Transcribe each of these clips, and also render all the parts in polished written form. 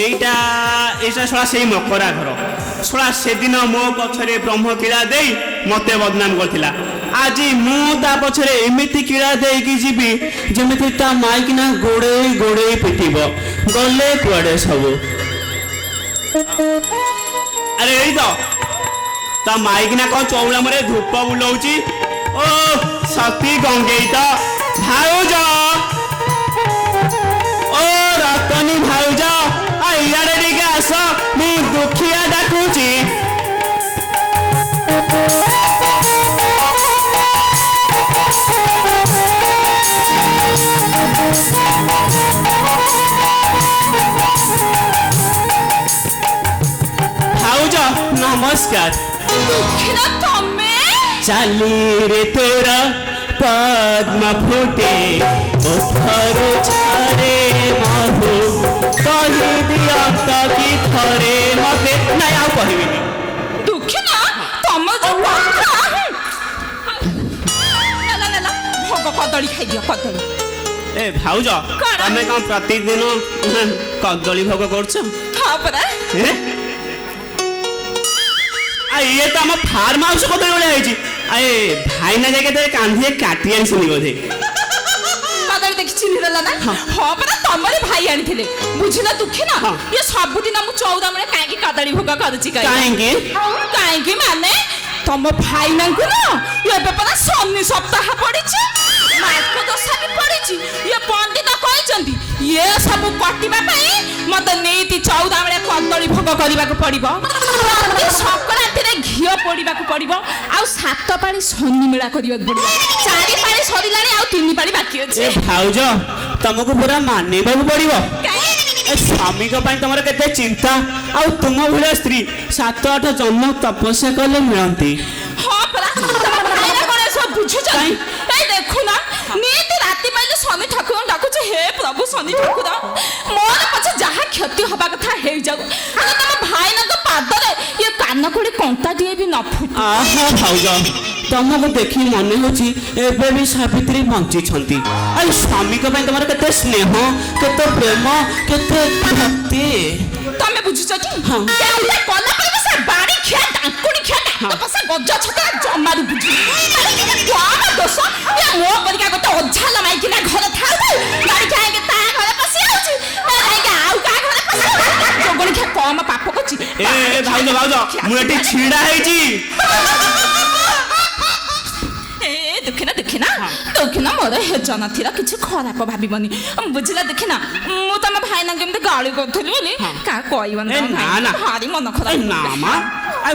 এইটা এইটা শোনা সেই মকরা ঘর শোনা সেদিন মো পছরে ব্রহ্ম কিড়া দেই মতে বদনাম করছিলা আজি মু তা পছরে এমিতি কিড়া দেইকি ଯିବି যেমিতি তা মাইকিনা গোড়েই গোড়েই পিটিব গলে কুয়াড়ে সবু আরে এই তো তা মাইকিনা কোন চৌলা মরে ধূপ বুলাউছি ও সতী গঙ্গেই তো ভাউজ ও রতনী ভাউজ ইয়ারে ଟିକେ আস মু দুঃখিয়া ডাকুছি ভাউজ নমস্কার দুঃখিনা তমে চালি রে তোরা পদ্ম ফুটে ওঠর ছাড়ে মহু কহিবি অত কি থরে মতে নাই আর কহিবিনি দুঃখিনা তম যে কথা না না না ভোগ কদলী খাই দিও কদলী এ ভাউজ তুমি কোন প্রতিদিন কদলী ভোগ করছ হ্যাঁ পরা ইয়ে তো আমার ফার্ম হাউস কদলী ভଳିଆ ହେଇଛି আরে ভাইনা জায়গা থেকে কান্ধিয়ে কাটি আনছিনি বোধে কদলী দেখি চিনি দেলা না হ্যাঁ পরা তমরে ভাই আনিଥିଲେ বুঝিলা দুঃখিনা ইয়ে ସବୁଦିନ ମୁଁ ଚଉଦା ବେଳେ କାହିଁକି କଦଳୀ ଭୋଗ କରୁଛି କାହିଁକି କାହିଁକି ମାନେ ତମ ଭାଇନାଙ୍କୁ ନା ଏବେ ପରା ଶନି ସପ୍ତାହ ପଡିଛି ମାର୍କ ଦଶା ବି ପଡିଛି ଇଏ ପଣ୍ଡିତ କହିଛନ୍ତି ଇଏ ସବୁ କଟିବା ପାଇଁ ମତେ ନେଇତି ଚଉଦା ବେଳେ କଦଳୀ ଭୋଗ କରିବାକୁ ପଡିବ ପ୍ରତି ସଂକ୍ରାନ୍ତିରେ ଘିଅ ପୋଡିବାକୁ ପଡିବ ଆଉ 7 ପାଳି ଶନି ମେଳା କରିବାକୁ ପଡିବ 4 ପାଳି ସରିଲାଣି ଆଉ 3 ପାଳି ବାକି ଅଛି ଏ ଭାଉଜ ତମକୁ ପୁରା ମାନିବାକୁ ପଡିବ ସ୍ୱାମୀଙ୍କ ପାଇଁ ତମର କେତେ ଚିନ୍ତା ଆଉ ତୁମ ଭଳିଆ ସ୍ତ୍ରୀ 7-8 ଜନ୍ମ ତପସ୍ୟା କଲେ ମିଳନ୍ତି ହଁ ପରା ତମ ଭାଇନା କଣ ଏସବୁ ବୁଝୁଛନ୍ତି এই দেখো না নিতি রাতি পাইলে শনি ঠাকুর ডাকুছে হে প্রভু শনি ঠাকুর মোর পছে যাহা ক্ষতি হবা কথা হেই যাও আর তম ভাইনাଙ୍କ পাদরে ইয়ে কান কোড়ি কন্টা দিয়ে বি ন ফুট আহা ভাউজ ତମକୁ ଦେଖି ମନେ ହେଉଛି ଏବେ ବି ସାବିତ୍ରୀ ବଞ୍ଚିଛନ୍ତି ଆଉ ସ୍ୱାମୀଙ୍କ ପାଇଁ ତମର କେତେ ସ୍ନେହ କେତେ ପ୍ରେମ କେତେ ଭକ୍ତି ତମେ ବୁଝୁଛ କି କେଉଁଟା କଲା ପାଇଁ ସେ ବାଡ଼ି ଖିଆ ଡାଙ୍କୁଣି ଖିଆ ଡାକ ପସା ଗଜ ଛକା ଜମାରୁ ବୁଝୁ ମାନେ କି କମ ଦୋଷ ଏ ମୋ ପରିକା ଗୋଟେ ଅଝାଲ ମାଇକିନା ଘରେ ଥାଉ ବାଡ଼ି ଖାଇକି ତା ଘରେ ପଶି ଯାଉଛି କାହିଁକି ଆଉ କାହା ଘରେ ପଶି ଜଗଣି ଖିଆ କମ ପାପ କରୁଛି ଏ ଭାଉଜ ଭାଉଜ ମୁଁ ଏଠି ଛିଡ଼ା ହେଇଛି ଦେଖିନା ମୋର ହେଜ ନଥିଲା କିଛି ଖରାପ ଭାବିବନି ବୁଝିଲା ଦେଖିନା ମୁଁ ତମ ଭାଇନା କେମିତି ଗାଳି କରୁଥିଲି ବୋଲି କାହା କହିବନି ଭାରି ମନ ଖରାପ ନା ମା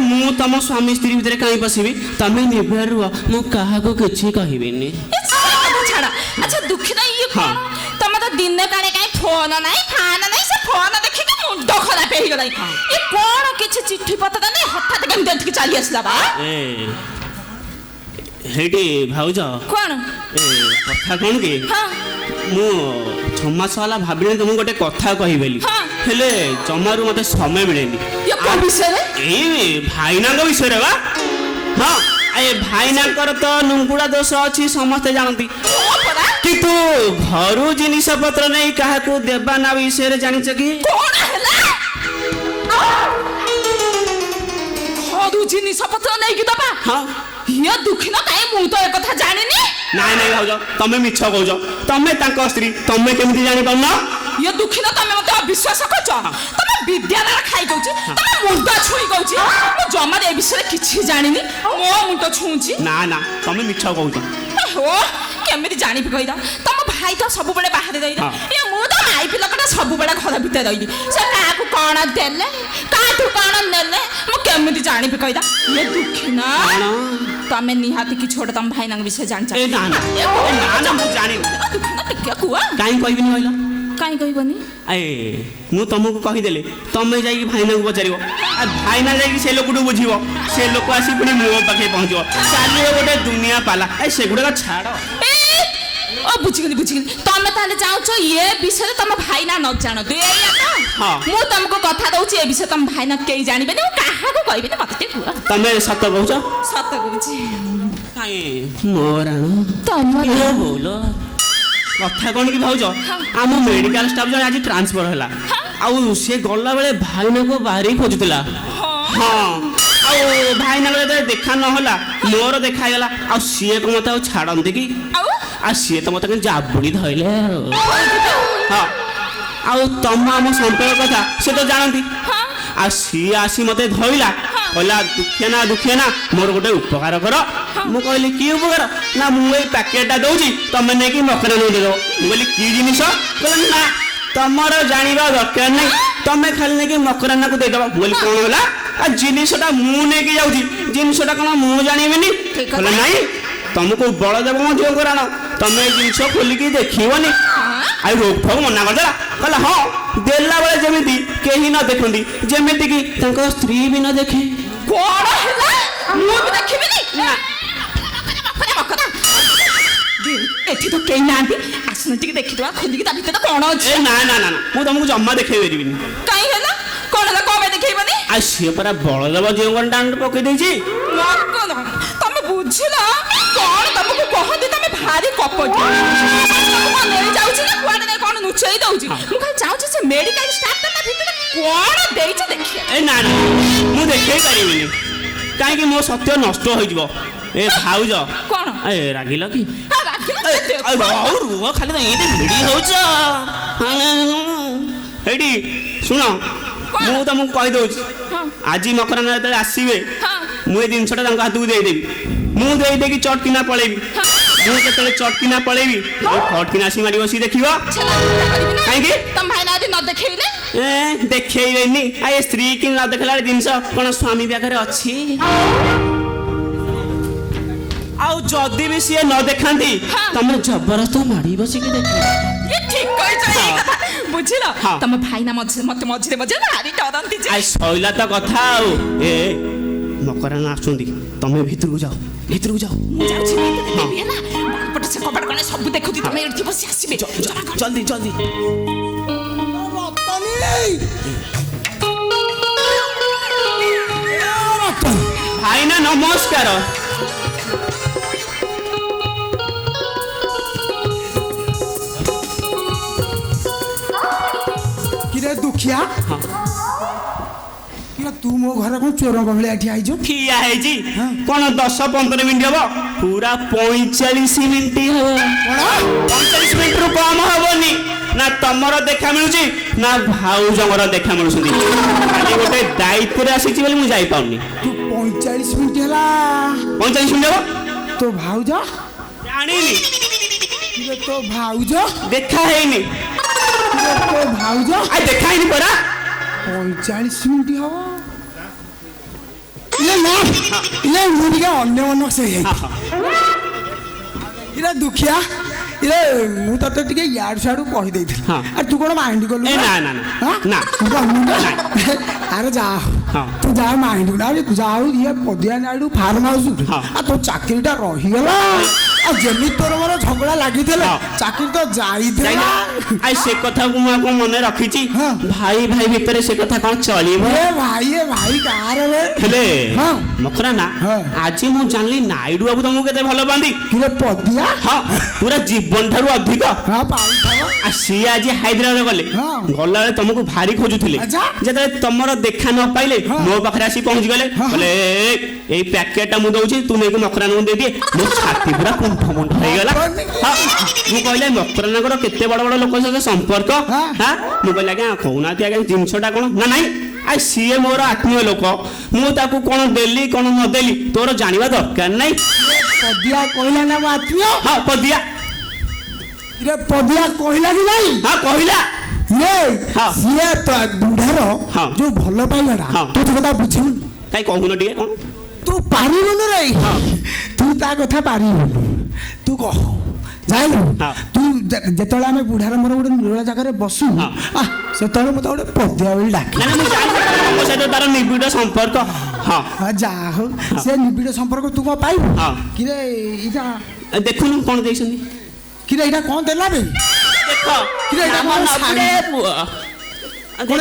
ମୁଁ ତମ ସ୍ୱାମୀ ସ୍ତ୍ରୀ ଭିତରେ କାହିଁ ପଶିବି ତମେ ନିର୍ଭୟ ରୁହ ମୁଁ କାହାକୁ କିଛି କହିବିନି ଛାଡ଼ ଆଚ୍ଛା ଦୁଃଖିନା ଇଏ କଣ ତମର ଦିନେ କାଳେ କାହିଁ ଫୋନ ନାହିଁ ଫାନ ନାହିଁ ସେ ଫୋନ ଦେଖିକି ମୁଣ୍ଡ ଖରାପ ହେଇଗଲାଣି ଇଏ କଣ କିଛି ଚିଠି ପତ୍ର ନାହିଁ ହଠାତ୍ କେମିତି ଏଠିକି ଚାଲି ଆସିଲା ବା ହେଇଟି ଭାଉଜ କଣ କଥା କଣ କି ମୁଁ 6 ମାସ ହେଲା ଭାବିଲି ତମକୁ ଗୋଟେ କଥା କହିବେଲି ହେଲେ ଜମାରୁ ମତେ ସମୟ ମିଳେନି ଏଇ ଭାଇନାଙ୍କ ବିଷୟରେ ବା ହଁ ଏ ଭାଇନାଙ୍କର ତ ନୁଙ୍ଗୁଡ଼ା ଦୋଷ ଅଛି ସମସ୍ତେ ଜାଣନ୍ତି କିନ୍ତୁ ଘରୁ ଜିନିଷ ପତ୍ର ନେଇ କାହାକୁ ଦେବା ନା ବିଷୟରେ ଜାଣିଛ କି ଘରୁ ଜିନିଷ ପତ୍ର ନେଇକି ଦବା ହଁ ଇଏ ଦୁଃଖିନ କାହିଁ ମୁଁ ତ ଏ କଥା ଜାଣିନି ନାଇଁ ନାଇଁ ଭାଉଜ ତମେ ମିଛ କହୁଛ ତମେ ତାଙ୍କ ସ୍ତ୍ରୀ ତମେ କେମିତି ଜାଣିପାରୁନ ଇଏ ଦୁଃଖିନ ତମେ ମତେ ଅବିଶ୍ୱାସ କରୁଛ ତମେ ବିଦ୍ୟାଳୟ ଖାଇ କହୁଛି ତମେ ମୁଣ୍ଡ ଛୁଇଁ କହୁଛି ମୁଁ ଜମାରେ ଏ ବିଷୟରେ କିଛି ଜାଣିନି ମୋ ମୁଣ୍ଡ ଛୁଉଁଛି ନା ନା ତମେ ମିଛ କହୁଛ ଓ କେମିତି ଜାଣିବି କହିଲ ତମ ଭାଇ ତ ସବୁବେଳେ ବାହାରେ ରହିଲା ଇଏ ମୁଁ ତ ମାଇ ପିଲାଟା ସବୁବେଳେ ଘର ଭିତରେ ରହିଲି ସେ କାହାକୁ କଣ ଦେଲେ କାହାଠୁ କଣ ନେଲେ ମୁଁ କେମିତି ଜାଣିବି କହିଲ ଇଏ ଦୁଃଖିନା ତମେ ନିହାତି କିଛି ଗୋଟେ ତମ ଭାଇନାଙ୍କ ବିଷୟରେ ଜାଣିଛ ନା ମୁଁ ଜାଣିନି କୁହ କାହିଁ କହିବିନି କହିଲ କାହିଁ କହିବନି ମୁଁ ତମକୁ କହିଦେଲେ ତମେ ଯାଇକି ଭାଇନାଙ୍କୁ ପଚାରିବ ଆଉ ଭାଇନା ଯାଇକି ସେ ଲୋକଠୁ ବୁଝିବ ସେ ଲୋକ ଆସି ପୁଣି ମୋ ପାଖେ ପହଞ୍ଚିବ ଚାଲିବ ଗୋଟେ ଦୁନିଆ ପାଲା ସେଗୁଡାକ ଛାଡ ଓ ବୁଝିଗଲି ତମେ ତାହେଲେ ଚାହୁଁଛ ଏ ବିଷୟରେ ତମ ଭାଇନା ନ ଜାଣନ୍ତୁ ଏଇଆ ତ ମୁଁ ତମକୁ କଥା ଦଉଛି ଏ ବିଷୟରେ ତମ ଭାଇନା କେହି ଜାଣିବେନି ମୁଁ କାହାକୁ କହିବିନି ମତେ ଟିକେ କୁହ ତମେ ସତ କହୁଛ ସତ କହୁଛି ମୋର ବୋଲ କଥା କଣ କି ଭାଉଜ ଆମ ମେଡିକାଲ ଷ୍ଟାଫ ଜଣେ ଆଜି ଟ୍ରାନ୍ସଫର ହେଲା ଆଉ ସେ ଗଲା ବେଳେ ଭାଇନାଙ୍କୁ ବାହାରି ଖୋଜୁଥିଲା। ହଁ ଆଉ ଭାଇନାଙ୍କ ଯେତେବେଳେ ଦେଖା ନହେଲା ମୋର ଦେଖା ହେଇଗଲା। ଆଉ ସିଏ କଣ ମତେ ଆଉ ଛାଡ଼ନ୍ତି କି? ଆଉ ସିଏ ତ ମତେ ଜାବୁଡ଼ି ଧଇଲେ। ହଁ ଆଉ ତମ ଆମ ସମ୍ପର୍କ କଥା ସେ ତ ଜାଣନ୍ତି। ଆଉ ସିଏ ଆସି ମତେ ଧଇଲା କହିଲା ଦୁଃଖେ ନା ମୋର ଗୋଟେ ଉପକାର କର। ମୁଁ କହିଲି କି ଉପକାର? ନା ମୁଁ ଏଇ ପ୍ୟାକେଟଟା ଦଉଛି ତମେ ନେଇକି ମକରାନାକୁ ଦେଇଦେବ। ମୁଁ କହିଲି କି ଜିନିଷ? କହିଲେ ନା ତମର ଜାଣିବା ଦରକାର ନାହିଁ, ତମେ ଖାଲି ନେଇକି ମକରାନାକୁ ଦେଇଦେବ। ମୁଁ କହିଲି କଣ ହେଲା? ଆଉ ଜିନିଷଟା ମୁଁ ନେଇକି ଯାଉଛି, ଜିନିଷଟା କଣ ମୁଁ ଜାଣିବିନି? କହିଲେ ନାଇଁ ତମକୁ ବଳଦେବ ଝିଅଙ୍କର ଆଣ, ତମେ ଏ ଜିନିଷ ଖୋଲିକି ଦେଖିବନି। ଆଉ ରୋଗ ଫୋଗ ମନା କରିଦେଲା। କହିଲା ହଁ ଦେଲା ବେଳେ ଯେମିତି କେହି ନ ଦେଖନ୍ତି, ଯେମିତି କି ତାଙ୍କ ସ୍ତ୍ରୀ ବି ନ ଦେଖେ। କଣ ହେଲା? ମୁଁ ବି ଦେଖିବିନି। ଏଠି ତ କେହି ନାହାନ୍ତି, ଆସୁନ ଟିକେ ଦେଖିଦବା ଖୋଲିକି ତା ଭିତରେ କଣ ଅଛି। ନା ନା ନା ମୁଁ ତମକୁ ଜମା ଦେଖେଇ ପାରିବିନି। କାହିଁ ହେଲା? କଣ ହେଲା? କଣ ପାଇଁ ଦେଖେଇବନି? ଆଉ ସିଏ ପରା ବଳଦେବ ଝିଅଙ୍କ ଦାଣ୍ଡରେ ପକେଇ ଦେଇଛି। ତମେ ବୁଝିଲ କଣ ତମକୁ କହନ୍ତି? ତମେ ଭାରି କପଟି। ନେଇ ଯାଉଛି ନା କୁଆଡେ ନେଇ କଣ ନୁଚେଇ ଦଉଛି? ମୁଁ ଖାଲି ଚାହୁଁଛି ସେ ମେଡିକାଲ ଷ୍ଟାଫଟା ତା ଭିତରେ କଣ ଦେଇଛି ଦେଖିବା। ନା ନା ମୁଁ ଦେଖେଇ ପାରିବିନି, କାହିଁକି ମୋ ସତ୍ୟ ନଷ୍ଟ ହୋଇଯିବ। ଏ ଭାଉଜ କଣ ରାଗିଲ କି? ରୁହ ଖାଲି ତ ଏଇଠି ଭିଡି ହଉଛ। ଏଇଠି ଶୁଣ ମୁଁ ତମକୁ କହିଦଉଛି, ଆଜି ମକରାନା ଯେତେବେଳେ ଆସିବେ ମୁଁ ଏ ଜିନିଷଟା ତାଙ୍କ ହାତକୁ ଦେଇଦେବି। ମୁଁ ଦେଇଦେଇକି ଚଟକିନା ପଳେଇବି। ମୁଁ କେତେବେଳେ ଚଟକିନା ପଳେଇବି ଫଟକିନା ଆସି ମାରି ବସିକି ଦେଖିବ। କାହିଁକି ତମ ଭାଇନା ଆଜି ନ ଦେଖେଇଲେ? ଦେଖେଇବେନି। ଆଉ ଏ ସ୍ତ୍ରୀ କି ନ ଦେଖିଲା ଜିନିଷ କଣ ସ୍ୱାମୀ ପାଖରେ ଅଛି? ଆଉ ଯଦି ବି ସିଏ ନ ଦେଖାନ୍ତି ତମେ ଜବରଦସ୍ତ ମାଡ଼ି ବସିକି ଦେଖିବ। ବୁଝିଲ ତମ ଭାଇନା ମତେ ମଝିରେ ଭାରି ଡରନ୍ତି। ସଇଲା ତ କଥା। ଆଉ ଏ ମକରାନା ଆସୁଛନ୍ତି, ତମେ ଭିତରକୁ ଯାଅ। କବାଟ କଣ ସବୁ ଦେଖୁଛି, ତମେ ଏଠି ବସି ଆସିବେ। ଜଲ୍ଦି ଜଲ୍ଦି। ଭାଇନା ନମସ୍କାର। ଦୁଃଖିଆ ତୁ ମୋ ଘରେ କଣ ଚୋରଙ୍କ ଭଳିଆ ଠିଆ ହେଇଛୁ? କଣ 10-15 ମିନିଟ୍ ହବ? ପୁରା 45 ମିନିଟ୍ ହବ। 45 ମିନିଟ୍ରୁ କମ ହବନି। ନା ତମର ଦେଖା ମିଳୁଛି ନା ଭାଉଜଙ୍କର ଦେଖା ମିଳୁଛନ୍ତି। ଖାଲି ଗୋଟେ ଦାୟିତ୍ୱରେ ଆସିଛି ବୋଲି ମୁଁ ଯାଇପାରୁନି। ତୁ 45 ମିନିଟ୍ ହେଲା? 45 ମିନିଟ୍ ହବ। ତୋ ଭାଉଜ? ଜାଣିନି। ତୋ ଭାଉଜ ଦେଖା ହେଇନି। ତୋ ଭାଉଜ ଦେଖା ହେଇନି ପରା। 45 ମିନିଟ୍ ହବ। ମୁଁ ଟିକେ ଅନ୍ୟ ମନସ୍କ ହେଇଯାଇଛି। ଦୁଃଖିଆ ମୁଁ ତତେ ଟିକେ ଇଆଡୁ ସିଆଡୁ କହିଦେଇଥିଲି। ତୁ କଣ ମାଇଣ୍ଡ କଲୁ? ଆରେ ଯା ତୁ ଯା ମାଇଣ୍ଡ ଯା ହଉ ଇଏ ପଦିଆ ନାଇଡୁ ଫାର୍ମ ହାଉସ ତୋ ଚାକିରିଟା ରହିଗଲା। ଆଉ ଯେମିତି ତୋର ମୋର ଝଗଡା ଲାଗିଥିଲା ଚାକିରି ତ ଯାଇଥିଲା। ସେ କଥାକୁ ମୁଁ କଣ ମନେ ରଖିଛି? ଭାଇ ଭାଇ ଭିତରେ ସେ କଥା କଣ ଚଳିବ? ଭାଇ କାହାର ହେଲେ ମକରାନା ଆଜି ମୁଁ ଜାଣିଲି ନାଇଡୁ ବାବୁ ତମକୁ କେତେ ଭଲ ପାଆନ୍ତି। ପଦିଆ ପୁରା ଜୀବନ ଠାରୁ ଅଧିକ। ସିଏ ଆଜି ହାଇଦ୍ରାବାଦ ଗଲେ, ଗଲାବେଳେ ତମକୁ ଭାରି ଖୋଜୁଥିଲେ। ଯେତେବେଳେ ତମର ଦେଖା ନ ପାଇଲେ ମୋ ପାଖରେ ଆସି ପହଞ୍ଚି ଗଲେ, କହିଲେ ଏଇ ପ୍ୟାକେଟଟା ମୁଁ ଦଉଛି ତୁ ନେଇକି ମକରାନାକୁ ଦେଇଦିଏ। ମୋ ଛାତି ପୁରା କୁଣ୍ଠ ହେଇଗଲା। ମୁଁ କହିଲେ ମକରାନାଙ୍କର କେତେ ବଡ ବଡ ଲୋକ ସହିତ ସମ୍ପର୍କ। ମୁଁ କହିଲି ଆଜ୍ଞା କହୁନାହାନ୍ତି ଆଜ୍ଞା ଜିନିଷଟା କଣ? ନା ନାଇଁ ସିଏ ମୋର ଆତ୍ମୀୟ ଲୋକ, ମୁଁ ତାକୁ କଣ ଦେଲି କଣ ନ ଦେଲି ତୋର ଜାଣିବା ଦରକାର ନାହିଁ। ପଦିଆ କହିଲା ନା ମୋ ଆତ୍ମୀୟ? ପଦିଆ କହିଲା କି ନାଇଁ? କହିଲା। ସିଏ ବୁଢାର ଯୋଉ ଭଲ ପାଇବାଟା ତୁ କଥା ବୁଝିବୁ। କାଇଁ କହୁନ ଟିକେ କଣ? ତୁ ପାରିବୁନୁ ରେ। ତୁ ତା କଥା ପାରିବୁନୁ। ତୁ କହ ଯାଇଲୁ। ତୁ ଯେତେବେଳେ ଆମେ ବୁଢାର ମୋର ଗୋଟେ ନିରୋଳା ଜାଗାରେ ବସୁ ସେତେବେଳେ ମତେ ଗୋଟେ ପଦିଆ ବୋଲି ଡାକେ। ତାର ନିବିଡ଼ ସମ୍ପର୍କ। ଯାହା ହଉ ସେ ନିବିଡ଼ ସମ୍ପର୍କ ତୁ କଣ ପାଇବୁ? କିରେ ଏଇଟା ଦେଖୁନୁ କଣ ଦେଇଛନ୍ତି? କିରେ ଏଇଟା କଣ ଦେଲା ବେ? ଦେଖ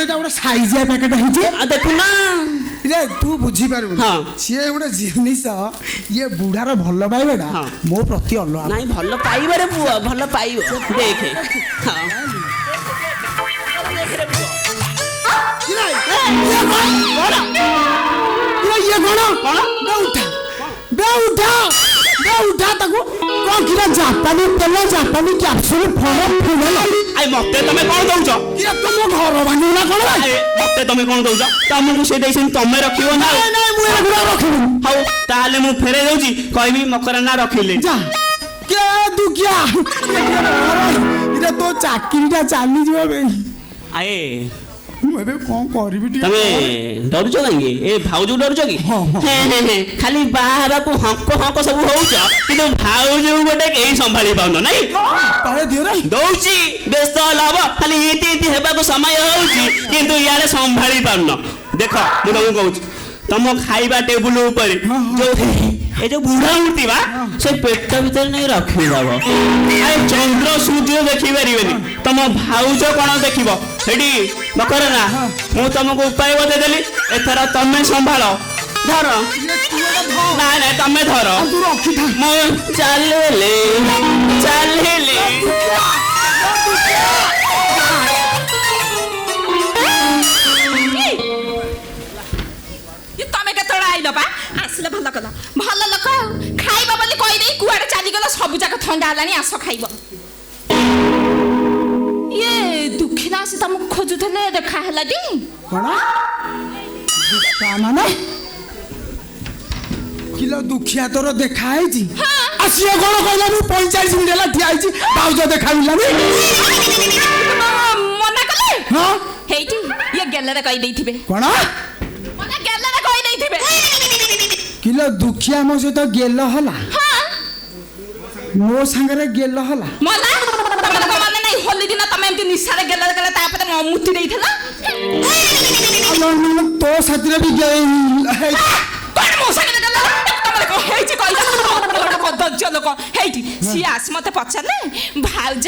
ଏଇଟା ଗୋଟେ ସାଇଜିଆ ପ୍ୟାକେଟ ହେଇଛି। ଦେଖୁନ ତୁ ବୁଝିପାରିବୁ। ସିଏ ଗୋଟେ ଜିନିଷ ଇଏ ବୁଢାର ଭଲ ପାଇବାଟା ମୋ ପ୍ରତି ଅଲଗା। ନାଇଁ ଭଲ ପାଇବାରେ ପୁଅ ଭଲ ପାଇବ। ଦେଖେ ଇଏ କଣ କଣ? ବେ ଉଠା ତାକୁ କଣ କିରା ଜାପାନୀ ତେଲ ଜାପାନୀ କ୍ୟାପସୁଲ ଫଳ ଫୁଲ ଆଇ ମତେ ତମେ କଣ ଦଉଛ? ଇଏ ତୁମ ଘର ଭାଙ୍ଗିଲା କଣ ମତେ ତମେ କଣ ଦଉଛ? ତମକୁ ସେ ଦେଇଛନ୍ତି ତମେ ରଖିବ ନା? ନାଇଁ ମୁଁ ଏଗୁଡ଼ା ରଖିବିନି। ହଉ ତାହେଲେ ମୁଁ ଫେରେଇ ଦଉଛି, କହିବି ମକରାନା ରଖିଲେ। ଯା କେ ଦୁଃଖିଆ ଏଇଟା ତୋ ଚାକିରିଟା ଚାଲିଯିବ ବେ। ଆଏ ମୁଁ ଏବେ କଣ କରିବି ଟିକେ ତମେ ଡରୁଛ କାହିଁକି? ଏ ଭାଉଜ ଡରୁଛ କି? ହଁ, ହଁ। ଖାଲି ବାହା ହେବାକୁ ହଙ୍କ ହଙ୍କ ସବୁ ହଉଛ, କିନ୍ତୁ ଭାଉଜକୁ ଗୋଟେ କେହି ସମ୍ଭାଳି ପାଉନ ନାଇଁ? ପାଳେ ଦିଅ ରେ ଦଉଛି ବ୍ୟସ୍ତ ହବ, ଖାଲି ଇତି ଇତି ହେବାକୁ ସମୟ ହଉଛି, କିନ୍ତୁ ଇଆଡେ ସମ୍ଭାଳି ପାରୁନ। ଦେଖ ମୁଁ ତମକୁ କହୁଛି, ତମ ଖାଇବା ଟେବୁଲ ଉପରେ ଯୋଉ ଏ ଯୋଉ ବୁଢା ମୂର୍ତ୍ତି ବା ସେ ପେଟ ଭିତରେ ନେଇ ରଖିଦବ। ଆରେ ଚନ୍ଦ୍ର ସୂର୍ଯ୍ୟ ଦେଖିପାରିବେନି, ତମ ଭାଉଜ କଣ ଦେଖିବ? ସେଠି ମକରାନା ମୁଁ ତମକୁ ଉପାୟ ବତେଇଦେଲି, ଏଥର ତମେ ସମ୍ଭାଳ। ଧର ନାଇଁ ନାଇଁ ତମେ ଧର, ତୁ ରଖିଥା। ମୁଁ ଚାଲିଲି। ତମେ କେତେବେଳେ ଆଇଲ ବା? ଆସିଲେ ଭଲ କଲ, ଭଲ ଲୋକ ଆଉ। ଖାଇବ ବୋଲି କହିଦେଇ କୁଆଡେ ଚାଲିଗଲ, ସବୁ ଯାକ ଥଣ୍ଡା ହେଲାଣି, ଆସ ଖାଇବ। ଇଏ ଦୁଃଖୀନା ଆସି ତମକୁ ଖୋଜୁଥିଲେ, ଦେଖା ହେଲା ଟି? କଣ ମାନେ କିଲୋ ଦୁଃଖିଆ ତୋର ଦେଖା ହେଇଛି? ଆଉ ସିଏ କଣ କହିଲା? ମୁଁ 45 ମିନିଟ୍ ହେଲା ଠିଆ ହେଇଛି, ଭାଉଜ ଦେଖା ମିଳିଲାନି। ମନା କଲେ? ହଁ ହେଇଟି ଇଏ ଗେଲରେ କହିଦେଇଥିବେ। କଣ ମନା ଗେଲରେ କହିଦେଇଥିବେ। କିଲୋ ଦୁଃଖିଆ ମୋ ସହିତ ଗେଲ ହେଲା? ମୋ ସାଙ୍ଗରେ ଗେଲ ହେଲା? ମନା ତମର ମନେ ନାହିଁ? ହୋଲି ଦିନ ତମେ ଏମିତି ନିଶାରେ ଗେଲରେ ଗଲେ, ତାପରେ ମୁତି ଦେଇଥିଲ। ତୋ ସାଥିରେ ବି କଣ ମୋ ସାଙ୍ଗରେ ଗେଲ? ତମର କଣ ହେଇଛି କହିଲ? କଦର୍ଯ୍ୟ ଲୋକ ହେଇଟି। ସିଏ ଆସି ମତେ ପଚାରିଲେ, ଭାଉଜ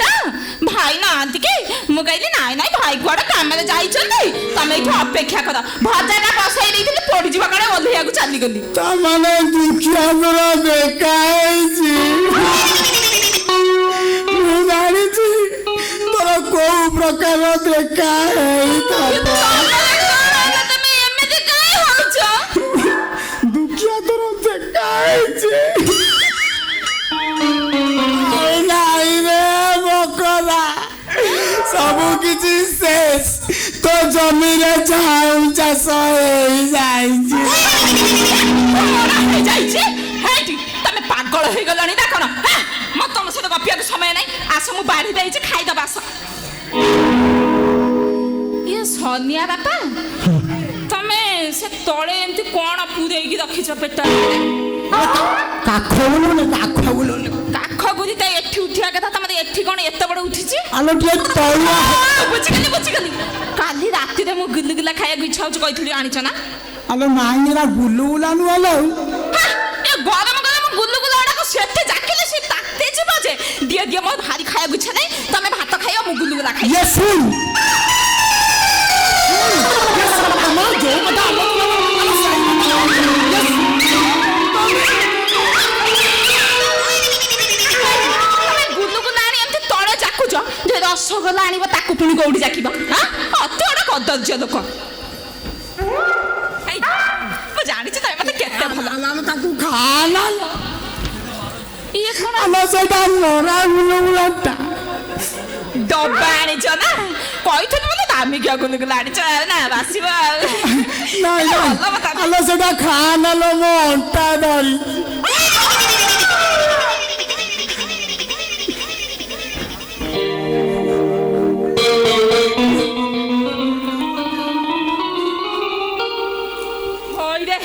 ଭାଇ ନାହାନ୍ତି କି? ମୁଁ କହିଲି ନାଇଁ ନାଇଁ, ଭାଇ କୁଆଡେ କାମରେ ଯାଇଛନ୍ତି, ତମେ ଏଇଠି ଅପେକ୍ଷା କର। ଭଜାଟା ବସେଇ ଦେଇଥିଲି, ପୋଡିଯିବ କାଳେ, ଓହ୍ଲେଇବାକୁ ଚାଲିଗଲି। ତାମାନେ ଦୁଃଖିଆ ତୋର ଦେଖା ହେଇଛି? ମୁଁ ଜାଣିଛି ତୋର କୋଉ ପ୍ରକାର ଦେଖା ହେଇଥିବ। ତମେ ଏମିତି କାଇଁ ହଉଛ? ଦୁଃଖିଆ ତୋର ଦେଖା ହେଇଛି? ନାଇଁ ରେ ମକରା, ସବୁ କିଛି ଶେଷ। ତୋ ଜମିରେ ଝାଉଁ ଚାଷ ହେଇଯାଇଛି। ତମେ ପାଗଳ ହେଇଗଲାଣି ନା କଣ? ମୁଁ ତମ ସହିତ ଗପିବାକୁ ସମୟ ନାହିଁ, ଆସ ମୁଁ ବାଢି ଦେଇଛି, ଖାଇଦବା ଆସ। ଇଏ ସନିଆ ବାପା, ତମେ ସେ ତଳେ ଏମିତି କଣ ପୁରେଇକି ରଖିଛ ପେଟ? କାଖ ବୁଲୁନି କାଖ ଗୁରିଟା ଏଠି ଉଠିବା କଥା, ତମର ଏଠି କଣ ଏତେ ବଡ ଉଠିଛି? ଆଲୋ ଟିକେ ତଳୁଆ। ବୁଝିଗଲି। କାଲି ରାତିରେ ମୁଁ ଗୁଲୁଗୁଲା ଖାଇବାକୁ ଇଚ୍ଛା ହଉଛି କହିଥିଲି, ଆଣିଛ ନା? ଆଲୋ ନାଇଁ ଏରା ଗୁଲୁଗୁଲା ନୁହଁ ଲୋ। ଏ ଗରମ ଗୁଲୁଗୁଲା ଗୁଡାକ ସେଠି ଜାକିଲେ ସେ ତାତେ ଯିବ ଯେ। ଦିଅ ମୋର ଭାରି ଖାଇବାକୁ ଇଚ୍ଛା ନାହିଁ, ତମେ ଭାତ ଖାଇବ, ମୁଁ ଗୁଲୁଗୁଲା ଖାଇବି। ଇଏ ଶୁଣ, ଆମର ଯୋଉ କଥା ଗୁଲୁଗୁଲା ଆଣି ଏମିତି ତଳେ ଜାକୁଛ, ଯେ ରସଗୋଲା ଆଣିବ ତାକୁ ପୁଣି କୋଉଠି ଜାକିବ? ଅତି ଗୋଟେ କଦର୍ଯ୍ୟ ଲୋକ। ମୁଁ ଜାଣିଛି ତମେ ମତେ କେତେ ଭଲ। ତାକୁ ଖାନା ଇଏ କଣ ସେଇଟା ନରା ଗୁଲୁଗୁଲାଟା ଡବା ଆଣିଛ ନା? କହିଥିଲି ବୋଲେ ଦାମିକିଆ ଗୁଲୁଗୁଲା ଆଣିଛ ନା, ବାସିବ। ନାଇଁ ଆଲୋ ସେଇଟା ଖାନା ଲୋ, ମୋ ଅଣ୍ଟା ଧରି।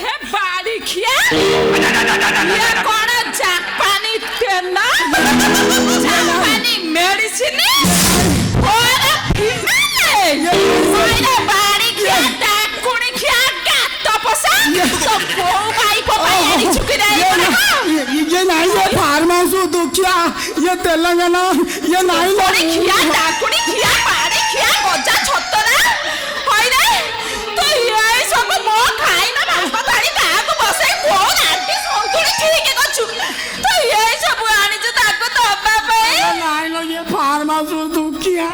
ହେ ବାড়ি খিয়া কোন জাপানি তেল জাপানি মেডিসিন ওরে ফিমেল বাড়ি খিয়া ডাকুনি খিয়া গাত পসা তো বউ ভাই পাপা এরি চুকি দেই ये नहीं, ये फार्माउस दुखिया, ये तेलंगाना, ये नहीं বাড়ি খিয়া ডাকুনি খিয়া বাড়ি খিয়া গজা ছতরা হই রে তো এই সব মো খাই না বাবা বাড়ি কাকু বসে কোন আন্টি সন্তুলি ঠিক করছু তো এই সব আনিছ তাকু দবা পাই नहीं लो, ये फार्माउस दुखिया।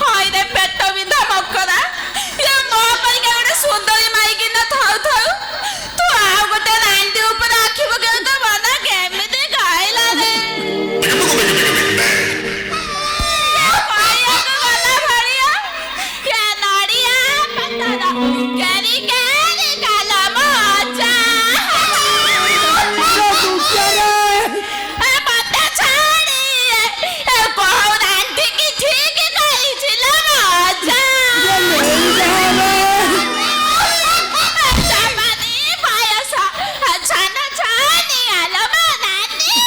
হই রে পেট বিন্ধা মকরা এ মো পাই কে গোটে সুন্দরী মাই कैरी कैरी काला मजा मत छाड़ी कौन आंटी की ठीक कही छिला मजा चापानी पायसा छाना छानी आलो मनानी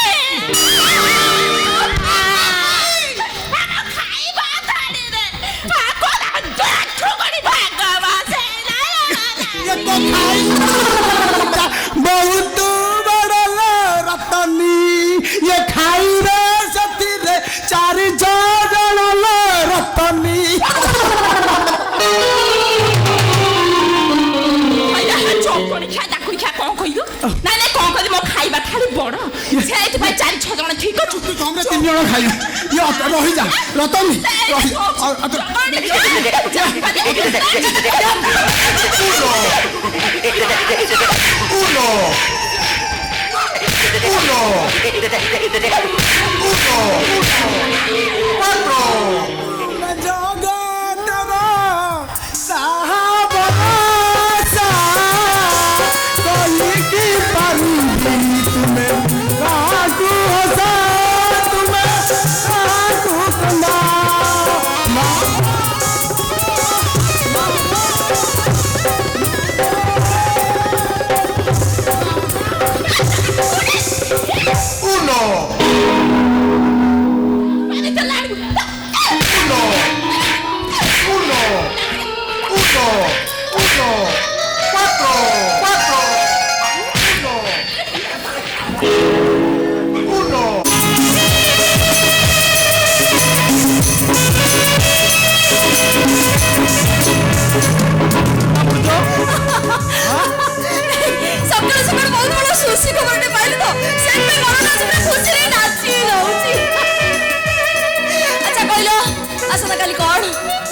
खाइबा थाड़ी रे कोन देखो गड़ी भागवा से ये तो खाई बहुत बड़ा रतनी ये खाई रे सती रे चार जण रतनी चौकड़ी खा दाखुई खा कौन कहियो ना ना कौन कहि मो खाइबा थाली बड़ सेठ भाई 4-6 जण ठीक अछि तू हमरे 3 जण खाई ये रही जा रतनी रही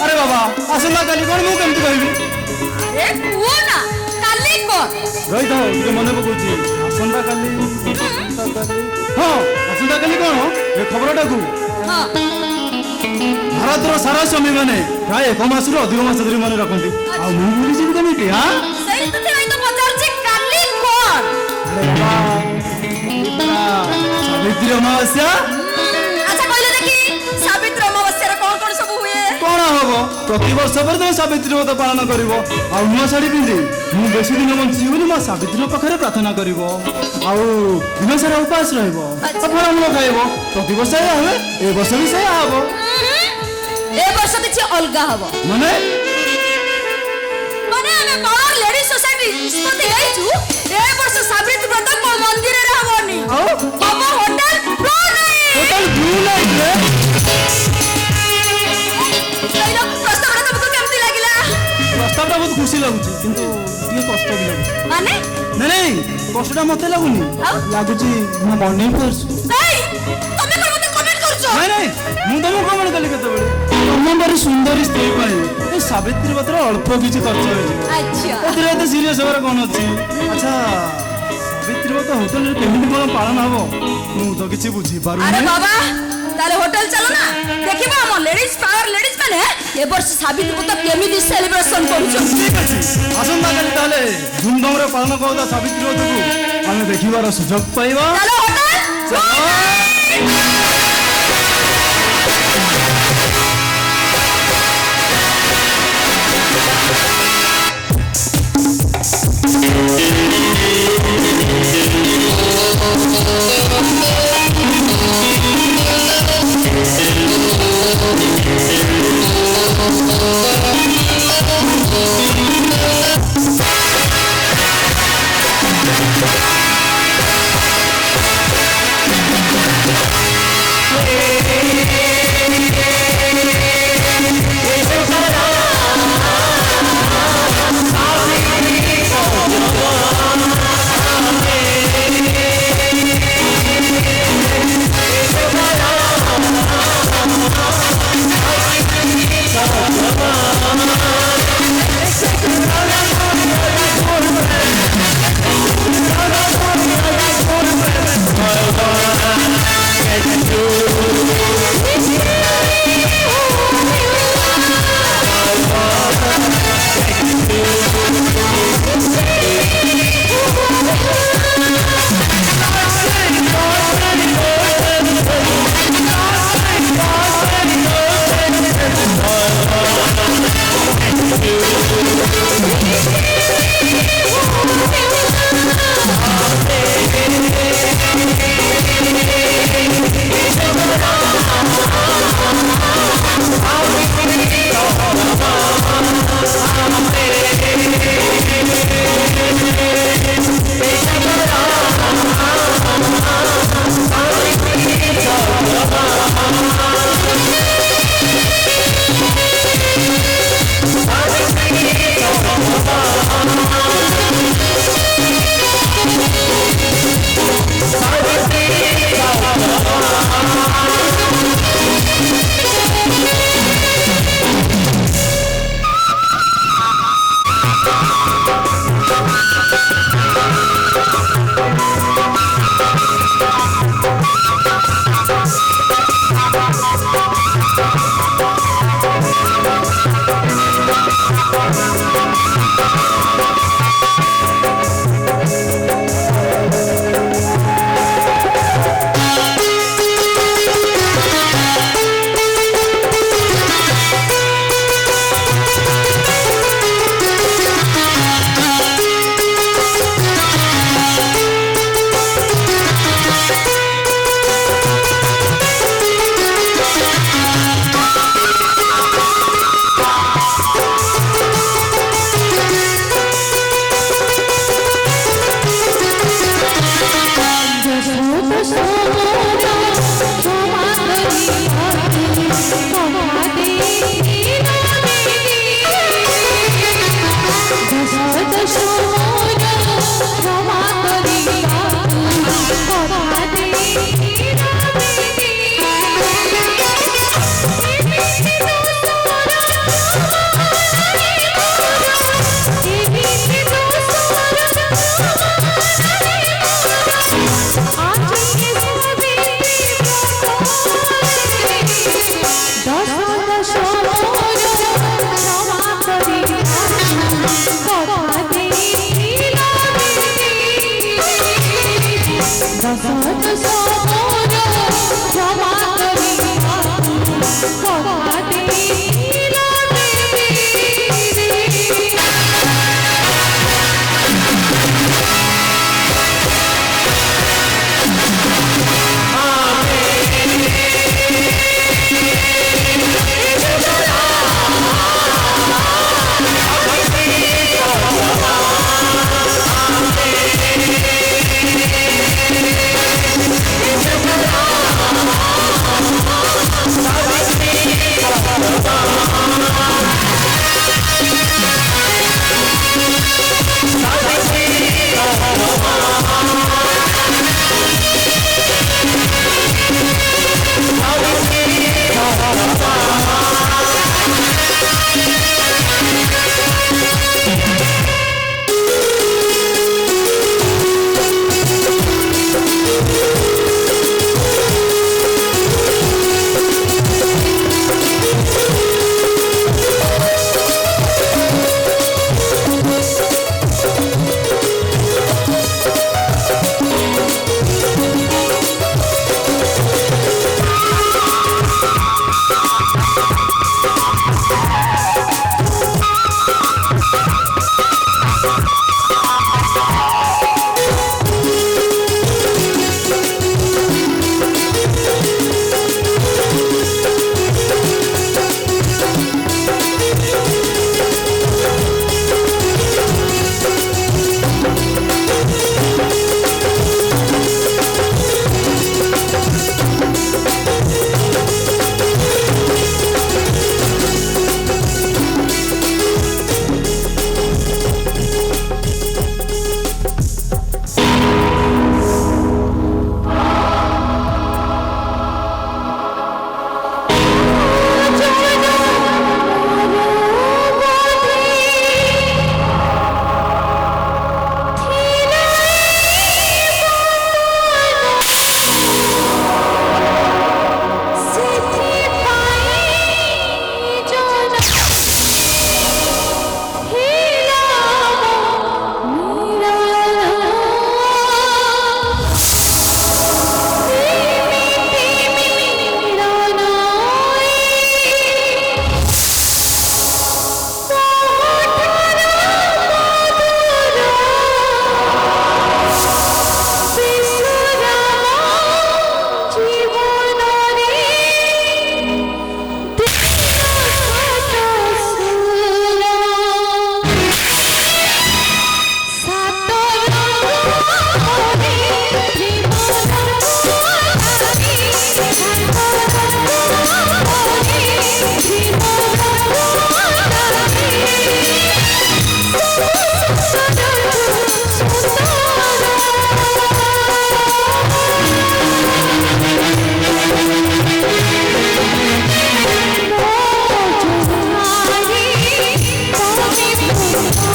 अरे बाबा आसंता काली कौन मु केमती कहबी ए कुओ ना काली को रही था ये मन पकौची आसंता काली हाँ आसंता काली कौन ये खबरटा को हां भारतर सारा स्वामी माने प्राय 1 मास रु अधिक मास धरी मन रखती आ मु बोली जी केमिटी हां सही तो तेरा तो पचार छी काली कोन अरे बाबा सावित्री अमावस्या अच्छा कहले देखी सावित्री अमावस्या रे कोन सब हुए कौन हम प्रति वर्ष पर तुम सावित्री व्रत पालन कर नुआ शाढ़ी पिंधि मु बेसी दिन बंची बोली माँ सावित्री पाखे प्रार्थना कर दिन सारा उपास रफलमूल खाइब प्रति वर्ष हे ए वर्ष भी से हम ए वर्ष किछि अलगा हबो माने माने हमें बाहर लेडी सोसाइटी निष्पत्ति लेइछु ए वर्ष सावित्री व्रत को मंदिर रे हबोनी बाबा hotel blue night hotel blue night रे सहीलो प्रस्ताव तुमको केमती लागिला प्रस्ताव बहुत खुशी लगुची किंतु ये कष्ट भी लगुची माने नहीं कष्टटा मते लगुनी लगुची मु बने परसु नहीं तमे को मते कमेंट करछो नहीं मु तुमको कमेंट कली केतेबेले तुम बड़ी सुंदर स्त्री पाई ए सावित्री व्रत अल्प किछि खर्च होई अच्छा एतरे एते सीरियस होबार कोन अछि अच्छा सावित्री व्रत होटल रे केमिति कोन पालन हबो मु तो किछि बुझी पारु अरे बाबा ताले होटल चलो ना देखिबा हम लेडीज पावर लेडीज माने ए वर्ष सावित्री व्रत केमिति सेलिब्रेशन करूछो ठीक अछि आसंता काली ताले धूमधाम रे पालन करदा सावित्री व्रत को आमे देखिबार सुযোগ पाइबा चलो होटल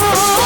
Oh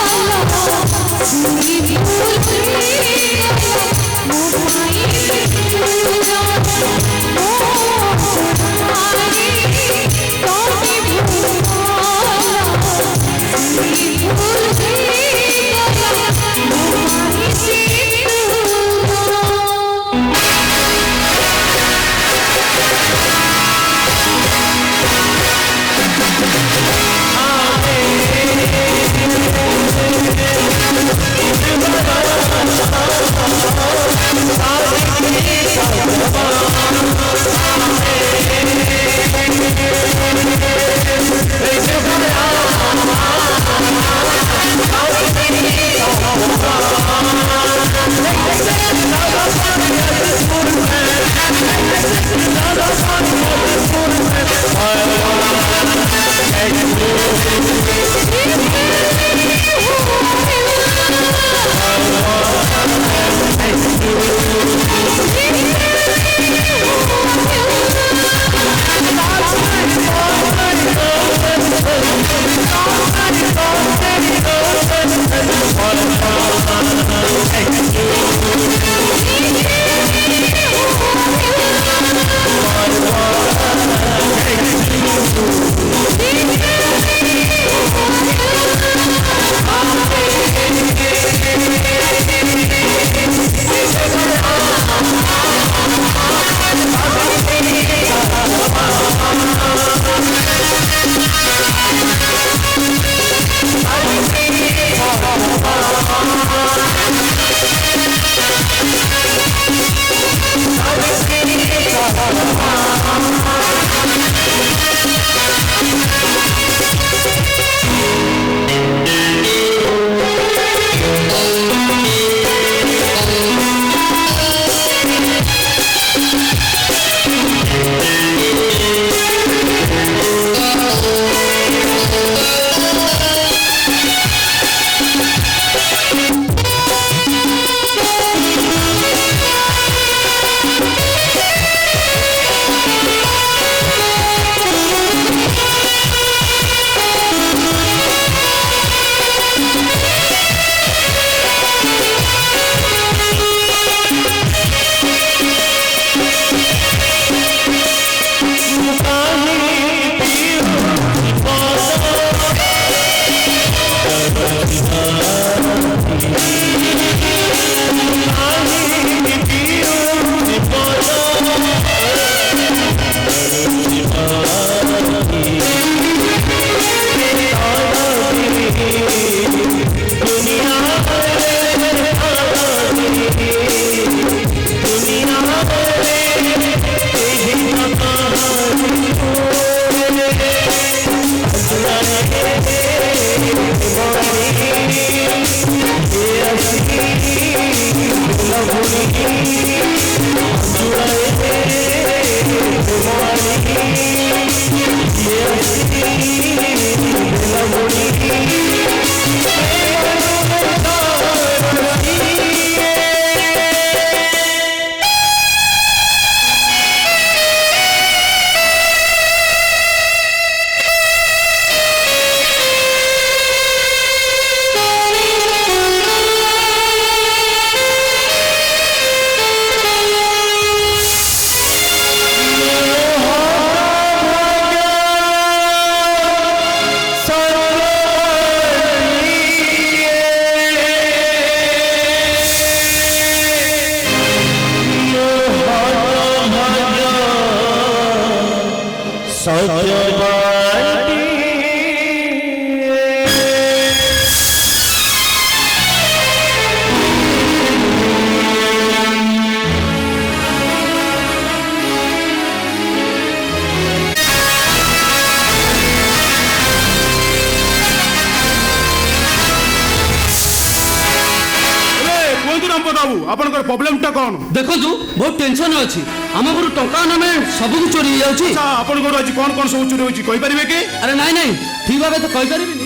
कहतु रामपद बाबू आपनकर प्रॉब्लमटा कोन देखନ୍ତୁ ବହୁତ ଟେନସନ ଅଛି ଆମ ଘରୁ ଟଙ୍କା ନାମେ ସବୁ ଚୋରି ହେଇଯାଉଛି। अच्छा आपनकर आज कोन कोन सब चोरी होची कहि परिबे कि ଆରେ ନାଇଁ ନାଇଁ ଠିକ ଭାବେ ତ କହିପାରିବିନି।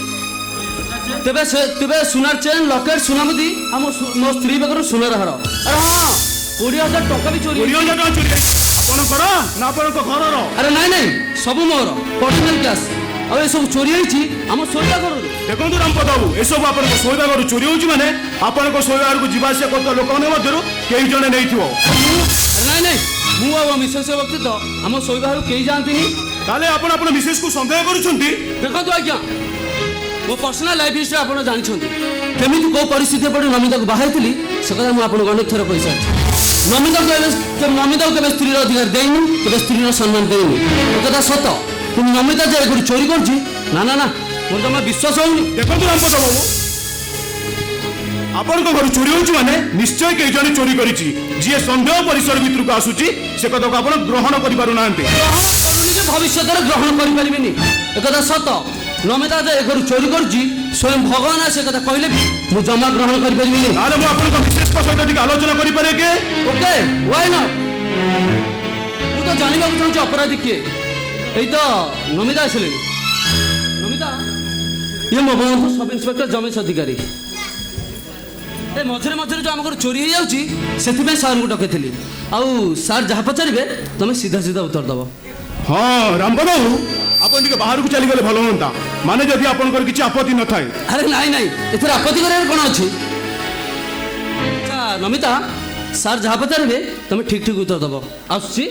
ତେବେ ସୁନାର ଚେନ୍ ଲକେଟ ସୁନାମୁଦି ଆମ ମୋ ସ୍ତ୍ରୀ ପାଖରୁ ସୁନାର ହାର। ଆରେ ହଁ 20,000 ଟଙ୍କା ବି ଚୋରି ହେଇଛି। 20,000 टका चोरी आपनकर ना आपनक घरर ଆରେ ନାଇଁ ନାଇଁ ସବୁ ମୋର ପର୍ସନାଲ କ୍ୟାଶ। ଆଉ ଏସବୁ ଚୋରି ହେଇଛି ଆମ ଶୋଇବା ଘରରୁ। देखନ୍ତୁ रामपद बाबू ए सब आपनक सोइबा घर चोरी होची माने आपनक सोइबा घर को जीवा आसिया करता लोक माने मध्यरु केही जने नेइथिबो। ଆରେ ନାଇଁ ନାଇଁ ମୁଁ ଆଉ ମିସେସ୍ ବ୍ୟତୀତ ଆମ ଶୋଇବା ଘରକୁ କେହି ଯାଆନ୍ତିନି। ताले आपण आपण मिसेस को संदेह करूछंती ଦେଖନ୍ତୁ ଆଜ୍ଞା ମୋ ପର୍ସନାଲ ଲାଇଫ ହିଷ୍ଟ୍ରି ଆପଣ ଜାଣିଛନ୍ତି କେମିତି କୋଉ ପରିସ୍ଥିତି ପଡ଼ି ନମିତାକୁ ବାହାଇଥିଲି ସେ କଥା ମୁଁ ଆପଣଙ୍କୁ ଅନେକ ଥର କହିସାରିଛି। ନମିତାକୁ କେବେ ସ୍ତ୍ରୀର ଅଧିକାର ଦେଇନି କେବେ ସ୍ତ୍ରୀର ସମ୍ମାନ ଦେଇନି ଏ କଥା ସତ। କିନ୍ତୁ ନମିତା ଯେ ଏଗୁଡ଼ି ଚୋରି କରୁଛି ନା ନା ନା ମୋର ଜମା ବିଶ୍ୱାସ ହଉନି। देखନ୍ତୁ रामपद बाबू आपनक घर चोरी होची माने निश्चय केही जने चोरी करिछि जे संदेह परिसर भितर को आसुची से कथा को आपण ग्रहण करि पारु नांते ଗ୍ରହଣ କରୁନି ଯେ ଭବିଷ୍ୟତରେ ଗ୍ରହଣ କରିପାରିବିନି ଏ କଥା ସତ। ନମିତା ଯେ ଏ ଘରୁ ଚୋରି କରୁଛି ସ୍ୱୟଂ ଭଗବାନ ସେ କଥା କହିଲେ ବି ମୁଁ ଜମା ଗ୍ରହଣ କରିପାରିବିନି। ताले मु आपनक मिसेस को सहित टिके आलोचना करि पारे के ओके व्हाई नॉट ମୁଁ ତ ଜାଣିବାକୁ ଚାହୁଁଛି ଅପରାଧୀ କିଏ। ଏଇ ତ ନମିତା ଆସିଲେଣି। ନମିତା ଇଏ ମୋ ବନ୍ଧୁ ସବ୍ ଇନ୍ସପେକ୍ଟର ଜମେଶ ଅଧିକାରୀ। ଏ ମଝିରେ ମଝିରେ ଯୋଉ ଆମ ଘର ଚୋରି ହେଇଯାଉଛି ସେଥିପାଇଁ ସାର୍ଙ୍କୁ ଡକେଇଥିଲି। ଆଉ ସାର୍ ଯାହା ପଚାରିବେ ତମେ ସିଧା ସିଧା ଉତ୍ତର ଦେବ। हां रामपद बाबू आपण टिके बाहर को चली गेले भलो होंता माने जदि आपनकर किछि आपत्ति न थाए ଆରେ ନାଇଁ ନାଇଁ ଏଥିରେ ଆପତ୍ତି କରିବାର କ'ଣ ଅଛି। ଆଚ୍ଛା ନମିତା ସାର୍ ଯାହା ପଚାରିବେ ତମେ ଠିକ୍ ଠିକ୍ ଉତ୍ତର ଦେବ। ଆସୁଛି।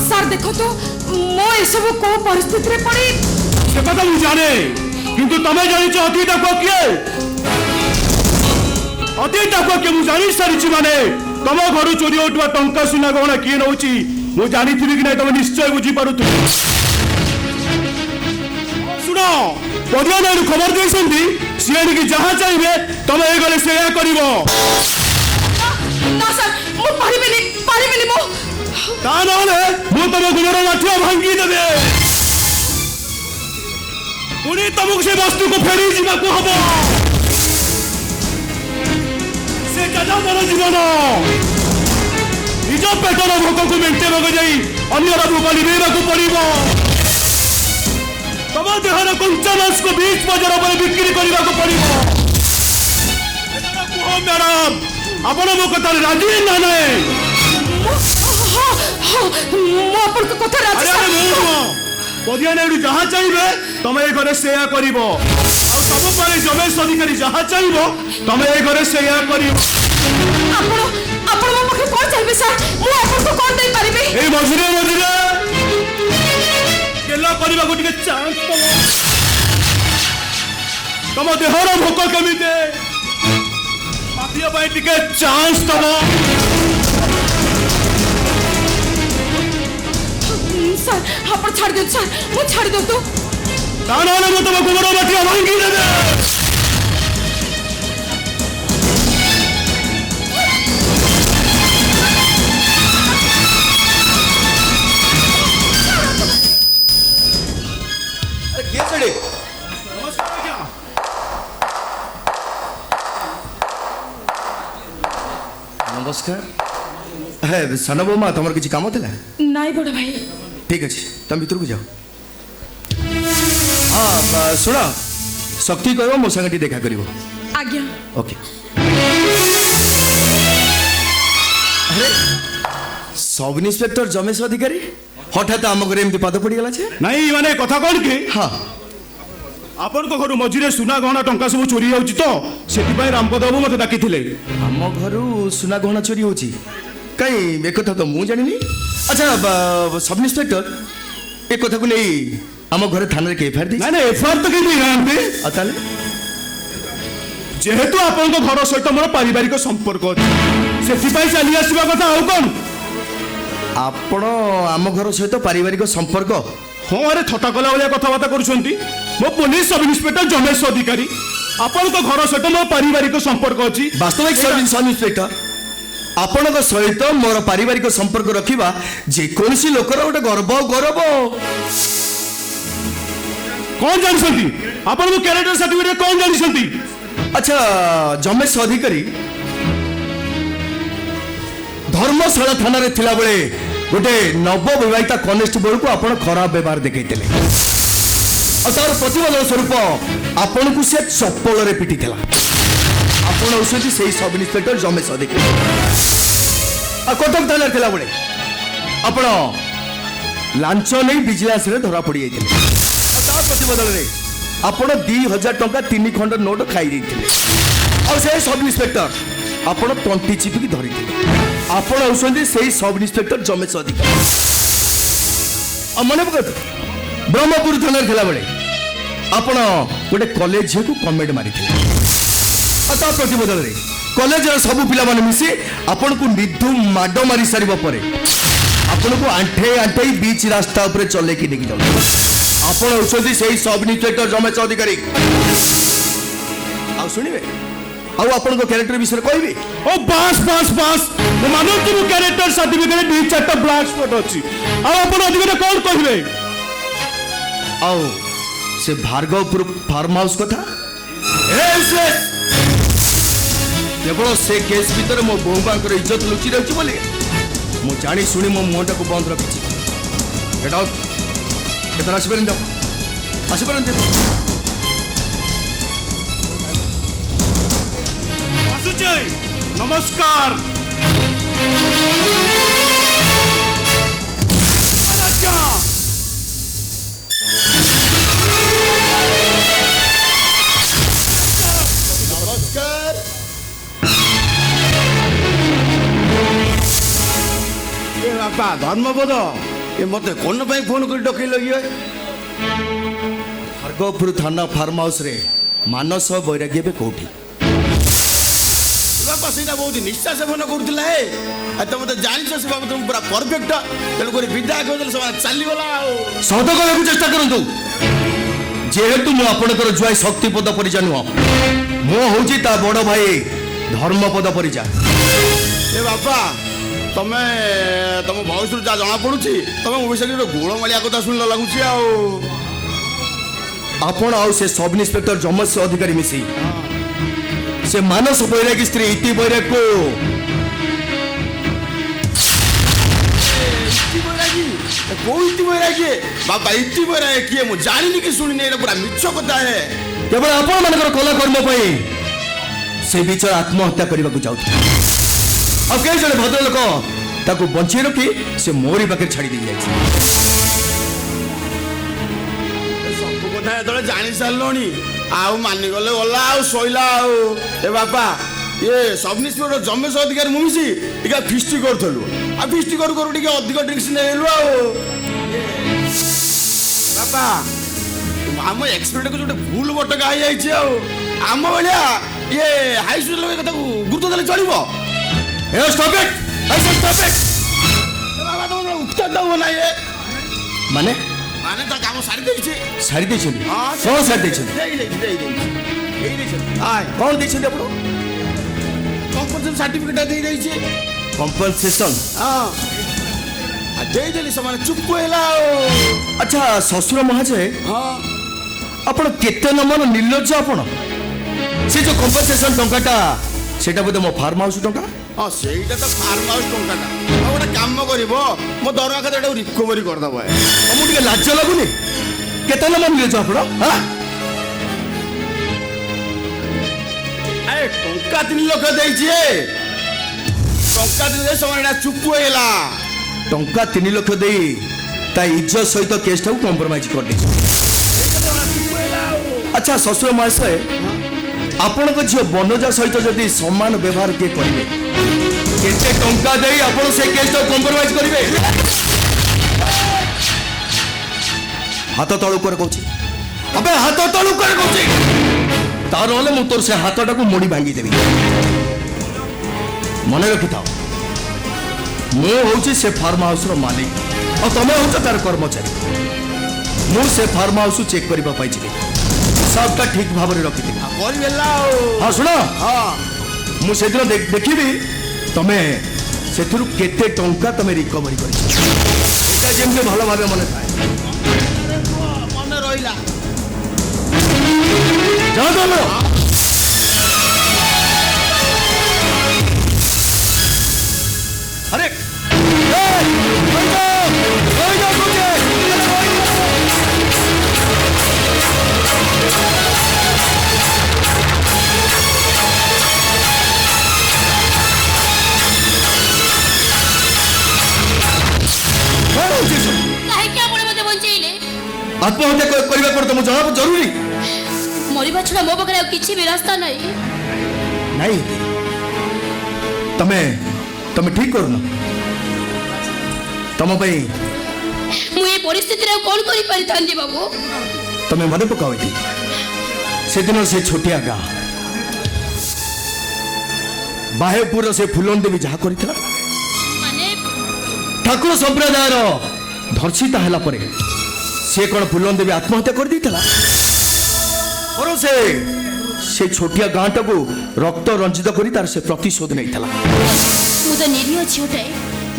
ସାର୍ ଦେଖନ୍ତୁ ମୁଁ ଏସବୁ କୋଉ ପରିସ୍ଥିତିରେ ପଡ଼ି से कथा मु जाने किंतु तमे जानिछ अतीत को किए अतीत को के मु जानि सारिछि माने तम घर चोरी होटवा टंका सुना गहना किए नउची मु जानि थिबि कि नै तमे निश्चय बुझी पारुतु सुनो पदिया नै खबर देसंती सियानी की जहां चाहिए तमे ए गले सेया करिवो ନା ସାର୍ ମୁଁ ପାରିବିନି ମୁଁ ता नहले मु तम गुणर लाठिया भांगी देबे पुणी तमक से वस्तु को फेरी जीवा को हबो से जजा मर जीवन निज पेटर भोक को मेंटेन को जाई अन्यर भोक लिबेबा को पड़िबो तम देहर कंचा मांस को बीच बाजार पर बिक्री करबा को पड़िबो एतरा को मैडम आपण मो कथा राजी ना नै ମୁଁ ଆପଣଙ୍କ କଥା ରାଜି अरे पदिया नायडू जहाँ चाहिए तमे ए घरे सेया करिवो आ सब पारे जमेश अधिकारी जहाँ चाहिए तमे ए घरे सेया करिवो ଆପଣ ମୋ ପାଖରେ କ'ଣ ଚାହିଁବେ ସାର୍ ମୁଁ ଆପଣଙ୍କୁ କ'ଣ ଦେଇପାରିବି। ए मझिरे केला करबा को टिके चांस पलो तम देहर भोक केमिते माफिया पाई टिके चांस तम ସାର୍ ଆପଣ ଛାଡ଼ି ଦିଅନ୍ତୁ ସାର୍ ମୁଁ ଛାଡ଼ି ଦିଅନ୍ତୁ। ताना मु तम गोबर बाटिया भांगी देबे अरे किए सेडे नमस्कार हे साना बोमा तमर किछि काम थिला ନାଇଁ ବଡ଼ ଭାଇ ठीक अछि तम भीतर को जाओ हाँ सुन शक्ति कहबो मो संगठी देखा करिवो ଆଜ୍ଞା ओके अरे सब इंस्पेक्टर जमेश अधिकारी हठात आम घरे एमती पाद पड़ी गला छे नहीं माने कथा कोन की हाँ आपण को घर मझिरे सुना गहना टंका सब चोरी होउची तो सेति पई रामपद बाबू मते डाकिथिले आम घरु सुना गहना चोरी होची कहीं एक कथा तो मु जानिनी अच्छा सब इंस्पेक्टर एक कथा को नहीं आम घर थाना के एफआईआर दी ना ना एफआईआर तो के दी नांते ताले जेहेतु आपण को घर सहित मोर पारिवारिक संपर्क अछि सेति पई चली आसीबा कथा आउ कोन आपण आम घर सहित पारिवारिक संपर्क हाँ अरे थटा कला भाया कथबार्ता करुछंती मो पुलिस सब इंस्पेक्टर जमेश अधिकारी ଆପଣଙ୍କ ଘର ସହିତ ମୋ ପାରିବାରିକ ସମ୍ପର୍କ ଅଛି। ବାସ୍ତବିକ ସବ୍ ଇନ୍ସପେକ୍ଟର ଆପଣଙ୍କ ସହିତ ମୋର ପାରିବାରିକ ସମ୍ପର୍କ ରଖିବା ଯେକୌଣସି ଲୋକର ଗୋଟେ ଗର୍ବ ଗୌରବ। କଣ ଜାଣିଛନ୍ତି ଆପଣ ମୋ କ୍ୟାରେକ୍ଟର ସାର୍ଟିଫିକେଟ କଣ ଜାଣିଛନ୍ତି? ଆଚ୍ଛା ଜମେଶ ଅଧିକାରୀ ଧର୍ମଶାଳା ଥାନାରେ ଥିଲାବେଳେ ଗୋଟେ ନବବିବାହିତା କନେଷ୍ଟବଳକୁ ଆପଣ ଖରାପ ବ୍ୟବହାର ଦେଖେଇଥିଲେ ଆଉ ତାର ପ୍ରତିବଦଳ ସ୍ୱରୂପ ଆପଣଙ୍କୁ ସେ ଚପଳରେ ପିଟିଥିଲା। ଆପଣ ହେଉଛନ୍ତି ସେଇ ସବ୍ ଇନ୍ସପେକ୍ଟର ଜମେଶ ଅଧିକାରୀ। ଆଉ କଟକ ଥାନାରେ ଥିଲାବେଳେ ଆପଣ ଲାଞ୍ଚ ନେଇ ଭିଜିଲାନ୍ସରେ ଧରା ପଡ଼ିଯାଇଥିଲେ ଆଉ ତା ପ୍ରତିବଦଳରେ ଆପଣ 2000 ଟଙ୍କା 3 ଖଣ୍ଡ ନୋଟ ଖାଇ ଦେଇଥିଲେ ଆଉ ସେ ସବ୍ ଇନ୍ସପେକ୍ଟର ଆପଣ ତଣ୍ଟି ଚିପିକି ଧରିଥିଲେ। ଆପଣ ହେଉଛନ୍ତି ସେଇ ସବ୍ ଇନ୍ସପେକ୍ଟର ଜମେଶ ଅଧିକାରୀ। ଆଉ ମନେ ପକାନ୍ତୁ ବ୍ରହ୍ମପୁର ଥାନାରେ ଥିଲାବେଳେ ଆପଣ ଗୋଟେ କଲେଜ ଝିଅକୁ କମେଣ୍ଟ ମାରିଥିଲେ ଆଉ ତା ପ୍ରତିବଦଳରେ କଲେଜର ସବୁ ପିଲାମାନେ ମିଶି ଆପଣଙ୍କୁ ନିର୍ଦ୍ଧୁମ ମାଡ଼ ମାରି ସାରିବା ପରେ ଆପଣଙ୍କୁ ଆଣ୍ଠେଇ ଆଣ୍ଠେଇ ବିଚ୍ ରାସ୍ତା ଉପରେ ଚଲେଇକି ନେଇକି ଯାଉଥିଲେ। ଆପଣ ହେଉଛନ୍ତି ସେଇ ସବ୍ ଇନ୍ସପେକ୍ଟର ଜମେଶ ଅଧିକାରୀ। ଆଉ ଶୁଣିବେ ଆଉ ଆପଣଙ୍କ କ୍ୟାରେକ୍ଟର ବିଷୟରେ କହିବି। ଓ ବାସ୍ ବାସ୍ ବାସ୍ ମୁଁ ମାନୁଛି ମୋ କ୍ୟାରେକ୍ଟର ସାର୍ଟିଫିକେଟ 2-4ଟା ବ୍ଲାକ୍ ସ୍ପଟ ଅଛି। ଆଉ ଆପଣ ଅଧିକ କଣ କହିବେ? ଆଉ ସେ ଭାର୍ଗବପୁର ଫାର୍ମ ହାଉସ୍ କଥା କେବଳ ସେ କେସ୍ ଭିତରେ ମୋ ବୋଉଙ୍କର ଇଜ୍ଜତ ଲୁଚି ରହିଛି ବୋଲି ମୁଁ ଜାଣି ଶୁଣି ମୋ ମୁହଁଟାକୁ ବନ୍ଦ ରଖିଛି। Get out. କେତେବେଳେ ଆସିପାରନ୍ତି ଆସିପାରନ୍ତି ଆସୁଛି। ନମସ୍କାର। ବାପା ଧର୍ମପଦ ଏ ମତେ କଣ ପାଇଁ ଫୋନ କରି ଡକେଇଲ ଇଏ? ଭାର୍ଗବପୁର ଥାନା ଫାର୍ମ ହାଉସ୍ରେ ମାନସ ବୈରାଗୀ ଏବେ କୋଉଠି? ବାପା ସେଇଟା ବହୁତ ନିଶା ସେବନ କରୁଥିଲା ଆଉ ତମେ ତ ଜାଣିଛ ସେ ବାବୁ ତମେ ପୁରା ପରଫେକ୍ଟ ତେଣୁକରି ବିଦାୟ କରିଦେଲେ ସେମାନେ ଚାଲିଗଲା ଆଉ। ସତ କହିବାକୁ ଚେଷ୍ଟା କରନ୍ତୁ। ଯେହେତୁ ମୁଁ ଆପଣଙ୍କର ଜୁଆଇ ଶକ୍ତିପଦ ପରିଜା ନୁହଁ ମୁଁ ହଉଛି ତା ବଡ ଭାଇ ଧର୍ମପଦ ପରିଜା। ଏ ବାପା ତମେ ତମ ଭଏସରୁ ଯାହା ଜଣା ପଡୁଛି ତମେ ମୋ ବିଷୟରେ ଗୋଟେ ଗୋଳମାଳିଆ କଥା ଶୁଣିଲା ଲାଗୁଛି ଆଉ। ଆପଣ ଆଉ ସେ ସବ୍ ଇନ୍ସପେକ୍ଟର ଜମେଶ ଅଧିକାରୀ ମିଶି ସେ ମାନସ ବୈରାଗୀ ସ୍ତ୍ରୀ ଇତି ବୈରାଗୀକୁ କୋଉ ଇତି ବୈରାଗୀ? ବାପା ଇତି ବୈରାଗୀ କିଏ ମୁଁ ଜାଣିନି କି ଶୁଣିନି ଏଇଟା ପୁରା ମିଛ କଥା କେବଳ ଆପଣ ମାନଙ୍କର କଲା କର୍ମ ପାଇଁ ସେ ବିଚାର ଆତ୍ମହତ୍ୟା କରିବାକୁ ଯାଉଥିଲେ ଆଉ କେହି ଜଣେ ଭଦ୍ରଲୋକ ତାକୁ ବଞ୍ଚେଇ ରଖି ସେ ମୋରି ପାଖରେ ଛାଡ଼ି ଦେଇ ଯାଇଛି। ସବୁ କଥା ଯେତେବେଳେ ଜାଣି ସାରିଲଣି ଆଉ ମାନିଗଲେ ଗଲା ଆଉ ଶୋଇଲା ଆଉ। ଏ ବାପା ଇଏ ସବ୍ ଇନ୍ସପେକ୍ଟର ଜମେଶ ଅଧିକାରୀ ମୁଁ ମିଶି ଟିକେ ଫିଷ୍ଟି କରୁଥିଲୁ ଆଉ ଫିଷ୍ଟି କରୁ କରୁ ଟିକେ ଅଧିକ ଡ୍ରିଙ୍କସ୍ ନେଇଗଲୁ ଆଉ। ବାପା ଆମ ଏକ୍ସପେକ୍ଟକୁ ଗୋଟେ ଭୁଲ ବଟକା ହେଇଯାଇଛି ଆଉ। ଆମ ଭଳିଆ ଇଏ ହାଇ ସ୍କୁଲ କଥାକୁ ଗୁରୁତ୍ୱ ଦେଲେ ଚଳିବ? ବାବା ତମର ଉତ୍ତର ଦବ ନା ଇଏ ମାନେ ମାନେ ତା କାମ ସାରି ଦେଇଛି। ଛାଡ଼ି ଦେଇଛନ୍ତି? କ'ଣ ଛାଡ଼ି ଦେଇଛନ୍ତି? କ'ଣ ଦେଇଛନ୍ତି ଆପଣ? କମ୍ପନସେସନ୍ ସାର୍ଟିଫିକେଟ ଦେଇଦେଇଛି। କମ୍ପନସେସନ୍? ହଁ ଦେଇଦେଲି ସେମାନେ ଚୁପ ହେଲା ଆଉ। ଆଚ୍ଛା ଶ୍ୱଶୁର ମହାଜୟ ହଁ ଆପଣ କେତେ ନମ୍ବର ନିର୍ଲଜ୍ଜ ଆପଣ। ସେ ଯୋଉ କମ୍ପନସେସନ୍ ଟଙ୍କାଟା ସେଟା ବୋଧେ ମୋ ଫାର୍ମ ହାଉସ୍ ଟଙ୍କା? ହଁ ସେଇଟା ତ ଫାର୍ମ ହାଉସ୍ ଟଙ୍କାଟା। ଆଉ ଗୋଟେ କାମ କରିବ ମୋ ଦରମା ଖାତାଟାକୁ ରିକଭରି କରିଦେବ। ମୁଁ ଟିକେ ଲାଜ ଲାଗୁନି? କେତେ ନମ୍ବର ନିର୍ଲଜ୍ଜ ଆପଣ? ଟଙ୍କା 3 ଲକ୍ଷ ଦେଇଛି ଟଙ୍କା 3 ଲକ୍ଷ ସେମାନେ ଚୁପ ହେଇଗଲା। ଟଙ୍କା 3 ଲକ୍ଷ ଦେଇ ତା ଇଜ୍ଜତ ସହିତ କେସ୍ଟାକୁ କମ୍ପ୍ରମାଇଜ କରିଦେଇଛି। ଆଚ୍ଛା ଶ୍ୱଶୁର ମହାଶୟ ଆପଣଙ୍କ ଝିଅ ବନଜା ସହିତ ଯଦି ସମାନ ବ୍ୟବହାର କିଏ କରିବେ କେତେ ଟଙ୍କା ଦେଇ ଆପଣ ସେ କେସ୍ଟାକୁ କମ୍ପ୍ରମାଇଜ କରିବେ? ହାତ ତଳୁ করে କହୁଛି ଆବେ ହାତ ତଳୁ করে କହୁଛି ତା ନହେଲେ ମୁଁ ତୋର ସେ ହାତଟାକୁ ମୋଡ଼ି ଭାଙ୍ଗିଦେବି। ମନେ ରଖିଥାଅ ମୁଁ ହଉଛି ସେ ଫାର୍ମ ହାଉସ୍ର ମାଲିକ ଆଉ ତମେ ହଉଛ ତାର କର୍ମଚାରୀ। ମୁଁ ସେ ଫାର୍ମ ହାଉସ୍ ଚେକ୍ କରିବା ପାଇଁ ଯିବି। ହିସାବଟା ଠିକ ଭାବରେ ରଖିଥିଲି। କରିଦେଲା ଆଉ ହଁ ଶୁଣ, ହଁ ମୁଁ ସେଦିନ ଦେଖିବି ତମେ ସେଥିରୁ କେତେ ଟଙ୍କା ତମେ ରିକଭରି କରିଛ। ଏଇଟା ଯେମିତି ଭଲ ଭାବେ ମନେ ଥାଏ। ମନେ ରହିଲା। ଯାଅ ତମେ। ଆରେ କାହିଁକି ଆପଣ ମୋତେ ବଞ୍ଚେଇଲେ? ଆତ୍ମହତ୍ୟା କରିବା ପରେ ତମକୁ ଜଣାବ ଜରୁରୀ ମରିବା ଛଡ଼ା ମୋ ପାଖରେ ଆଉ କିଛି ବି ରାସ୍ତା ନାହିଁ। ନାଇଁ। ତମେ ତମେ ଠିକ କରୁନ। ତମ ପାଇଁ ମୁଁ ଏ ପରିସ୍ଥିତିରେ ଆଉ କ'ଣ କରିପାରିଥାନ୍ତି ବାବୁ? ତମେ ମନେ ପକାଅ ଏଠି ସେଦିନ ସେ ଛୋଟିଆ ଗାଁ ବାହେପୁରର ସେ ଫୁଲନ ଦେବୀ ଯାହା କରିଥିଲା, ମାନେ ଠାକୁର ସମ୍ପ୍ରଦାୟର ଧର୍ଷିତା ହେଲା ପରେ ସେ କ'ଣ ଫୁଲନ ଦେବୀ ଆତ୍ମହତ୍ୟା କରିଦେଇଥିଲା? ବରଂ ସେ ଛୋଟିଆ ଗାଁଟାକୁ ରକ୍ତ ରଞ୍ଜିତ କରି ତାର ସେ ପ୍ରତିଶୋଧ ନେଇଥିଲା। ମୁଁ ତ ନିରୀହ ଝିଅଟାଏ,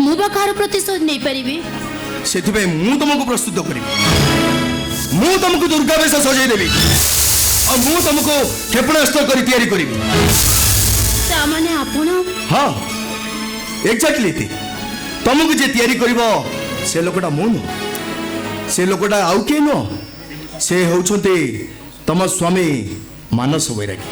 ମୁଁ ବା କାହାର ପ୍ରତିଶୋଧ ନେଇପାରିବି? ସେଥିପାଇଁ ମୁଁ ତମକୁ ପ୍ରସ୍ତୁତ କରିବି। ମୁଁ ତମକୁ ଦୁର୍ଗା ବେଶ ସଜେଇ ଦେବି ଆଉ ମୁଁ ତମକୁ କ୍ଷେପଣାସ୍ତ୍ର କରି ତିଆରି କରିବି। ତାମାନେ ଆପଣ? ହଁ ଏକ୍ଜାକ୍ଟଲି। ତମକୁ ଯେ ତିଆରି କରିବ ସେ ଲୋକଟା ମୁଁ ନୁହଁ, ସେ ଲୋକଟା ଆଉ କିଏ ନୁହଁ, ସେ ହେଉଛନ୍ତି ତମ ସ୍ୱାମୀ ମାନସ ବୈରାଗୀ।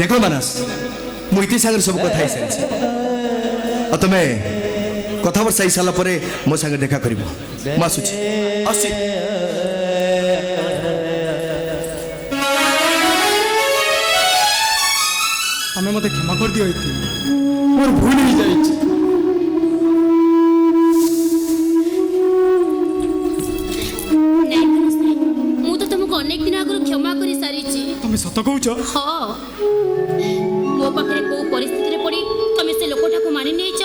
ଦେଖ ମାନସ, ମୁଁ ଇତି ସାଙ୍ଗରେ ସବୁ କଥା ହେଇସାରିଛି ଆଉ ତମେ କଥାବାର୍ତ୍ତା ହେଇସାରିଲା ପରେ ମୋ ସାଙ୍ଗେ ଦେଖା କରିବ। ମୁଁ ଆସୁଛି। ତମେ ମୋତେ କ୍ଷମା କରିଦିଅ ଇତି, ମୋର ଭୁଲ ହେଇଯାଇଛି। ମୁଁ ତ ତମକୁ ଅନେକ ଦିନ ଆଗରୁ କ୍ଷମା କରି ସାରିଛି। ତମେ ସତ କହୁଛ? ହଁ, ମୋ ପାଖରେ କୋଉ ପରିସ୍ଥିତିରେ ପଡ଼ି ତମେ ସେ ଲୋକଟାକୁ ମାନି ନେଇଛ,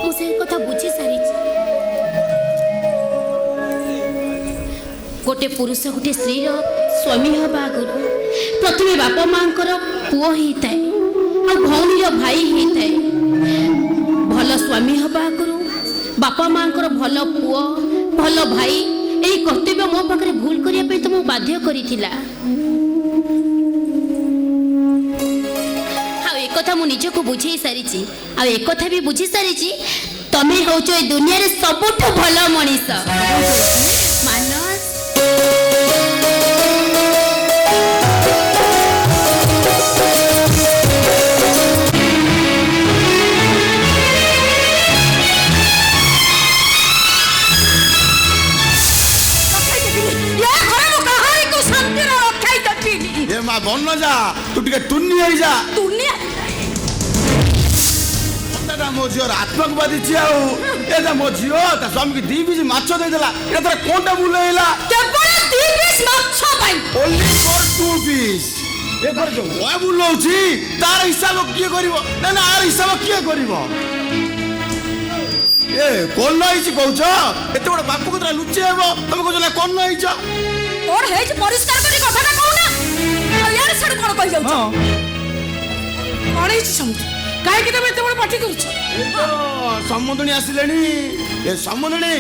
ମୁଁ ସେ କଥା ବୁଝି ସାରିଛି। ଗୋଟେ ପୁରୁଷ ଗୋଟେ ସ୍ତ୍ରୀର ସ୍ୱାମୀ ହେବା ଆଗରୁ ପ୍ରଥମେ ବାପା ମାଙ୍କର ପୁଅ ହେଇଥାଏ ଆଉ ଭଉଣୀର ଭାଇ ହେଇଥାଏ। ଭଲ ସ୍ୱାମୀ ହେବା ଆଗରୁ ବାପା ମାଙ୍କର ଭଲ ପୁଅ ଭଲ ଭାଇ, ଏହି କର୍ତ୍ତବ୍ୟ ମୋ ପାଖରେ ଭୁଲ କରିବା ପାଇଁ ତମକୁ ବାଧ୍ୟ କରିଥିଲା। ଆଉ ଏକଥା ମୁଁ ନିଜକୁ ବୁଝେଇ ସାରିଛି, ଆଉ ଏକଥା ବି ବୁଝି ସାରିଛି ତମେ ହେଉଛ ଏ ଦୁନିଆରେ ସବୁଠୁ ଭଲ ମଣିଷ। ମାନସ, ଏ ମା ବନ ଯା, ତୁ ଟିକେ ତୁନି ହେଇଯା। କଥାଟା ମୋ ଝିଅର ଆତ୍ମାକୁ ବାଧିଛି। ଆଉ ଏଟା ମୋ ଝିଅ ତା ସ୍ୱାମୀକି 2 ପିସ୍ ମାଛ ଦେଇଦେଲା, ଏଟା ତାର କଣଟା ଭୁଲ ହେଇଲା? କେବଳ 2 ପିସ୍ ମାଛ ପାଇଁ। Only for 2 piece. ଏପରେ ଯୋଉ ଭୟ ଭୁଲ ହଉଛି ତାର ହିସାବ କିଏ କରିବ? ନା ନା ଆର ହିସାବ କିଏ କରିବ? ଏ କଣ ହେଇଛି କହୁଛ? ଏତେ ବଡ ବାପ କଥା ଲୁଚି ହେବ, ତମେ କହୁଛ ନା କଣ ହେଇଛ? କଣ ହେଇଛି ପରିଷ୍କାର କରି କଥାଟା କହୁନା। ଆଉ ୟାର ଛାଡ କଣ କହି ଯାଉଛ? କଣ ହେଇଛି ସମୁଦ୍ର? କାହିଁକି ତମେ ଏତେ ବଡ ପାଟି କରୁଛ? ସମ୍ବନ୍ଧଣୀ ଆସିଲେଣି। ଏ ସମ୍ବନ୍ଧଣୀ,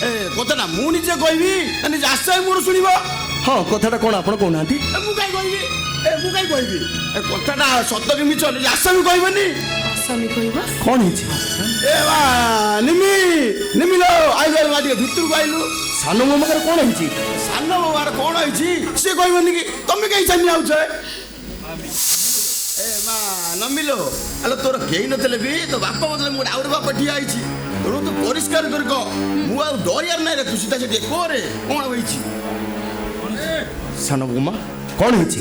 ଏ କଥାଟା ମୁଁ ନିଜେ କହିବି ନା ନିଜେ ଆଶାଇ ମୋର ଶୁଣିବ? ହଁ, କଥାଟା କ'ଣ ଆପଣ କହୁନାହାନ୍ତି? ମୁଁ କାହିଁ କହିବି? ମୁଁ କାହିଁ କହିବି? ଏ କଥାଟା ସତ କି ମିଛ ନିଜେ ଆଶାମୀ କହିବନି? ଆସାମୀ କହିବା କ'ଣ ହେଇଛି? ଏ ବା ନିମି ନିମିଲୋ, ଆଇଲୁ ମା ଟିକେ ଭିତରକୁ ଆଇଲୁ। ସାନ ମାମାଙ୍କର କ'ଣ ହେଇଛି? ସାନ ବାବାର କ'ଣ ହେଇଛି ସିଏ କହିବନି କି? ତମେ କାହିଁ ଚାଲି ଯାଉଛ? ଏ ମା ନମିଲୋ, ଆଲୋ ତୋର କେହି ନଥିଲେ ବି ତୋ ବାପା ବଦଳେ ମୁଁ ଆଉ ଗୋଟେ ବାପା ଠିଆ ହେଇଛି। ତେଣୁ ତୁ ପରିଷ୍କାର କରି କହ, ମୁଁ ଆଉ ଡରିବାର ନାହିଁ ରେ। ତୁ ସିଧା ସେଠି କୋରେ କ'ଣ ହେଇଛି? ସାନ ବୋମା କ'ଣ ହେଇଛି?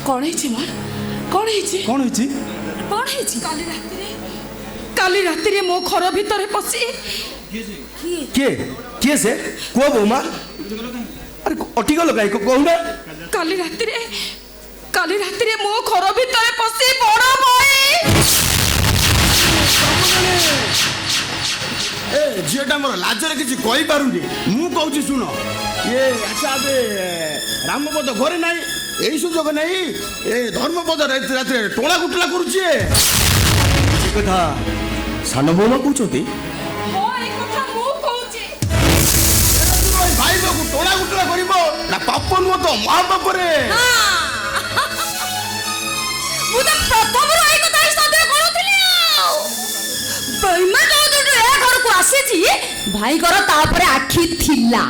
କ'ଣ ହେଇଛି ମା କ'ଣ ହେଇଛି କ'ଣ ହେଇଛି? କ'ଣ ହେଇଛି କାଲି ରାତିରେ ମୋ ଘର ଭିତରେ ପଶି କିଏ କିଏ ସେ କୁହ ବୋମା ଆରେ ଅଟିଗଲ କାହିଁ କହୁନା କାଲି ରାତିରେ ମୋ ଘର ଭିତରେ ପଶି ବଡ଼ ଭାଇ ଏ ଝିଅଟା ମୋର ଲାଜରେ କିଛି କହିପାରୁନି ମୁଁ କହୁଛି ଶୁଣ ଇଏ ଆଚ୍ଛା ଏବେ ରାମପଦ ଘରେ ନାହିଁ ଏଇ ସୁଯୋଗ ନାହିଁ ଏ ଧର୍ମପଦ ରାତିରେ ଟୋଳା କୁଟଲା କରୁଛି ଏ କଥା ସାନ ବୋମା କହୁଛନ୍ତି ହଁ ଏଇ କଥା ମୁଁ କହୁଛି ଭାଇ ବାବୁ ଟୋଳା କୁଟଲା କରିବ ନା ପାପ ନୁହଁ ତ ମହାପାପରେ ମୁଁ ତ ପ୍ରଥମରୁ ଏଇ କଥା ସନ୍ଦେହ କରୁଥିଲି ବେଇମାନ ଯୋଉଠୁ ଏ ଘରକୁ ଆସିଛି ଭାଇଙ୍କର ତାପରେ ଆଖି ଥିଲା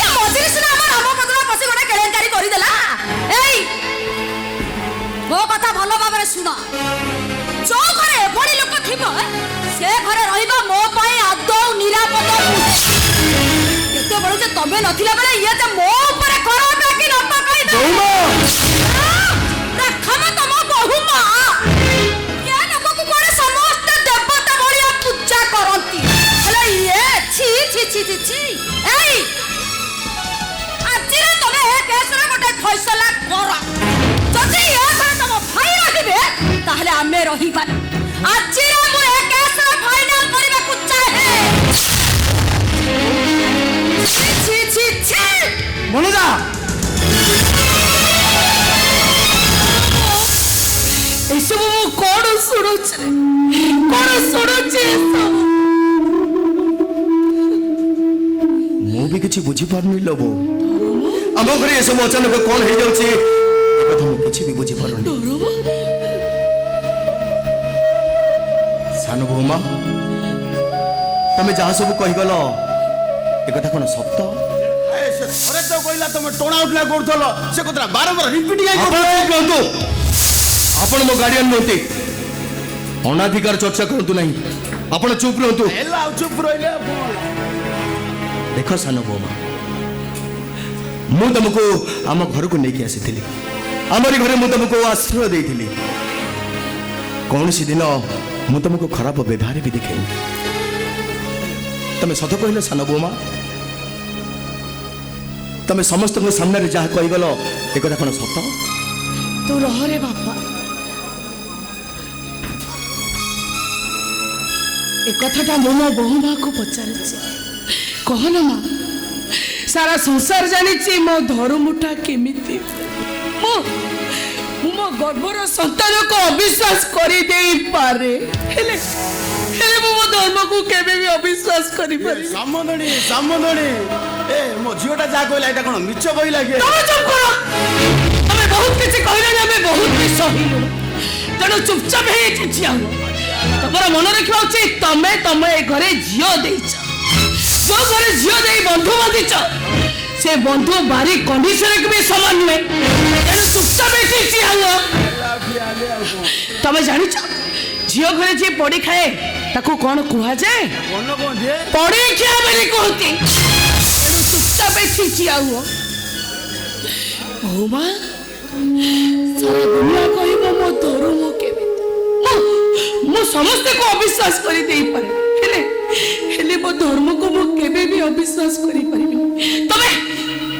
ଏ ମଝିରେ ସିନା ଆମ ରାମପଦର ପଶି ଗୋଟେ କେଳେଙ୍କାରୀ କରିଦେଲା ଏଇ ମୋ କଥା ଭଲ ଭାବରେ ଶୁଣ ଯୋଉ ଘରେ ଏଭଳି ଲୋକ ଥିବ ସେ ଘରେ ରହିବା ମୋ ପାଇଁ ଆଦୌ ନିରାପଦ କେତେବେଳୁ ଯେ ତମେ ନଥିଲା ବେଳେ ଇଏ ଯେ ମୋ ଉପରେ ଖରାପ କି ନ ପକାଇବେ ଦେଖମ ତମ ବହୁ ମା ଏ ଲୋକକୁ କୁଆଡ଼େ ସମସ୍ତେ ଦେବତା ଭଳିଆ ପୂଜା କରନ୍ତି ହେଲେ ଇଏ ଛି ଛି ଛି ଛି ଛି ଏଇ ଆଜିରେ ତମେ ଏ କେସରେ ଗୋଟେ ଫଇସଲା କର ଯଦି ଏ ଘରେ ତମ ଭାଇ ରହିବେ ତାହେଲେ ଆମେ ରହିବା ଆଜିରେ ମୁଁ ଏ କେସରେ ଫାଇନାଲ କରିବାକୁ ଚାହେଁ ଛି ଛି ଛି ଛି ମନୋଜା ଏସବୁ ମୁଁ କଣ ଶୁଣୁଛି ଏସବୁ ମୁଁ ବି କିଛି ବୁଝିପାରୁନି ଲୋ ବୋଉ ଆମ ଘରେ ଏସବୁ ଅଚାନକ କ'ଣ ହେଇଯାଉଛି ଏ କଥା ମୁଁ କିଛି ବି ବୁଝିପାରୁନି ସାନ ବୋଉମା ତମେ ଯାହା ସବୁ କହିଗଲ ଏ କଥା କ'ଣ ସତ ସେ ଥରେ ତ କହିଲା ତମେ ଟୋଳା ଉଠଲା କରୁଥିଲ ସେ କଥା ବାରମ୍ବାର ରିପିଟ୍ କାଇଁ କୁହନ୍ତୁ ଆପଣ ମୋ ଗାର୍ଡିଆନ ନୁହନ୍ତି ଅନାଧିକାର ଚର୍ଚ୍ଚା କରନ୍ତୁ ନାହିଁ ଆପଣ ଚୁପ୍ ରୁହନ୍ତୁ ହେଲା ଆଉ ଚୁପ୍ ରହିଲେ ଦେଖ ସାନ ବୋଉମା ମୁଁ ତମକୁ ଆମ ଘରକୁ ନେଇକି ଆସିଥିଲି ଆମରି ଘରେ ମୁଁ ତମକୁ ଆଶ୍ରୟ ଦେଇଥିଲି କୌଣସି ଦିନ ମୁଁ ତମକୁ ଖରାପ ବ୍ୟବହାର ବି ଦେଖେଇନି ତମେ ସତ କହିଲ ସାନ ବୋଉମା ତମେ ସମସ୍ତଙ୍କ ସାମ୍ନାରେ ଯାହା କହିଗଲ ଏ କଥା କ'ଣ ସତ ତୁ ରହରେ ବାପା ଏ କଥାଟା ମୁଁ ମୋ ବୋହୂ ମାକୁ ପଚାରିଛି କହନା ମା ସାରା ସଂସାର ଜାଣିଛି ମୋ ଧରୁମୁଠା କେମିତି ମୁଁ ମୋ ଗର୍ଭର ସନ୍ତାନକୁ ଅବିଶ୍ୱାସ କରିଦେଇପାରେ ହେଲେ ମୁଁ ମୋ ଧର୍ମକୁ କେବେ ବି ଅବିଶ୍ୱାସ କରିପାରିବି ସାମଦଣୀ ଏ ମୋ ଝିଅଟା ଯାହା କହିଲା ଏଇଟା କ'ଣ ମିଛ କହିଲା କି ତମେ ଚୁପ୍ କର ତମେ ବହୁତ କିଛି କହିଲଣି ଆମେ ବହୁତ ବି ସହିଲୁ ତେଣୁ ଚୁପଚାପ ହେଇ ଠିଆ ହୁଅ ତମର ମନେ ରଖିବା ଉଚିତ ତମେ ଏ ଘରେ ଝିଅ ଦେଇଛ ଯୋଉ ଘରେ ଝିଅ ଦେଇ ବନ୍ଧୁ ବାନ୍ଧିଛ ସେ ବନ୍ଧୁ ବାରି କଣ୍ଡିସନରେ ବି ସମାନ ନୁହେଁ ତେଣୁ ଚୁପଚାପ ହେଇ ଠିଆ ହୁଅ ତମେ ଜାଣିଛ ଝିଅ ଘରେ ଯିଏ ପଡ଼ି ଖାଏ ତାକୁ କ'ଣ କୁହାଯାଏ ପଡ଼ି ଖିଆ ବୋଲି କୁହନ୍ତି ତେଣୁ ଚୁପଚାପ ହେଇ ଠିଆ ହୁଅ ହଉ ମା ସାରା ଦୁନିଆ କହିବ ମୋ ଧର୍ମ କେମିତି ମୁଁ ସମସ୍ତଙ୍କୁ ଅବିଶ୍ୱାସ କରିଦେଇପାରେ ହେଲେ ମୋ ଧର୍ମକୁ ମୁଁ କେବେ ବି ଅବିଶ୍ୱାସ କରିପାରିବିନି ତମେ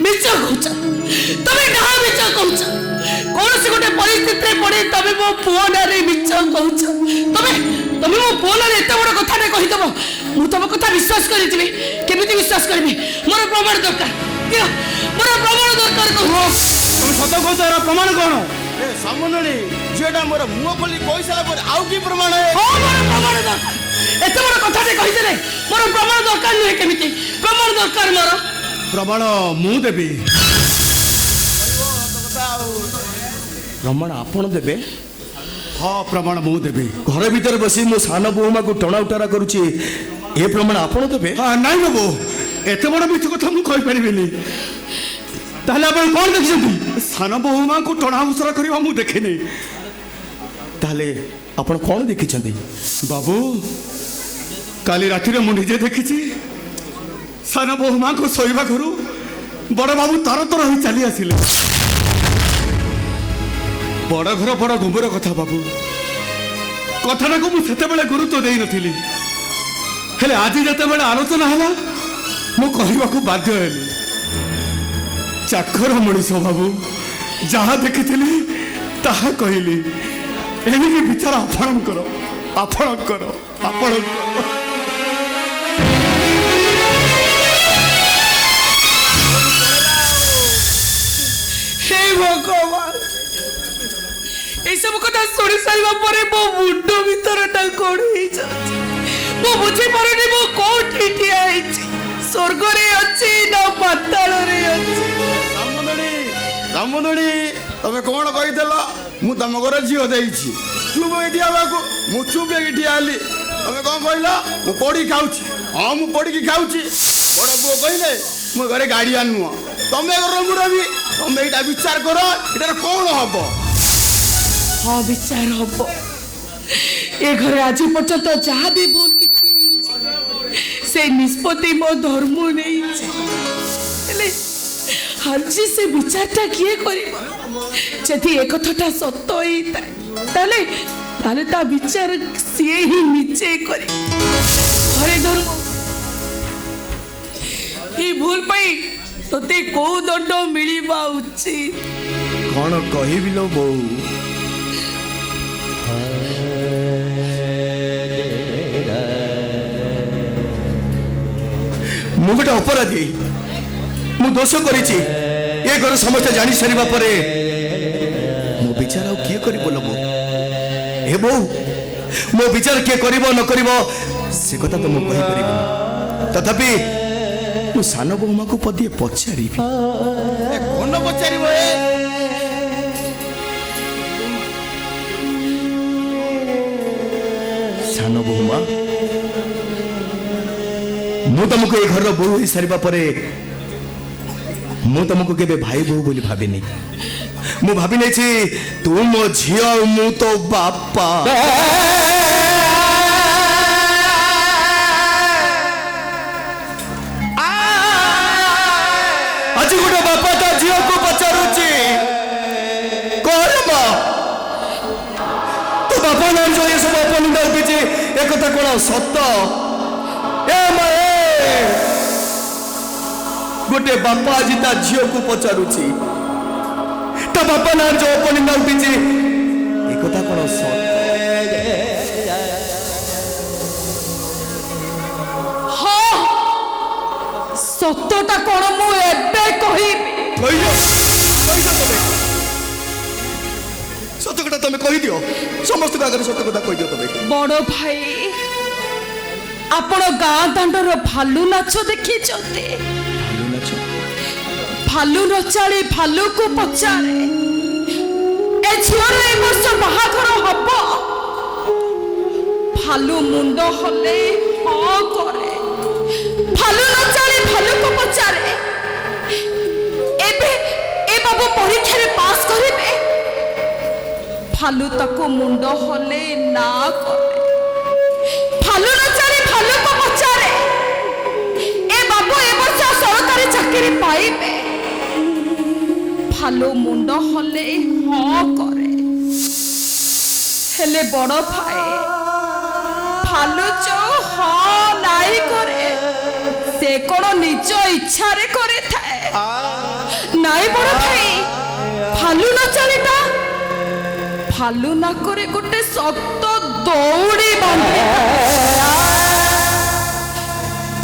ମିଛ କହୁଛ ତମେ କାହା ମିଛ କହୁଛ କୌଣସି ଗୋଟେ ପରିସ୍ଥିତିରେ ପଡି ତମେ ମୋ ପୁଅ ନାଁରେ ମିଛ କହୁଛ ତମେ ମୋ ପୁଅ ନାଁରେ ଏତେ ବଡ଼ କଥାଟେ କହିଦେବ ମୁଁ ତମ କଥା ବିଶ୍ୱାସ କରିଯିବି କେମିତି ବିଶ୍ୱାସ କରିବି ମୋର ପ୍ରମାଣ ଦରକାର ମୋର ପ୍ରମାଣ ଦରକାର ତମେ ସତ କହୁଛ ଏହାର ପ୍ରମାଣ କ'ଣ ସାମଦଣୀ ଝିଅଟା ମୋର ମୁହଁ ଖୋଲି କହିସାରିଲା ପରେ ଆଉ କି ପ୍ରମାଣ ମୋର ପ୍ରମାଣ ଦରକାର ଏତେ ବଡ଼ କଥାଟେ କହିଦେଲେ ମୋର ପ୍ରମାଣ ଦରକାର ନୁହେଁ କେମିତି ପ୍ରମାଣ ଦରକାର ମୋର ପ୍ରମାଣ ମୁଁ ଦେବି ପ୍ରମାଣ ଆପଣ ଦେବେ ହଁ ପ୍ରମାଣ ମୁଁ ଦେବି ଘର ଭିତରେ ବସି ମୋ ସାନ ବୋଉମାକୁ ଟଣା ଉଟରା କରୁଛି ଏ ପ୍ରମାଣ ଆପଣ ଦେବେ ହଁ ନାଇଁ ବାବୁ ଏତେ ବଡ଼ ମିଛ କଥା ମୁଁ କହିପାରିବିନି ତାହେଲେ ଆପଣ କ'ଣ ଦେଖିଛନ୍ତି ସାନ ବୋହୂ ମାଙ୍କୁ ଟଣା ଉସରା କରିବା ମୁଁ ଦେଖିନି ତାହେଲେ ଆପଣ କ'ଣ ଦେଖିଛନ୍ତି ବାବୁ କାଲି ରାତିରେ ମୁଁ ନିଜେ ଦେଖିଛି ସାନ ବୋହୂ ମାଙ୍କୁ ଶୋଇବା ଘରୁ ବଡ଼ ବାବୁ ତର ତର ହୋଇ ଚାଲି ଆସିଲେ ବଡ଼ ଘର ବଡ଼ ଗୁମ୍ବର କଥା ବାବୁ, କଥାଟାକୁ ମୁଁ ସେତେବେଳେ ଗୁରୁତ୍ୱ ଦେଇନଥିଲି, ହେଲେ ଆଜି ଯେତେବେଳେ ଆଲୋଚନା ହେଲା ମୁଁ କହିବାକୁ ବାଧ୍ୟ ହେଲି। ଚାକର ମଣିଷ ବାବୁ, ଯାହା ଦେଖିଥିଲି ତାହା କହିଲି। ଏଣିକି ବିଚାର ଆପଣଙ୍କର ଆପଣଙ୍କର ଆପଣଙ୍କର। हे भगवान, एसबू कथा शुणी सारा पर मो मुंड भीतरटा कौन हो बुझी पारे मो कौटी ठिया स्वर्ग रे अच्छी ना पाताल रे अच्छी। रामदणी तमे कौन कहीदेल मु तुम घर झील देची चुप ठियाको मु चुप ठियाली। तमे कौन कहल मु पढ़ी खाऊँ? हाँ मु पढ़ी खाऊँ। बड़ पुओ कहले मो घरे गाड़ियान नुह तमे घर मुरबी। तमे यहाँ विचार कर इटार कौन हम? हाँ विचार हम ए घरे आज पर्यंत जहाँ भी भूल किसी से निष्पत्ति मो धर्म नहीं आज से विचारटा किए कर एक कथाटा सत होता ता विचार सी ही निजे करे घरे धर्म ये भूल पाई तोते को दंड मिलवा उचित कौन कहबी लो बो? मु गोटे अपराधी, मु दोष करिछि। ए घर समस्त जानी सारिबा परे मो विचार आउ किए करिबो लो बो? हे बो मो विचार किए करिबो न करिबो से कथा तो मु कहि परिबो। तथापि मु सान बहुमा को पदिए पचारि कौन पचार सान बहुमा मु तुमको ये घर बहु हो सारिबा परे मु तुमको केबे भाई बहु बोली भाबिनी। मु भाबी नै छी तू मो झियो मु तो बापा। आज गोटे बापा ता झियो को पचारुची कौन मां तो बापा नाम जो ये सब अपन उड़ा उठिची एक कथा कोन सत्य? ए माए गोटे बापा आज ता झियो को पचारुची ता बापा नाम जो अपन उड़ा उठिची एक कथा कोन सत्य? हाँ सत्यटा कौन मु एबे कहिबी सत्य कथा तमे कहि दियो समस्त आगे सत्य कथा कहि दियो तमे। बड़ भाई आपण गाँ दांडर भालू नाच देखी भालू नचाड़ी भालू को पचारे ए झील ए वर्ष बाहाघर हम भालू मुंड हले हाँ करे भालू नचाड़ी भालू को पचारे एबे ए बाबू परीक्षा रे पास करिबे भालू ताको मुंड हले ना करे भालू नचाड़ी भालू को पचारे ए बाबू ए वर्ष सरकारी चाकरी पाइबे भालू मुंड हले हाँ करे हेले बड़ भाई भालू जो हाँ नाई करे से कौन निज इच्छा रे करे थाए नाई बड़ भाई भालू नचाड़ीटा भालू ना करे गोटे शक्त दौड़ी बांधे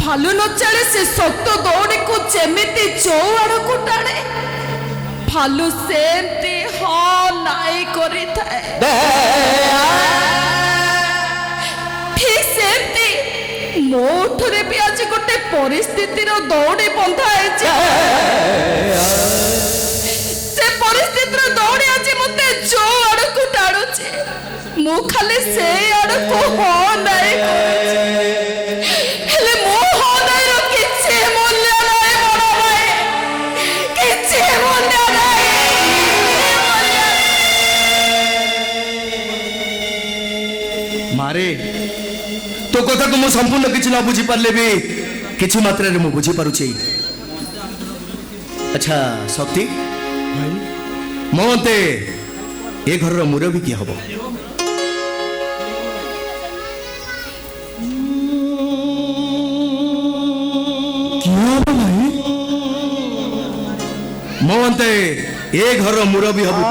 भालू नचाड़े से शक्त दौड़ी को जेमिति चौआड़ को टाणे भालू सेमती हाँ नाई करी थाए ठीक सेमती मोठरे भी आज गोटे परिस्थितिर दौड़ी बंधा है से परिस्थितिर दौड़ी आज मते जो आड़ को टाणुचे मु खाली से आड़ को हाँ नाई हेले मु हाँ नाई रो किछि मूल्य नाई बड़ भाई किछि मूल्य नाई मारे तो कथा को मु संपूर्ण किछि ना बुझी पारले भी किछि मात्रा रे मु बुझी पारुछि। अच्छा शक्ति मोहते ए घर मुरबी किए हम मो अंते ए घर मुरबी हबु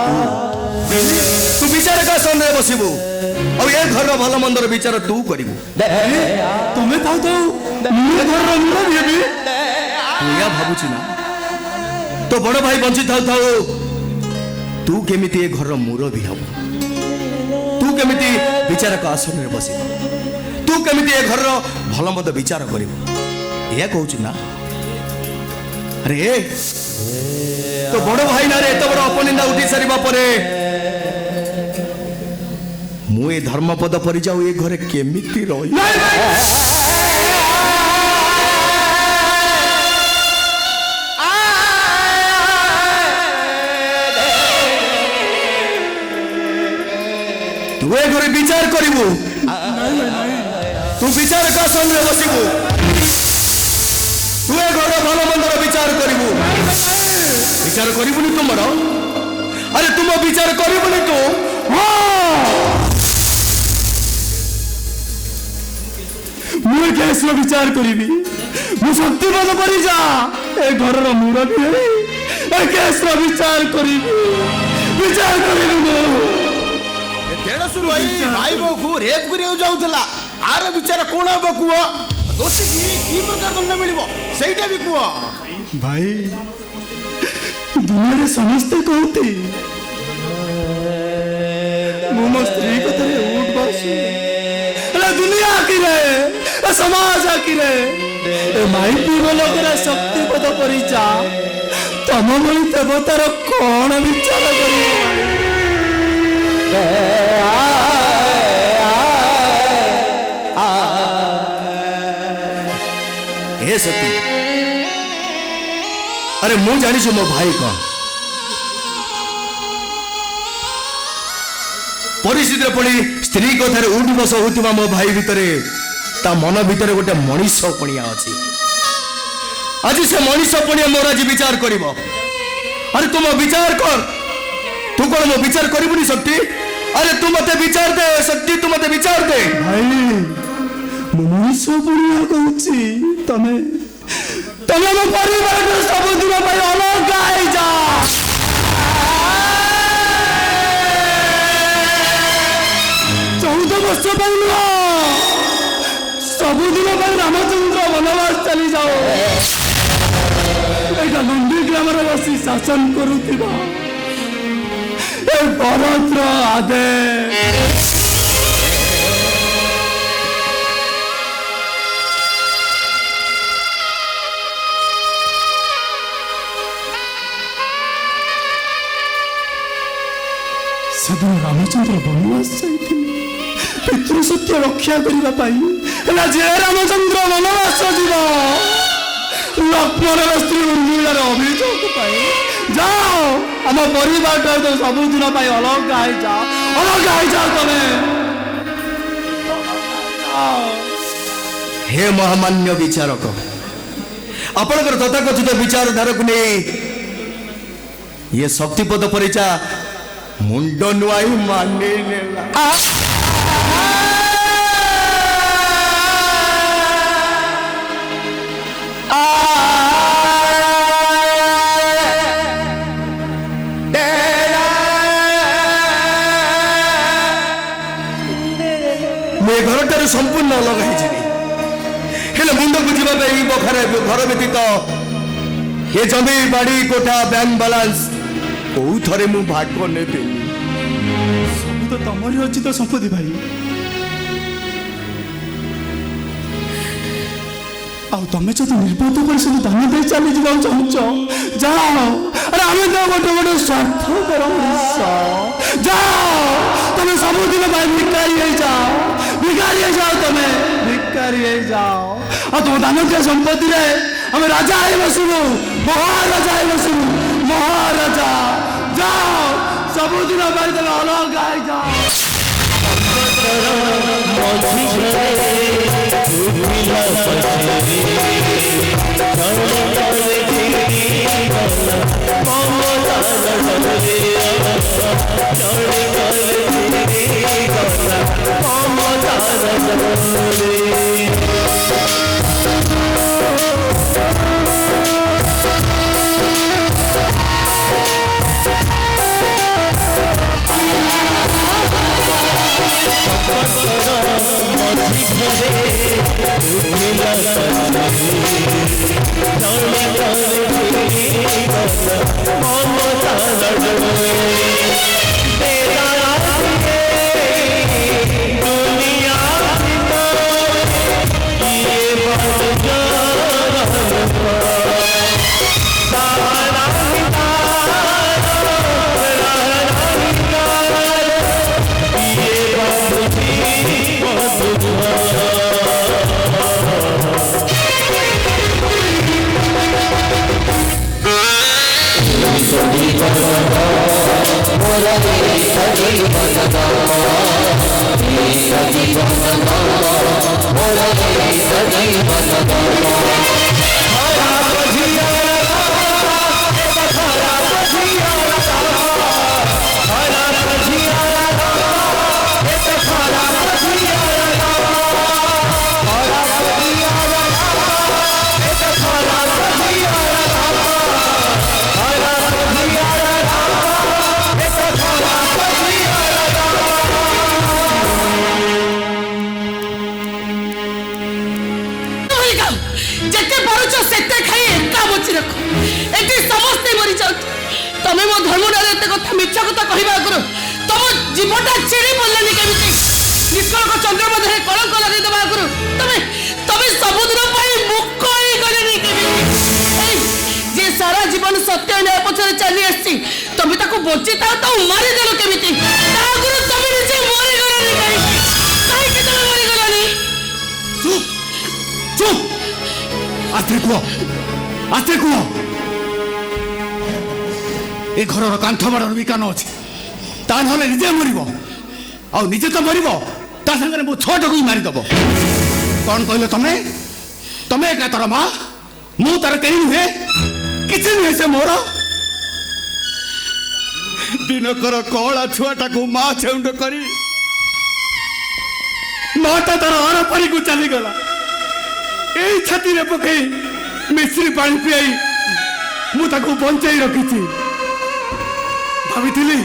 तू विचार का सन रे बसिबु और ए घर भल मंदर विचार तू करिबु तुम्हें थाउ थाउ ए घर मुरबी हेबी तू या भाबुची ना तो बड़ भाई बंची थाउ थाउ तू केमिति ए घर मुरबी हबु तू केमिति विचार का आसन रे बसिबु तू केमिति ए घर भल मंद विचार करिबु या कहउची ना अरे तो बड़ भाई ना रे एत बड़ अपनिंदा उठी सारिबा परे मु ए धर्मपद परि जाऊ ए घरे केमिति रही तू ए घरे विचार करिबु तू विचार का संग रे बसिबु तू ए घर भल मंदर विचार करिबु विचार करिबुनी तुमर अरे तुम विचार करिबुनी तू मुझे केस विचार करी मु शक्तिपद पर जा ए घर मुरबी ए केस विचार करी विचार करी देड़सुर भाई भाई बो को रेप करियो जाउतला आर विचार कोन हबो कुओ दोषी की प्रकार दंड मिलिबो सेइटा भी कुओ भाई दुनिया रे समस्त कहते मो स्त्री कथा उठ बसु अरे दुनिया आकी रहे समाज आकी रहे ए माई पीबो लोकरा शक्ति पद परिचा तम भली देवतार कोन विचार करियो हे सती अरे मु जानी मो भाई कौन परिस्थिति पड़ी स्त्री कथार उठ बस होता मो भाई भितर ता मन भितर गोटे मनीष पणिया अच्छी आज से मनीष पणिया मोर आज विचार कर अरे तुम विचार कर तू कौन मो विचार करूनी शक्ति अरे तू मत विचार दे शक्ति तू मत विचार दे भाई मनीष पणिया कहूँ तमें तमें मो परिवार सबुदिन अलग जा 14 वर्ष सबुदिन रामचंद्र वनवास चली जाओ यहाँ नंदी ग्राम बसी शासन करुवा भरत आदेश सेदिन रामचंद्र वनवास जाइए पितृसत्य रक्षा करने जे रामचंद्र वनवास जीव लक्ष्मण स्त्री उर्मिलार अभियोग जाओ आम परिवार तो सबुदिन अलग जाओ तमें हे महामान्य विचारक आपणकर तथाकथित विचारधारा को नहीं ये शक्तिपद परिचा मुंड नुआई माने घर संपूर्ण अलग हेले मुंड को जीवा बखारे घर व्यतीत ये जमी बाड़ी कोठा बैंक बालांस कौ थे मु भाग ने सब तो तमरी अच्छी तो संपत्ति भाई तमें जो निर्बोध कर सब दान दे चली चाहूँ जाओ अरे आम तो गोटे गोटे स्वार्थ कर जाओ तुम सबुदिन भिकारी जाओ तुम्हें भिकारी जाओ तुम दान दिया संपत्ति आम राजा है बसुनु महाराजा है बसुनु महाराजा जाओ सबुदिन तुम अलग जाओ যেতে পারুছ সেতে খাই একা বচি রাখ এটি সমস্তে মরি যাও তুমি মো ধর্মরাজ এতে কথা মিথ্যা কথা কহিবা আগুর তোম জীবনটা চিড়ি পড়লেনি কেমিতি নিষ্কলঙ্ক চন্দ্র মধ্যে কলঙ্ক লাগি দেবা আগুর তুমি তুমি ସବୁଦିନ ପାଇଁ মুখ হয়ে গলেনি কেমিতি এই যে সারা জীবন সত্য ন্যায় পছরে চালি আসছি তুমি তাকে বঞ্চি তাও তো মারি দেল কেমিতি তা আগুর তুমি নিজে মরি গলেনি কাহিকি তুমি মরি গলনি চুপ চুপ আস্তে কুহ আস্তে কুহ এ ঘরর কান্থ বাড়ার বিকান আছে তা নহলে নিজে মরিব ଆଉ ନିଜେ ତ ମରିବ ତା ସାଙ୍ଗରେ ମୁଁ ଛଅଟାକୁ ହିଁ ମାରିଦେବ କ'ଣ କହିଲ ତମେ ତମେ ଏକା ତାର ମା ମୁଁ ତାର କେହି ନୁହେଁ କିଛି ନୁହେଁ ସେ ମୋର ଦିନକର କଅଳା ଛୁଆଟାକୁ ମା ଛେଉଣ୍ଡ କରି ମାଟା ତାର ଅରପାରିକୁ ଚାଲିଗଲା ଏଇ ଛାତିରେ ପକେଇ ମିଶ୍ରି ପାଣି ପିଆଇ ମୁଁ ତାକୁ ବଞ୍ଚାଇ ରଖିଛି ଭାବିଥିଲି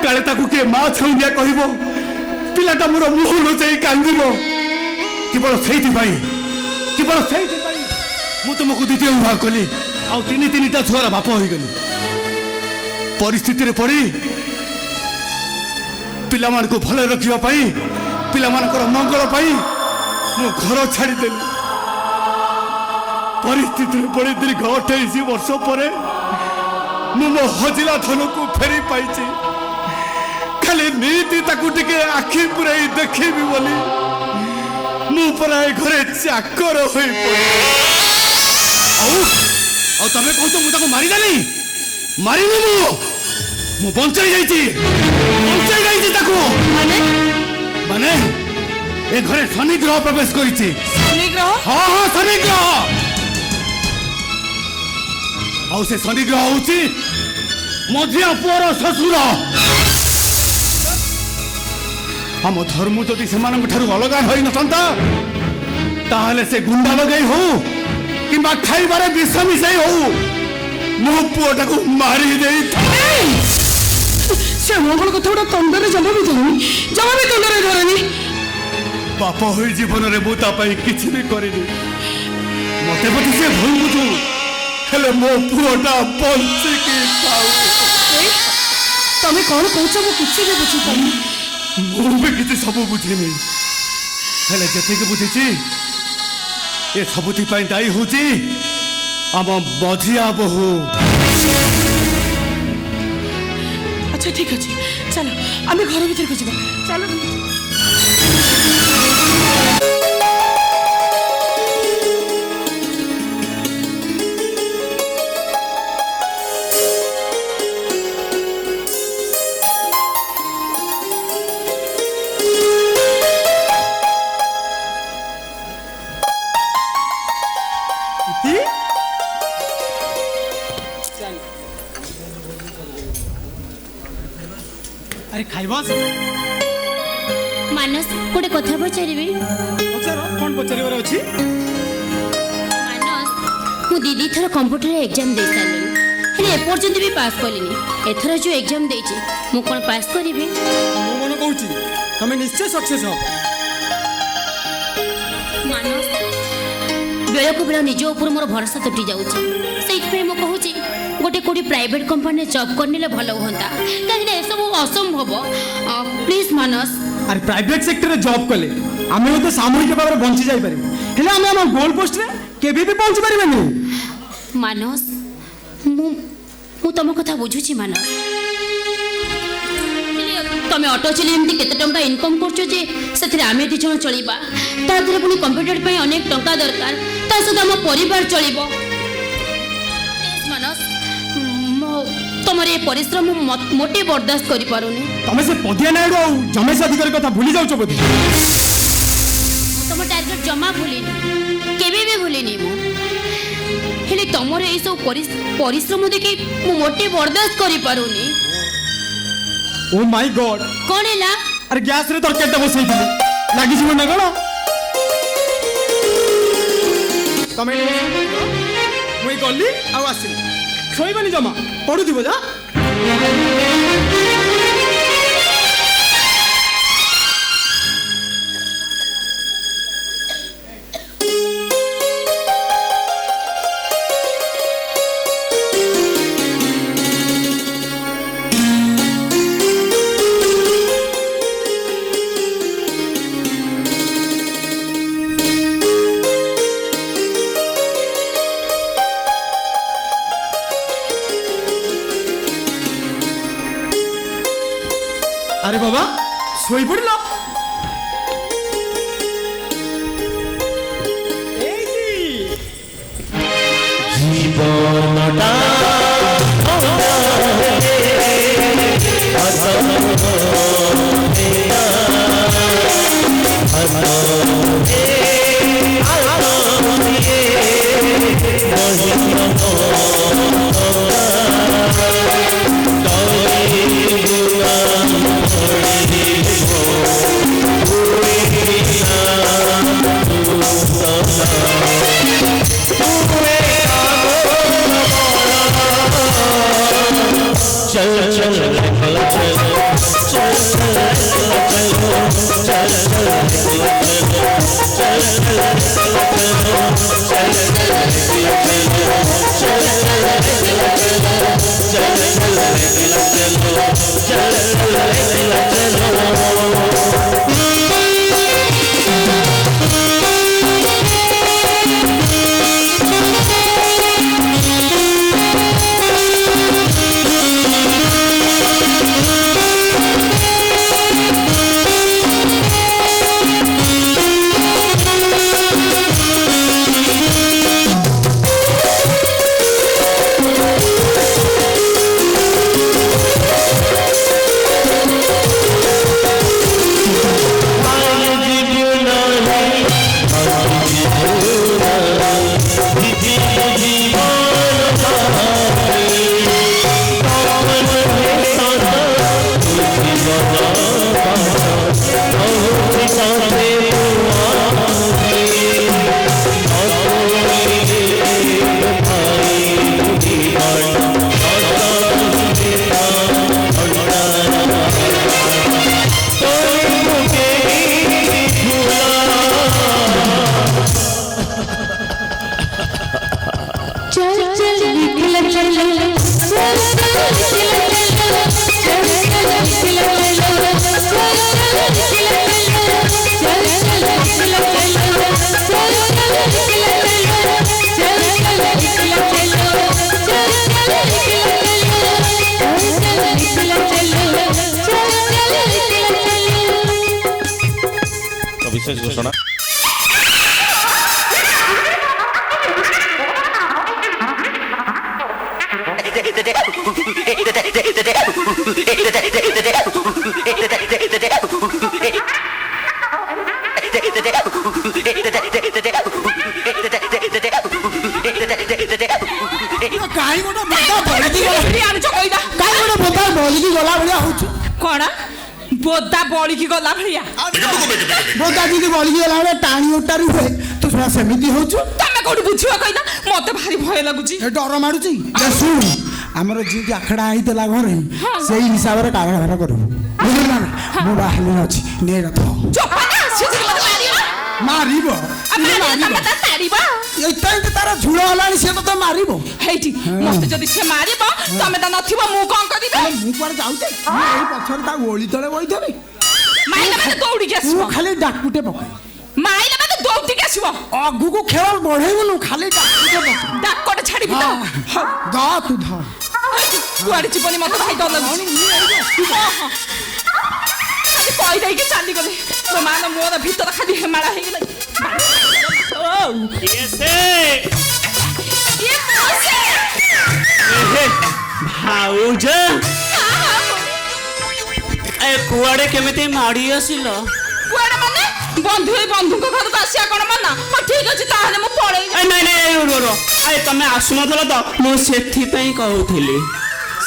କାଳେ ତାକୁ କିଏ ମା ଛେଉଣ୍ଡିଆ କହିବ ପିଲାଟା ମୋର ମୁହଁ ଲୁଚାଇ କାନ୍ଦିବ କେବଳ ସେଇଥିପାଇଁ ମୁଁ ତୁମକୁ ଦ୍ୱିତୀୟ ବିବାହ କଲି ଆଉ ତିନିଟା ଛୁଆର ବାପ ହୋଇଗଲି ପରିସ୍ଥିତିରେ ପଡ଼ି ପିଲାମାନଙ୍କୁ ଭଲ ରଖିବା ପାଇଁ ପିଲାମାନଙ୍କର ମଙ୍ଗଳ ପାଇଁ ମୁଁ ଘର ଛାଡ଼ିଦେଲି ପରିସ୍ଥିତିରେ ପଡ଼ି ଦୀର୍ଘ 28 ବର୍ଷ ପରେ ମୁଁ ମୋ ହଜିଲା ଧନକୁ ଫେରି ପାଇଛି ଖାଲି ନୀତି ତାକୁ ଟିକେ ଆଖି ପୁରାଇ ଦେଖିବି ବୋଲି ମୁଁ ପରା ଏ ଘରେ ଚାକର ହୋଇ ଆଉ ତମେ କହୁଛ ମୁଁ ତାକୁ ମାରିଦେଲି ମାରିନି ମୁଁ ବଞ୍ଚାଇ ଯାଇଛି ତାକୁ ମାନେ ଏ ଘରେ ଶନି ଗ୍ରହ ପ୍ରବେଶ କରିଛି ହଁ ଶନି ଗ୍ରହ ଆଉ ସେ ଶନି ଗ୍ରହ ହଉଛି ମଝିଆ ପୁଅର ଶ୍ୱଶୁର ଆମ ଧର୍ମ ଯଦି ସେମାନଙ୍କ ଠାରୁ ଅଲଗା ହୋଇନଥାନ୍ତା ତାହେଲେ ସେ ଗୁଣ୍ଡା ଲଗାଇ ହଉ କିମ୍ବା ଖାଇବାରେ ବିଷ ମିଶାଇ ହଉ ମୋ ପୁଅଟାକୁ ମାରି ଦେଇଥାଏ ସେ ମଙ୍ଗଳ କଥା ଗୁଡ଼ା ତଣ୍ଡରେ ଜମା ବି ଧରୁନି ବାପ ହୋଇ ଜୀବନରେ ମୁଁ ତା ପାଇଁ କିଛି ବି କରିନି ମତେ ବୋଧେ ସେ ଭୁଲ ବୁଝୁ ହେଲେ ମୋ ପୁଅଟା ବଞ୍ଚିକି ଥାଉ ତମେ କ'ଣ କହୁଛ ମୁଁ କିଛି ବି ବୁଝିପାରୁନି ମୁଁ ବି କିଛି ସବୁ ବୁଝିନି ହେଲେ ଯେତିକି ବୁଝିଛି ଏ ସବୁଥିପାଇଁ ଦାୟୀ ହଉଛି ଆମ ମଝିଆ ବୋହୂ ଆଚ୍ଛା ଠିକ ଅଛି ଚାଲ ଆମେ ଘର ଭିତରକୁ ଯିବା ଚାଲ ଖାଇବ ମାନସ ଗୋଟେ କଥା ପଚାରିବି? ପଚାର, କ'ଣ ପଚାରିବାର ଅଛି? ମାନସ, ମୁଁ ଦିଦି ଥର କମ୍ପ୍ୟୁଟର ଏକ୍ଜାମ ଦେଇ ସାରିଲିଣି, ହେଲେ ଏପର୍ଯ୍ୟନ୍ତ ବି ପାସ୍ କଲିନି। ଏଥର ଯୋଉ ଏକ୍ଜାମ ଦେଇଛି ମୁଁ କ'ଣ ପାସ୍ କରିବି? ମୁଁ କ'ଣ କହୁଛି, ତମେ ନିଶ୍ଚୟ ସକ୍ସେସ୍ ହବ। ମାନସ, ବେଳକୁ ବେଳ ନିଜ ଉପରେ ମୋର ଭରସା ତୁଟି ଯାଉଛି। ସେଇଥିପାଇଁ ମୁଁ କହୁଛି ଗୋଟେ କୋଉଠି ପ୍ରାଇଭେଟ୍ କମ୍ପାନୀରେ ଜବ୍ କରିନେଲେ ଭଲ ହୁଅନ୍ତା, କାହିଁକିନା ଏସବୁ ଅସମ୍ଭବ। ପ୍ଲିଜ୍ ମାନସ। ଆରେ ପ୍ରାଇଭେଟ୍ ସେକ୍ଟରରେ ଜବ୍ କଲେ ଆମେ ତ ସାମୂହିକ ଭାବରେ ବଞ୍ଚି ଯାଇପାରିବୁ, ହେଲେ ଆମେ ଆମ ଗୋଲ୍ ପୋଷ୍ଟରେ କେବେ ବି ପହଞ୍ଚି ପାରିବାନି। ମାନସ, ମୁଁ ତମ କଥା ବୁଝୁଛି ମାନସ, ତମେ ଅଟୋ ଚଲେଇ ଏମିତି କେତେ ଟଙ୍କା ଇନକମ୍ କରୁଛ ଯେ ସେଥିରେ ଆମେ 2 ଜଣ ଚଳିବା, ତା ଦେହରେ ପୁଣି କମ୍ପ୍ୟୁଟର ପାଇଁ ଅନେକ ଟଙ୍କା ଦରକାର, ତା ସହିତ ଆମ ପରିବାର ଚଳିବ। ମାନସ, ତମର ଏ ପରିଶ୍ରମ ମୋଟେ ବରଦାସ୍ତ କରିପାରୁନି। ତମେ ସେ ପଦିଆ ନାୟକ ଆଉ ଜମେଶ ଅଧିକାରୀ କଥା ଭୁଲି ଯାଉଛ ବୋଧେ। ମୁଁ ତମ ଟାର୍ଗେଟ ଜମା ଭୁଲିନି, କେବେ ବି ଭୁଲିନି ମୁଁ, ହେଲେ ତମର ଏଇସବୁ ପରିଶ୍ରମ ଦେଖି ମୁଁ ମୋଟେ ବରଦାସ୍ତ କରିପାରୁନି। ଓ ମାଇ ଗଡ୍, କ'ଣ ହେଲା? ଆରେ ଗ୍ୟାସରେ ତରକାରୀଟା ବସେଇଥିଲି, ଲାଗିଯିବ ନା କ'ଣ? ତମେ ମୁଁ ଗଲି ଆଉ ଆସିଲି, ଶୋଇବନି ଜମା, ପଢୁଥିବ ଯା। আরে বাবা শোই পড়ল। জীবনটা विशेष घोषणा କାଇଁ ଗୋଟେ ବୋଧା ବଳିକି ଗଲା ଭଳିଆ ହଉଛୁ। କ'ଣ ବୋଦା ବଳିକି ଗଲା ଭଳିଆ। ବୋଦା ଯଦି ବଳିକି ଗଲା ବେଳେ ଟାଣି ଓଟାରି ହୁଏ ତୁ ଶୁଣା ସେମିତି ହଉଛୁ। ତମେ କୋଉଠି ବୁଝିବ କହିଲ? ମତେ ଭାରି ଭୟ ଲାଗୁଛି। ଏ ଡର ମାଡୁଛି। ଶୁଣୁ ଆମର ଯିଏ ଆଖଡ଼ା ହେଇଥିଲା ଘରେ ସେଇ ହିସାବରେ କାରବାର କରିବୁ ବୁଝିଲ ନା? ମୁଁ ବାହାରିଲି ଅଛି ନେ ରଥ ମାରିବ ଏଇଟା ତାର ଝୁଳ ହେଲାଣି ସେ ତତେ ମାରିବ। ହେଇଠି ମତେ ଯଦି ସେ ମାରିବ ତମେ ତ ନଥିବ ମୁଁ କଣ କରିବି? ମୁଁ କୁଆଡେ ଯାଉଛି ଏଇ ପଛରେ ତା ଓଳି ତଳେ ବଇଥିବି। ମାଇଲା ମାନେ ଦୌଡ଼ିକି ଆସିବ। ଖାଲି ଡାକୁଟେ ପକାଇ ମାଇଲା ମାନେ ଦୌଡ଼ିକି ଆସିବ। ଆଗକୁ ଖେଳ ବଢେଇବୁନୁ ଖାଲି ଡାକୁଟେ ପକାଇ ଡାକଟେ ଛାଡ଼ିବି ତ। ଧ ତୁ ଧ କୁଆଡେ ଯିବନି ମତେ ଭାଇ ଡର ଲାଗୁଛି। ଖାଲି କହି ଦେଇକି ଚାଲିଗଲେ ମୋ ମା ମୋର ଭିତର ଖାଲି ହେମାଳା ହେଇଗଲା। ଭାଉଜ କୁଆଡେ କେମିତି ମାଡି ଆସିଲ? କୁଆଡେ ମାନେ ବନ୍ଧୁ ଏଇ ବନ୍ଧୁଙ୍କ ଘରକୁ ଆସିବା କଣ ମନା? ହଁ ଠିକ ଅଛି ତାହେଲେ ମୁଁ ପଳେଇ। ନାଇଁ ତମେ ଆସୁନଥିଲ ତ ମୁଁ ସେଥିପାଇଁ କହୁଥିଲି।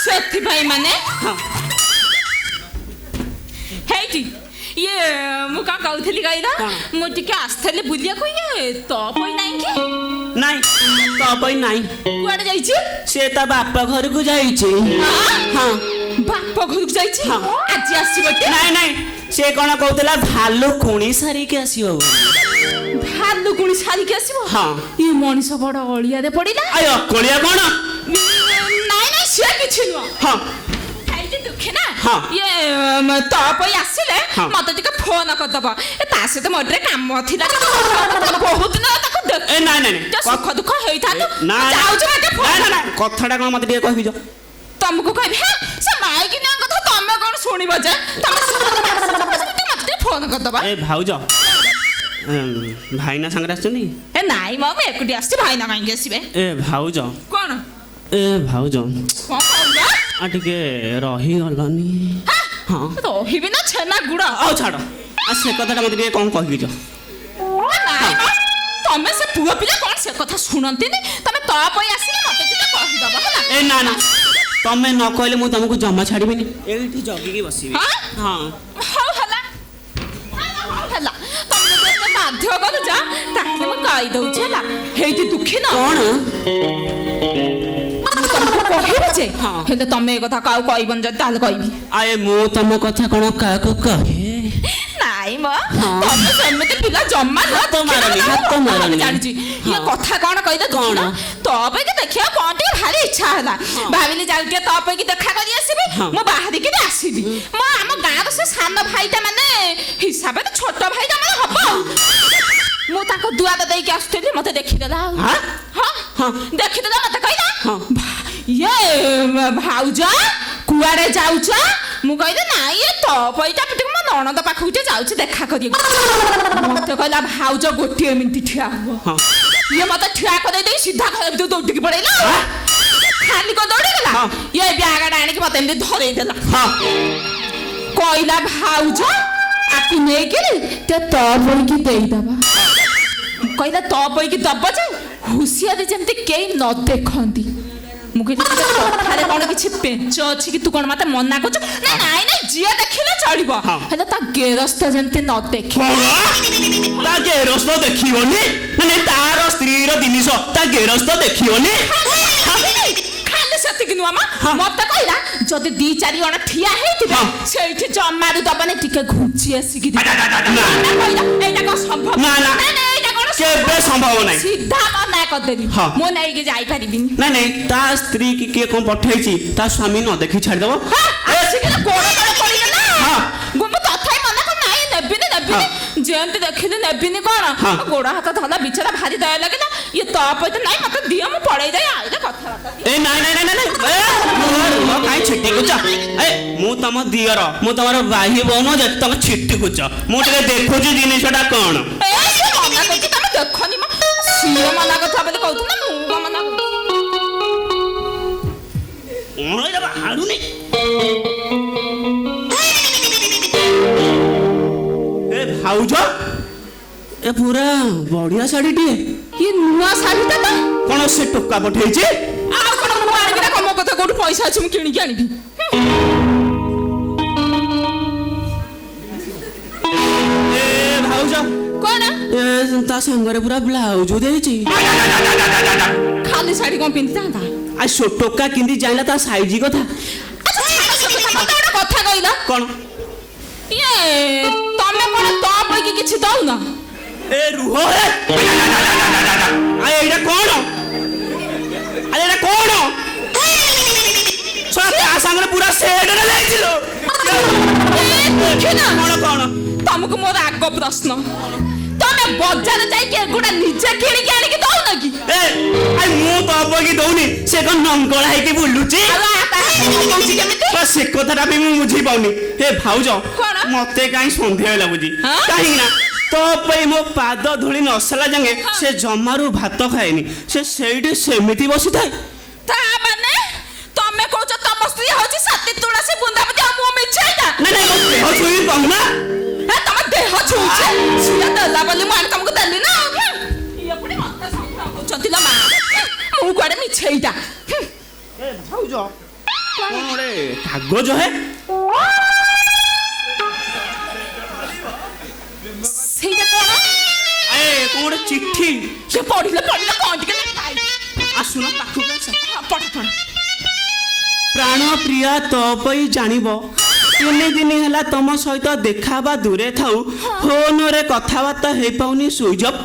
ସେଥିପାଇଁ ମାନେ ହେଇଠି ଇଏ ମୁଁ କଣ କହୁଥିଲି କହିଲ? ମୁଁ ଟିକେ ଆସିଥିଲି ବୁଲିବାକୁ। ଇଏ ତ ପଇ ନାହିଁ କି? ନାଇଁ ତ ପାଇଁ ନାଇଁ। କୁଆଡେ ଯାଇଛି? ସେ ତା ବାପା ଘରକୁ ଯାଇଛି। ହଁ ବାପ ଘରକୁ ଯାଇଛି। ଆଜି ଆସିବ? ନାଇଁ ସେ କଣ କହୁଥିଲା ଭାଲୁକୁଣି ସାରିକି ଆସିବ। ଭାଲୁକୁଣି ସାରିକି ଆସିବ? ହଁ। ଇଏ ମଣିଷ ବଡ ଅଳିଆରେ ପଡିଲା। ଅକଳିଆ କଣ? ନାଇଁ ସେ କିଛି ନୁହଁ। ହଁ ଦୁଃଖେ ନା ଇଏ ତ ପଇ ଆସିଲେ ମତେ ଟିକେ ଫୋନ କରିଦବ। ତା ସହିତ ମୋର ଟିକେ କାମ ଥିଲା। ବହୁତ ଦିନ ତାକୁ ସୁଖ ଦୁଃଖ ହେଇଥାନ୍ତୁ। କଥାଟା କଣ ମତେ ଟିକେ କହିବି? ତମକୁ କହିବି ସେ ମାଇକି ନା କଥା ତମେ କଣ ଶୁଣିବ ଯେ? ତମେ ମତେ ଟିକେ ଫୋନ କରିଦବ। ଏ ଭାଉଜ ଭାଇନା ସାଙ୍ଗରେ ଆସିଛନ୍ତି? ଏ ନାଇଁ ମୁଁ ଏକୁଟି ଆସିଛି। ଭାଇନା କାହିଁକି ଆସିବେ? ଏ ଭାଉଜ କଣ? ଏ ଭାଉଜ ଟିକେ ରହିଗଲନି? ହଁ ରହିବି ନା ଛେନା ଗୁଡ। ଆଉ ଛାଡ ସେ କଥାଟା ମତେ ଟିକେ କଣ କହିଛ? ତମେ ସେ ପୁଅ ପିଲା କଣ ସେ କଥା ଶୁଣନ୍ତିନି? ତମେ ତ ପଇ ଆସିଲେ ମତେ ଟିକେ କହିଦବ ହେଲା? ଏ ନା ତମେ ନ କହିଲେ ମୁଁ ତମକୁ ଜମା ଛାଡିବିନି। ଏଇଠି ଜଗିକି ବସିବି। ହଁ ହଉ ହେଲା ତମେ ଯଦି ଏତେ ବାଧ୍ୟ କରୁଛ ତାହେଲେ ମୁଁ କହିଦଉଛି ହେଲା? ହେଇଠି ଦୁଃଖୀ ନା କଣ କହିବି ଯେ ହେଲେ ତମେ ଏ କଥା କାହାକୁ କହିବନି। ଯଦି ତାହେଲେ କହିବି। ଆଏ ମୁଁ ତମ କଥା କଣ କାହାକୁ କହେ? ନାଇଁ ମ ତମେ ସେମିତି ପିଲା ଜମା ଜାଣିଛି। ଇଏ କଥା କଣ କହିଲେ କଣ ତ ପଇକି ଦେଖିବା କଣ ଟିକେ ଭାରି ଇଚ୍ଛା ହେଲା। ଭାବିଲି ଯାଉ ଟିକେ ତ ପଇକି ଦେଖା କରି ଆସିବି। ମୁଁ ବାହାରିକି ଆସିଲି। ମୁଁ ଆମ ଗାଁର ସେ ସାନ ଭାଇଟା ମାନେ ହିସାବରେ ଛୋଟ ଭାଇଟା ମାନେ ହବ। ମୁଁ ତାଙ୍କ ଦୁଆର ଦେଇକି ଆସୁଥିଲି ମତେ ଦେଖିଦେଲା। ଦେଖିଦେଲା ମତେ କହିଲା ଇଏ ଭାଉଜ କୁଆଡେ ଯାଉଛ? ମୁଁ କହିଲି ନାଇଁ ଏ ତ ପଇଟା ମୋ ନଣନ୍ଦ ପାଖକୁ ଟିକେ ଯାଉଛି ଦେଖା କରିବାକୁ। ମତେ କହିଲା ଭାଉଜ ଗୋଟିଏ ମିନିଟ୍ ଠିଆ ହବ। ଇଏ ମତେ ଠିଆ କରେଇ ଦେଇ ସିଧା ଘର ଭିତରୁ ଦୌଡ଼ିକି ପଳେଇଲା। ଖାଲି କଣ ଦୌଡ଼ିଗଲା? ଇଏ ବ୍ୟାଗଟା ଆଣିକି ମତେ ଏମିତି ଧରେଇ ଦେଲା। କହିଲା ଭାଉଜ ଆକୁ ନେଇକିରି ଟିକେ ତ ପଇକି ଦେଇଦବା। କହିଲା ତ ପଇକି ଦବ ଯେ ହୁସିଆରେ ଯେମିତି କେହି ନ ଦେଖନ୍ତି। ମୁଁ କହିଲି କଥାରେ କଣ କିଛି ପେଞ୍ଚ ଅଛି କି? ତୁ କଣ ମତେ ମନା କରୁଛୁ? ନାଇଁ ଯିଏ ଦେଖିଲେ ଚଳିବ ହେଲେ ତା ଗେରସ୍ତ ଯେମିତି ନ ଦେଖେ। ତା ଗେରସ୍ତ ଦେଖିବନି? ମାନେ ତାର ସ୍ତ୍ରୀର ଜିନିଷ ତା ଗେରସ୍ତ ଦେଖିବନି? ଖାଲି ସେତିକି ନୁହଁ ମତେ କହିଲା ଯଦି 2-4 ଜଣ ଠିଆ ହେଇଥିବେ ସେଇଠି ଜମାରୁ ଦବନି ଟିକେ ଘୁଞ୍ଚି ଆସିକି। ଏଇଟା କଣ ସମ୍ଭବ? କେବେ ସମ୍ଭବ ନାହିଁ। ସିଧା ମନା କରିଦେବି। ମୁଁ ନେଇକି ଯାଇପାରିବିନି। ନାଇଁ ତା ସ୍ତ୍ରୀ କି କିଏ କଣ ପଠେଇଛି ତା ସ୍ୱାମୀ ନ ଦେଖି ଛାଡିଦବ? ଯେମିତି ଦେଖିଲି ନେବିନି କଣ ଗୋଡ ହାତ ଧଲା ବିଚରା ଭାରି ଦୟା ଲାଗିଲା। ଇଏ ତ ପଇତେ ନାଇଁ ମତେ ଦିଅ ମୁଁ ପଳେଇ ଯାଇ ଆଇଲେ କଥାବାର୍ତ୍ତା। କାଇଁ ଛିଟି କୁଚ? ମୁଁ ତମ ଦିଅର ମୁଁ ତମର ଭାଇ ଭଉଣୀ ଯେ ତମେ ଛିଟି କୁଚ। ମୁଁ ଟିକେ ଦେଖୁଛି ଜିନିଷଟା କଣ। ମନା କରୁଛି ତମେ ଦେଖନି ମ। ସିଏ ମନା କଥା ବୋଲି କହୁଥିଲା ମୁଁ ମନା ହାରୁନି। ଭାଉଜ ଏ ପୁରା ବଢିଆ ଶାଢୀଟିଏ। ଇଏ ନୂଆ ଶାଢୀଟା ତ କଣ ସେ ଟୋକା ପଠେଇଛି? ଆଉ କଣ ମୁଁ ଆଣିବି ନା? ମୋ କଥା କୋଉଠି ପଇସା ଅଛି ମୁଁ କିଣିକି ଆଣିବି। ତା ସାଙ୍ଗରେ ପୁରା ବ୍ଲାଉଜ ଦେଇଛି। ଖାଲି ଶାଢୀ କଣ ପିନ୍ଧିଥାନ୍ତା? ଆଉ ଟୋକା କେମିତି ଜାଣିଲା ତା ସାଇଜ କଥା? କଥା କହିଲ କଣ? ଇଏ ତମେ କଣ ତୋ ପଇକି କିଛି ଦଉନ? ଏ ରୁହ ରେ। ଆରେ ଏଇଟା କଣ? ଆରେ ଏଇଟା କଣ? ତା ସାଙ୍ଗରେ ପୁରା ସେଡରେ ଯାଇছিল। କଣ କଣ? ତମକୁ ମୋର ଆଗ ପ୍ରଶ୍ନ, ତମେ ବଜାର ଯାଇକି ଏଗୁଡା ନିଜେ କିଣିକି ଆଣିକି ଦଉନ କି? ମୁଁ ତ ଅବକି ଦଉନି, ସେ କଣ ନଙ୍ଗଳା ହେଇକି ବୁଲୁଛି? ସେ କଥାଟା ବି ମୁଁ ବୁଝି ପାଉନି। ହେ ଭାଉଜ, ମତେ କାହିଁ ସନ୍ଦେହ ଲାଗୁଛି। କାହିଁକି ନା ତୋ ପାଇଁ ମୋ ପାଦ ଧୂଳି ନସଲା ଯାଙ୍ଗେ ସେ ଜମାରୁ ଭାତ ଖାଏନି, ସେ ସେଇଠି ସେମିତି ବସିଥାଏ। ତା ମାନେ ତମେ କହୁଛ ତମ ସ୍ତ୍ରୀ ହଉଛି ସତୀ ତୁଳସୀ ବୃନ୍ଦାବତୀ ଆଉ ମୁଁ ମିଛେଇଟା? ନାଇଁ ମୋ ଦେହ ଛୁଇଁ କହୁନା। ତମ ଦେହ ଛୁଇଁছে ସିଏ ଦେଲା ବୋଲି ମୁଁ ଆଣି ତମକୁ ଦେଲି ନା। ଇଏ ପୁଣି ମତେ ସନ୍ଦେହ କରୁଛନ୍ତି ଲୋ ମା। ମୁଁ କୁଆଡେ ମିଛେଇଟା? ଭାଉଜ କଣ ଗୋଟେ କାଗଜ ହେ? ସେଇଟା କଣ? କଣ ଗୋଟେ ଚିଠି। ସେ ପଢିଲେ କଣ ଟିକେ ଆସୁନ ପାଖକୁ ଆସ। ପଢ ପଢ। ପ୍ରାଣ ପ୍ରିୟା ତୋ ପାଇଁ ଜାଣିବ, 3 ଦିନ ହେଲା ତମ ସହିତ ଦେଖା ବା ଦୂରେ ଥାଉ, ଫୋନରେ କଥାବାର୍ତ୍ତା ହେଇପାଉନି, ସୁଇଚ୍ ଅଫ୍।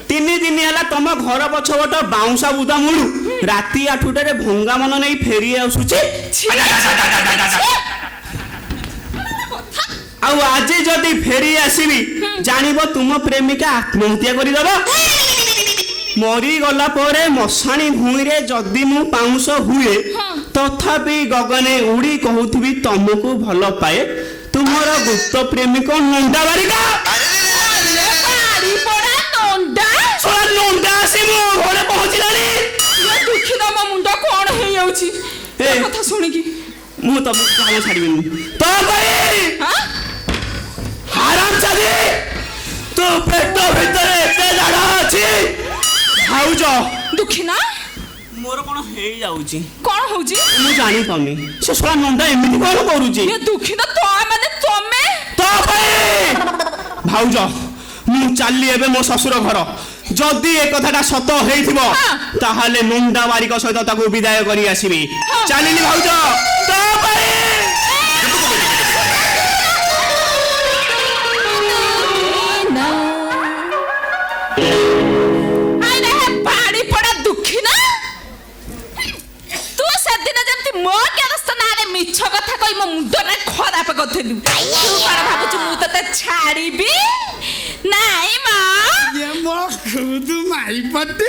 3 ଦିନ ହେଲା ତମ ଘର ପଛପଟ ବାଉଁଶା ବୁଦା ମୁଳୁ ରାତି 8ଟାରେ ଭଙ୍ଗା ମନ ନେଇ ଫେରି ଆସୁଛି। ଆଉ ଆଜି ଯଦି ଫେରି ଆସିବି, ଜାଣିବ ତୁମ ପ୍ରେମିକା ଆତ୍ମହତ୍ୟା କରିଦେବ। ମରିଗଲା ପରେ ମଶାଣି ଭୂଇଁରେ ଯଦି ମୁଁ ପାଉଁଶ ହୁଏ, ତଥାପି ଗଗନେ ଉଡ଼ି କହୁଥିବି ତମକୁ ଭଲ ପାଏ, ତୁମର ଗୁପ୍ତ ପ୍ରେମିକ ନଣ୍ଡା ବାରିକା। ନଣ୍ଡା ଆସି ମୋ ଘରେ ପହଞ୍ଚିଲାଣି। ଦୁଃଖୀ ତମ ମୁଣ୍ଡ କଣ ହେଇଯାଉଛି ଏ କଥା ଶୁଣିକି? ମୁଁ ତମକୁ କାମ ଛାଡ଼ିବିନି। ତୋ ପାଇଁ ହାରାମ ଚାଲି ତୋ ପେଟ ଭିତରେ ଏତେ ଜାଗା ଅଛି। ଭାଉଜ ଦୁଃଖୀ ନା ମୋର କଣ ହେଇଯାଉଛି? କଣ ହଉଛି ମୁଁ ଜାଣିପାରୁନି। ସେ ଶଳା ନଣ୍ଡା ଏମିତି କଣ କରୁଛି? ଦୁଃଖୀ ନା ତ ମାନେ ତମେ ତୋ ପାଇଁ। ଭାଉଜ ମୁଁ ଚାଲି ଏବେ ମୋ ଶ୍ୱଶୁର ଘର। ଯଦି ଏ କଥାଟା ସତ ହେଇଥିବ, ତାହେଲେ ନଣ୍ଡା ବାରିକ ସହିତ ତାକୁ ବିଦାୟ କରି ଆସିବି। ଚାଲିଲି ଭାଉଜ ତୋ ପାଇଁ। ମିଛ କଥା କହି ମୋ ମୁଣ୍ଡରେ ଖରାପ କରିଥିଲୁ। ତୁ କଣ ଭାବୁଛୁ ମୁଁ ତତେ ଛାଡ଼ିବି? ନାଇଁ ମା ମାଇପତି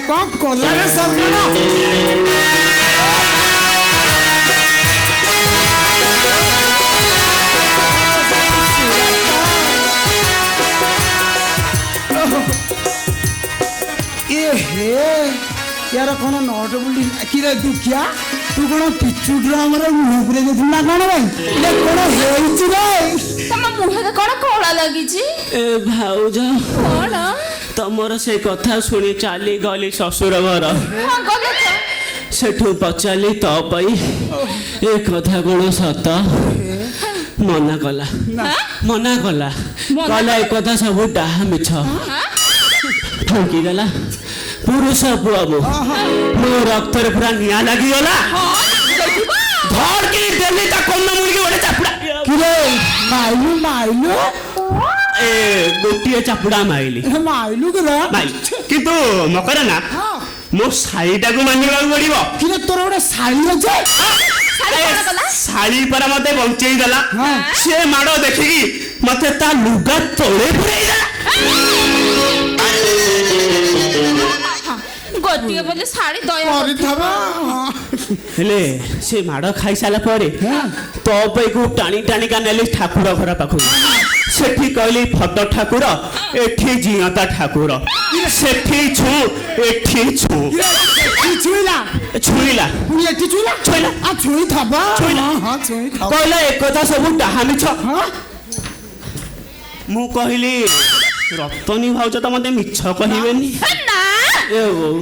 କଣ କଲାରେ ସର୍ବଣ? यार कौन नट बोली कि दुखिया तू कौन पिचु ड्रामर मुह पुरे देथिल ना कौन भाई ये कौन हेउची रे तम मुहरे कौन कोला लागिची ए भाउज कौन तमर से कथा सुनी चाली गली ससुर घर हां गले तो सेठू पचाली तो पई ए कथा कौन सत मना कला कहला ए कथा सब डाहा मिछ ठंकी गला पुरुष पुआ मो रक्त पूरा निया लगी गला धड़ के देली ता कोन मुर्गी गोटे चापुड़ा किरे माइलू माइलू ए गोटिए चापुड़ा माइली माइलू केरा माइल किंतु मकर ना मो साईटा को मानिबा पड़िबो किरे तोर गोटे साली अछि साली पर मते बंचेई देला से माडो देखिकी मते ता लुगा तोळे पुरेई देला गोटिए बोले साड़ी दया हेले से माड़ खाई सारा परे तो पे को टाणी टाणी का नेली ठाकुर घर पाखु सेठी कहली फट ठाकुर एठी जियाता ठाकुर ସେଠି ଛୁ ଏଠି ଛୁ ଛୁଇଁଲା ଛୁଇଁଲା ପୁଣି ଏଠି ଛୁଇଁଲା ଛୁଇଁଲା ଛୁଇଁ ଥବ ଛୁଇଁଲା। ହଁ ଛୁଇଁ ଥବ କହିଲା ଏକଥା ସବୁ ଡାହା ମିଛ। ହଁ ମୁଁ କହିଲି ରତନୀ ଭାଉଜ ତ ମତେ ମିଛ କହିବେନି। ନା ଏ ବୋଉ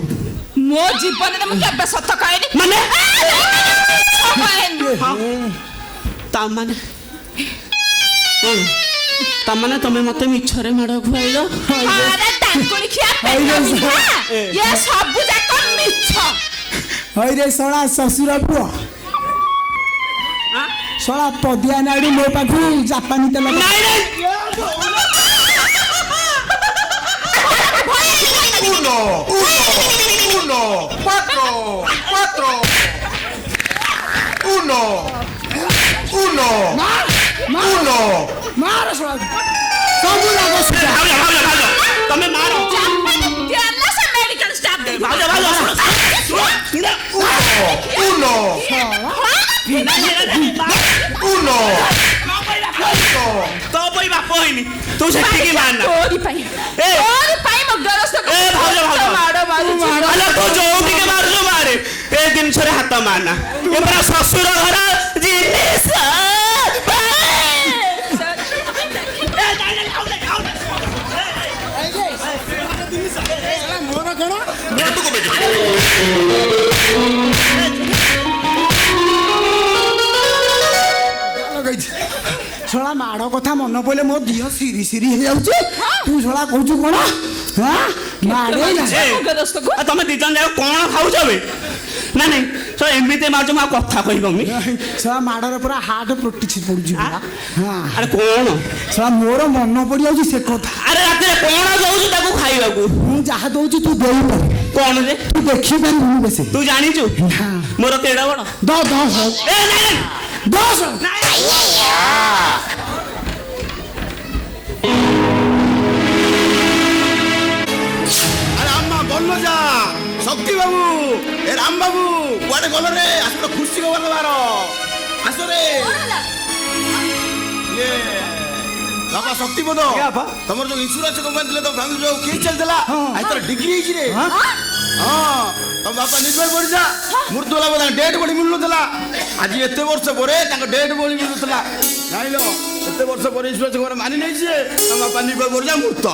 ମୋ ଜୀବନରେ ମୁଁ କେବେ ସତ କହିନି ମାନେ ମିଛ କହିନି। ତାମାନେ ତାମାନେ ତମେ ମତେ ମିଛରେ ମାଡ଼ ଖୁଆଇଲ। ଆରେ ତାଙ୍କୁଣି ଖିଆ ପେଟ ବିନ୍ଧା ଏ ସବୁ ଯାକ ମିଛ। ହଇରେ ଶଳା ଶ୍ୱଶୁର ପୁଅ ଶଳା ପଦିଆ ନାଡୁ ମୋ ପାଖକୁ ଜାପାନୀ ତେଲ ନାଇଁ ନାଇଁ Uno, cuatro, uno, uno, ମାର ଶଳା ସବୁ ଲାଗ ସୁଧା ଭାଉଜ ଭାଉଜ ଭାଉଜ ତମେ ମାର। ଚାଲ ସେ ମେଡିକାଲ ଷ୍ଟାଫ ଦେଇ ଭାଉଜ ଭାଉଜ uno, uno. ତୋ ପରି ବାପ ହେଇନି ତୁ ସେଠିକି ମାରନା। ତୋରି ପାଇଁ ଏ ତୋରି ପାଇଁ ମୋ ଗରସ୍ତ ଏ ଭାଉଜ ଭାଉଜ ମାଡ଼ ମାରୁଛି। ଆଲୋ ତୁ ଯୋଉଠିକି ମାରୁଛୁ ମାରେ ଏ ଜିନିଷରେ ହାତ ମାରନା। ଏ ପରା ଶ୍ୱଶୁର ଘର ଜିନିଷ। ମୋର କଣ ଶଳା ମାଡ଼ କଥା ମନେ ପଇଲେ ମୋ ଦିହ ସିରି ସିରି ହେଇଯାଉଛି। ତୁ ଶଳା କହୁଛୁ କଣ ମାଡ଼େଇଲା ତମେ ଦି ଜଣ ଯାକ କଣ ଖାଉଛ ବେ? ନା ନାଇଁ ତ ଏମିତି ମାରୁଛ ମୁଁ ଆଉ କଥା କହିବନି। ଶଳା ମାଡ଼ରେ ପୁରା ହାର୍ଟ ପ୍ରୋଟିକ୍ସ ପଡୁଛି ପୁରା। ହଁ ଆରେ କଣ ଶଳା ମୋର ମନେ ପଡିଯାଉଛି ସେ କଥା। ଆରେ ରାତିରେ କଣ ଦଉଛୁ ତାକୁ ଖାଇବାକୁ? ମୁଁ ଯାହା ଦଉଛି ତୁ ଦେଇପାରୁ କଣ ରେ ତୁ ଦେଖିପାରିବୁନି ବେଶୀ। ତୁ ଜାଣିଛୁ ହଁ। ମୋର କେଡା ବଡ? ଦଶ ଏ ନାଇଁ ଦଶ আরে আম্মা বললো যা শক্তি বাবু এ রাম বাবু কুয়াড়ে গল রে আসলে খুশি খবর দেবার আসো রে ইয়ে বাবা শক্তি বোধ তোমার যে ইন্সুরান্স কোম্পানি ছিল তো ফ্যামিলি যে কেস চালিଥିଲା আজ তোর ডিগ্রি হয়েছি রে হ্যাঁ ତମ ବାପା ନିର୍ଭର ପଡ଼ିଯା ମୃତ୍ୟୁ ହେଲା ତାଙ୍କ ଡେଟ୍ ବଳି ମିଳୁନଥିଲା ଆଜି ଏତେ ବର୍ଷ ପରେ ତାଙ୍କ ଡେଟ୍ ବଳି ମିଳୁଥିଲା ଜାଣିଲ ଏତେ ବର୍ଷ ପରେ ଇନ୍ସୁରାନ୍ସ ଘର ମାନି ନେଇଛି ତମ ବାପା ନିର୍ଭର ପଡ଼ିଯା ମୃତ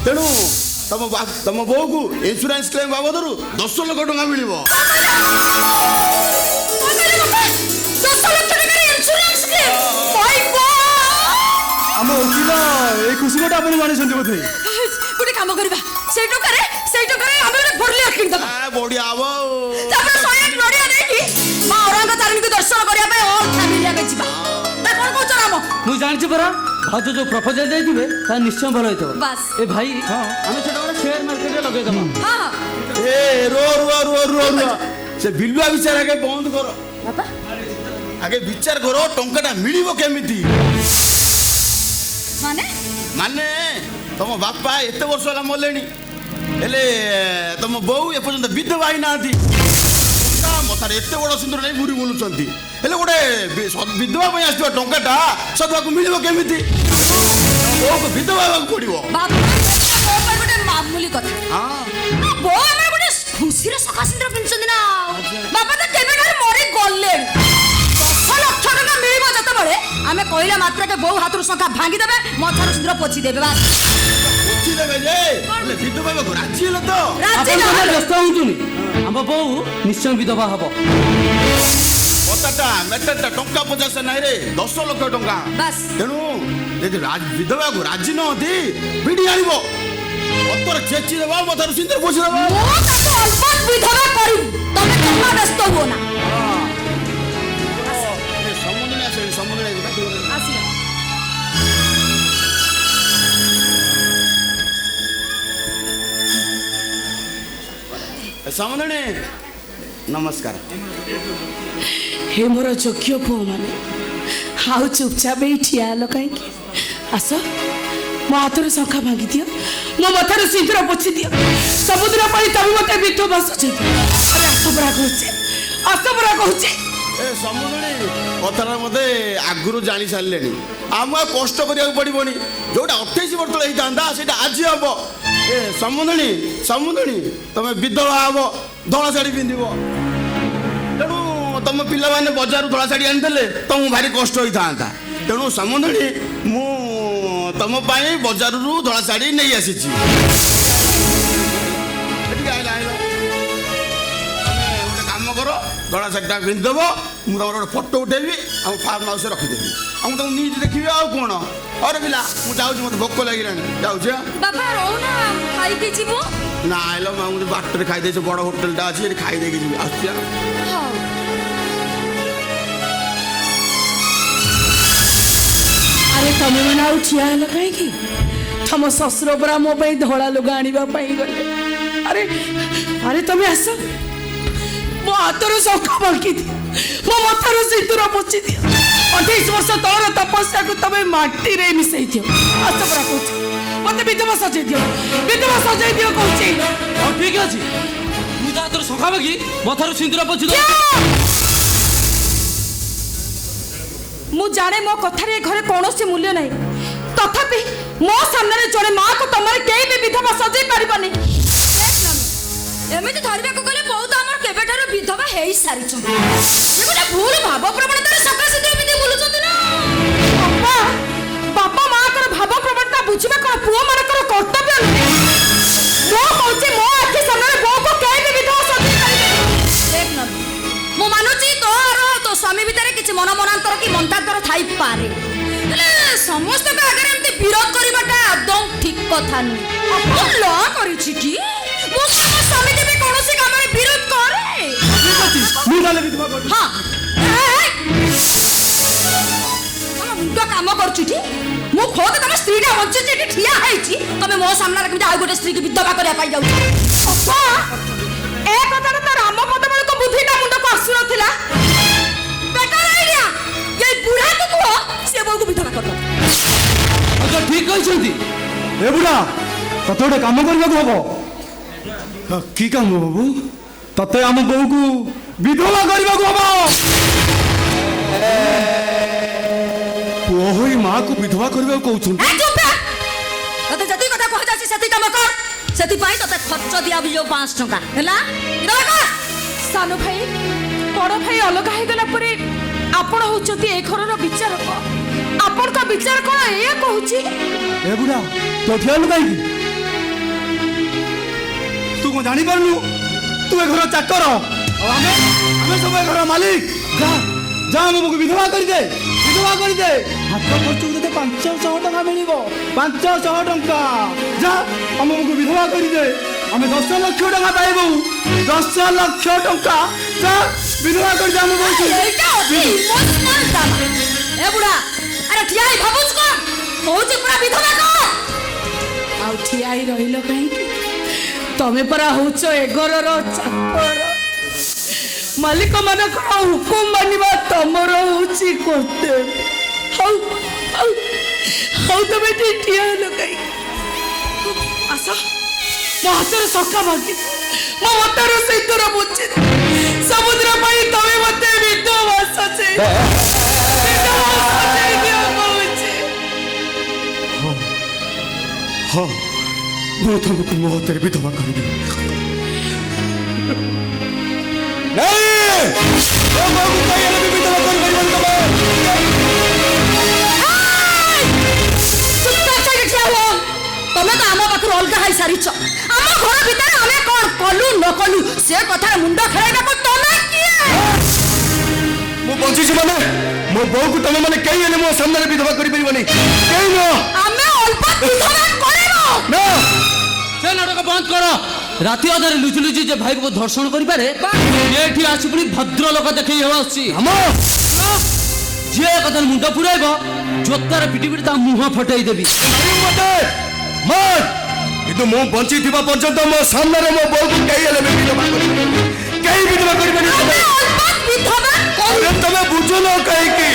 ତେଣୁ ତମ ବୋଉକୁ ଇନ୍ସୁରାନ୍ସ କ୍ଲେମ୍ ବାବଦରୁ 10 ଲକ୍ଷ ଟଙ୍କା ମିଳିବ। ଆମ ଓକିଲ ଏଇ ଖୁସି କଥା ଆପଣ ଜାଣିଛନ୍ତି ବୋଧେ? ଗୋଟେ କାମ କରିବା ସେଇ ଟଙ୍କାରେ ଆମେ ଗୋଟେ ବଢିଆ କିଣିଦବା। ବଢିଆ ହବ ତାପରେ 108 ନଡ଼ିଆ ନେଇକି ମା ଔରଙ୍ଗ ତାରିଣୀକୁ ଦର୍ଶନ କରିବା ପାଇଁ ଅଲ୍ ଫ୍ୟାମିଲି ଆମେ ଯିବା। ନା କଣ କହୁଛ ରାମ? ମୁଁ ଜାଣିଛି ପରା ଭାଉଜ ଯୋଉ ପ୍ରପୋଜାଲ ଦେଇଥିବେ ତାହା ନିଶ୍ଚୟ ଭଲ ହେଇଥିବ। ବାସ୍। ଏ ଭାଇ ଆମେ ସେଟା ଗୋଟେ ସେୟାର ମାର୍କେଟରେ ଲଗେଇଦବା। ହଁ ହଁ ଏ ରୁହ ସେ ବିଲୁଆ ବିଚାର ଆଗେ ବନ୍ଦ କର ବାପା ଆଗେ ବିଚାର କର ଟଙ୍କାଟା ମିଳିବ କେମିତି? ମାନେ ତମ ବାପା ଏତେ ବର୍ଷ ହେଲା ମଲେଣି ହେଲେ ତମ ବୋଉ ଏପର୍ଯ୍ୟନ୍ତ ବିଧବା ହେଇନାହାନ୍ତି। ମଥାରେ ଏତେ ବଡ଼ ସିନ୍ଦୁର ନେଇ ବୁରି ବୁଲୁଛନ୍ତି ହେଲେ ଗୋଟେ ବିଧବା ପାଇଁ ଆସିଥିବା ଟଙ୍କାଟା ସଦବାକୁ ମିଳିବ କେମିତି? ବୋଉକୁ ବିଧବା ହେବାକୁ ପଡ଼ିବ। ଗୋଟେ ମାମୁଲି କଥା ବୋଉ ଆମର ଗୋଟେ ଖୁସିରେ ସଖା ସିନ୍ଦୁର ପିନ୍ଧୁଛନ୍ତି ନା। ବାପା ତ କେବେଠାରୁ ମରି ଗଲେଣି। 10 ଲକ୍ଷ ଟଙ୍କା ମିଳିବ ଯେତେବେଳେ ଆମେ କହିଲା ମାତ୍ରକେ ବୋଉ ହାତରୁ ଶଙ୍ଖା ଭାଙ୍ଗିଦେବେ ମଥାରୁ ସିନ୍ଦୁର ପୋଛି ଦେବେ। ବାସ୍ ଦେବେ ଯେ ହେଲେ ବିଧବା ହେବାକୁ ରାଜି ହେଲେ ତ? ଆପଣ ଜମା ବ୍ୟସ୍ତ ହୁଅନ୍ତୁନି ଆମ ବୋଉ ନିଶ୍ଚୟ ବିଧବା ହବ। ମେଟାଟା ଟଙ୍କା 50 ନାହିଁ ରେ 10 ଲକ୍ଷ ଟଙ୍କା। ବାସ୍ ତେଣୁ ଯଦି ବିଧବାକୁ ରାଜି ନହନ୍ତି ବିଡି ଆଣିବ ପତର ଚେଚି ଦେବା ମଥାରୁ ସିନ୍ଦୁର ପୋଛି ଦେବା। ମୁଁ ତାକୁ ଅଳ୍ପ ବିଧବା କରିବି ତମେ ଜମା ବ୍ୟସ୍ତ ହୁଅ ନା। ସମୁଦ୍ରୀ ନମସ୍କାର। ହେ ମୋର ଯୋଗ୍ୟ ପୁଅ ମାନେ ଆଉ ଚୁପଚାପ ଏଇ ଠିଆ ହେଲ କାହିଁକି? ଆସ ମୋ ହାତରୁ ଶଙ୍ଖା ଭାଙ୍ଗି ଦିଅ ମୋ ମଥାରୁ ସିନ୍ଦୁର ପୋଛି ଦିଅ। ସବୁଦିନ ପାଇଁ ତମେ ମତେ ବିଧବା ସଜେଇ ଦିଅ। ଆରେ ଆସ ପରା କହୁଛି। ଏ ସମୁଦ୍ରୀ କଥାଟା ମତେ ଆଗରୁ ଜାଣି ସାରିଲେଣି। ଆମକୁ ଆଉ କଷ୍ଟ କରିବାକୁ ପଡ଼ିବନି। ଯୋଉଟା 28 ବର୍ଷ ହେଇଥାନ୍ତା ସେଇଟା ଆଜି ହବ। ଏ ସମୁଦଣୀ ସମୁଦଣୀ ତମେ ବିଧବା ହବ ଧଳା ଶାଢ଼ୀ ପିନ୍ଧିବ ତେଣୁ ତମ ପିଲାମାନେ ବଜାରରୁ ଧଳା ଶାଢ଼ୀ ଆଣିଦେଲେ ତମକୁ ଭାରି କଷ୍ଟ ହୋଇଥାନ୍ତା ତେଣୁ ସମୁଦଣୀ ମୁଁ ତମ ପାଇଁ ବଜାରରୁ ଧଳା ଶାଢ଼ୀ ନେଇ ଆସିଛି ଏଠିକି ଆଇଲା ଆଇଲା ତମେ ଗୋଟେ କାମ କର ଧଳା ଶାଢ଼ୀଟା ପିନ୍ଧିଦେବ ମୁଁ ତମର ଗୋଟେ ଫଟୋ ଉଠେଇବି ଆମ ଫାର୍ମ ହାଉସରେ ରଖିଦେବି ଆଉ ମୁଁ ତମକୁ ନିଜେ ଦେଖିବି ଆଉ କ'ଣ ଅରେ ପିଲା ମୁଁ ଯାଉଛି ମୋତେ ଭୋକ ଲାଗିଲାଣି ଯାଉଛି ବାବା ରହୁନା ଖାଇକି ଯିବୁ ନା ଆଇଲ ମୁଁ ବାଟରେ ଖାଇଦେଇଛି ବଡ଼ ହୋଟେଲଟା ଅଛି ଏଠି ଖାଇଦେଇକି ଯିବି ଆସୁଛି ଆରେ ତମେ ମାନେ ଆଉ ଠିଆ ହେଲ କାହିଁକି ତମ ଶ୍ୱଶୁର ପରା ମୋ ପାଇଁ ଧଳା ଲୁଗା ଆଣିବା ପାଇଁ ଗଲେ ଆରେ ଆରେ ତମେ ଆସ ମୋ ହାତରୁ ଶଙ୍ଖା ବାଙ୍କିଦିଅ ମୋ ମଥାରୁ ସିନ୍ଦୁର ପୋଛିଦିଅ 28 ବର୍ଷ ତଳର ତପସ୍ୟାକୁ ତମେ ମାଟିରେ ମିଶେଇ ଦିଅ ଆସ ପରା କହୁଛି ମତେ ବିଧବା ସଜେଇ ଦିଅ କହୁଛି ହଉ ଠିକ ଅଛି ମୁଁ ତା ହାତରୁ ଶଙ୍ଖା ବାଗି ମଥାରୁ ସିନ୍ଦୁର ପୋଛି ଦଉ ମୁଁ ଜାଣେ ମୋ କଥାରେ ଘରେ କୌଣସି ମୂଲ୍ୟ ନାହିଁ ତଥାପି ମୋ ସାମ୍ନାରେ ଜଣେ ମାକୁ ତମର କେହି ବି ବିଧବା ସଜେଇ ପାରିବନି ଏମିତି ଧରିବାକୁ ଗଲେ ବହୁତ ଆମର କେବେଠାରୁ ବିଧବା ହେଇ ସାରିଛନ୍ତି ଗୋଟେ ଭୁଲ ଭାବ ପ୍ରବଣତାରେ ସକାଶେ ଏମିତି ବୁଲୁଛନ୍ତି ନା ବାପା ମାଙ୍କର ଭାବ ପ୍ରବଣତା ବୁଝିବା କ'ଣ ପୁଅ ମାନଙ୍କର କର୍ତ୍ତବ୍ୟ ନୁହେଁ ମୁଁ କହୁଛି ମୋ ଆଖି ସାମ୍ନାରେ ବୋଉକୁ କେହି ବି ବିଧବା ସଜେଇ ପାରିବେନି ଦେଖ ନା ମୁଁ ମାନୁଛି ତୋର ତୋ ସ୍ୱାମୀ ଭିତରେ କିଛି ମନମନାନ୍ତର କି ମନ୍ତାନ୍ତର ଥାଇପାରେ ହେଲେ ସମସ୍ତଙ୍କ ଆଗରେ ଏମିତି ବିରୋଧ କରିବାଟା ଆଦୌ ଠିକ କଥା ନୁହେଁ ମୁଁ ଲ କରିଛି କି ମୁଁ ସ୍ୱାମୀ କେବେ କୌଣସି କାମରେ ବିରୋଧ କରେ ମୁଁ ତାହେଲେ ବିଧବା କରିବି ହଁ ତମ ମୁଣ୍ଡ କାମ କରୁଛି କି ମୁଁ ଖୋଦ ତମ ସ୍ତ୍ରୀଟା ବଞ୍ଚିଛି ଏଠି ଠିଆ ହେଇଛି ତମେ ମୋ ସାମ୍ନାରେ କେମିତି ଆଉ ଗୋଟେ ସ୍ତ୍ରୀକି ବିଧବା କରିବା ପାଇଁ ଯାଉଛ ଏ କଥାଟା ତ ରାମପଦ ବେଳକୁ ବୁଦ୍ଧିଟା ମୁଣ୍ଡକୁ ଆସୁନଥିଲା ବେକାର ଆଇଡିଆ ଏଇ ବୁଢ଼ାକୁ କୁହ ସେ ବୋଉକୁ ବିଧବା କରିବ ଠିକ କହିଛନ୍ତି ଏ ବୁଢ଼ା ତତେ ଗୋଟେ କାମ କରିବାକୁ ହବ କି କାମ ବାବୁ ତତେ ଆମ ବୋଉକୁ ବିଧବା କରିବାକୁ ହବ ପୁଅ ହୋଇ ମାଆକୁ ବିଧବା କରିବାକୁ କହୁଛନ୍ତି ତତେ ଯେତିକି କଥା କୁହାଯାଉଛି ସେତିକି କାମ କର ସେଥିପାଇଁ ତତେ ଖର୍ଚ୍ଚ ଦିଆଯିବ 5 ଟଙ୍କା ହେଲା ସାନ ଭାଇ ବଡ଼ ଭାଇ ଅଲଗା ହେଇଗଲା ପରେ ଆପଣ ହଉଛନ୍ତି ଏ ଘରର ବିଚାରକ ଆପଣଙ୍କ ବିଚାର କ'ଣ ଏଇଆ କହୁଛି ଏ ବୁଢ଼ା ତୁ ଠିଆଲୁ କାହିଁକି ତୁ କ'ଣ ଜାଣିପାରୁନୁ ତୁ ଏ ଘର ଚାକର ଆମେ ସବୁ ଏ ଘର ମାଲିକ ଯା ଆମକୁ ବିଧବା କରିଦେ ହାତ ଖର୍ଚ୍ଚକୁ ତତେ 500 ଟଙ୍କା ମିଳିବ 500 ଟଙ୍କା ଯା ଆମକୁ ବିଧବା କରିଦେ ଆମେ 10 ଲକ୍ଷ ଟଙ୍କା ପାଇବୁ 10 ଲକ୍ଷ ଟଙ୍କା ଯା ବିଧବା କରିଦେ ଆମେ ଏ ବୁଢ଼ା ଆରେ ଠିଆ ହେଇ ଭାବୁଛୁ କ'ଣ କହୁଛି ପୁରା ବିଧବା କର ଆଉ ଠିଆ ହେଇ ରହିଲ କାହିଁକି ତମେ ପରା ହଉଛ ଏ ଘରର ଚାକର ମାଲିକ ମାନଙ୍କର ହୁକୁମ ମାନିବା ତମର ହଉଛି କର୍ତ୍ତବ୍ୟ ହଉ ତମେ ଟିକେ ଠିଆ ହେଲ କାହିଁକି ଆସ ମୋ ହାତରୁ ଶଙ୍ଖା ଭାଙ୍ଗି ମୋ ମଥାରୁ ସିନ୍ଦୁର ପୋଛି ସମୁଦ୍ର ପାଇଁ ତମେ ମତେ ବିଧବା ସଜେଇ ଦିଅ କହୁଛି ହଁ ମୁଁ ତମକୁ ମୋ ହାତରେ ବିଧବା କରିବି ତମେ ତ ଆମ ପାଖରୁ ଅଲଗା ହେଇ ସାରିଛ ଆମ ଘର ଭିତରେ ଆମେ କ'ଣ କଲୁ ନ କଲୁ ସେ କଥାରେ ମୁଣ୍ଡ ଖେଳାଇବାକୁ ତମେ କିଏ ମୁଁ ବଞ୍ଚିଛି ମାନେ ମୋ ବୋଉକୁ ତମେ ମାନେ କେହି ହେଲେ ମୋ ସାମ୍ନାରେ ବିଧବା କରିପାରିବନି କେହି ନୁହଁ ଆମେ ଅଳ୍ପ ବିଧବା କରିବ ନା ସେ ନାଟକ ବନ୍ଦ କର ରାତି ଅଧାରେ ଲୁଚି ଲୁଚି ଯେ ଭାଇକୁ ଧର୍ଷଣ କରିପାରେ ଏଠି ଆସି ପୁଣି ଭଦ୍ର ଲୋକ ଦେଖେଇ ହେବା ଆସୁଛି ଯିଏ କଥାରେ ମୁଣ୍ଡ ପୁରାଇବ ଜୋତାର ପିଟି ପିଟି ତା ମୁହଁ ଫଟେଇ ଦେବି କିନ୍ତୁ ମୁଁ ବଞ୍ଚିଥିବା ପର୍ଯ୍ୟନ୍ତ ମୋ ସାମ୍ନାରେ ମୋ ବୋଉକୁ କେହି ହେଲେ ବିଧବା କରିପାରିବେନି କେହି ବିଧବା କରିପାରିବେନି ତମେ ବୁଝୁନ କାହିଁକି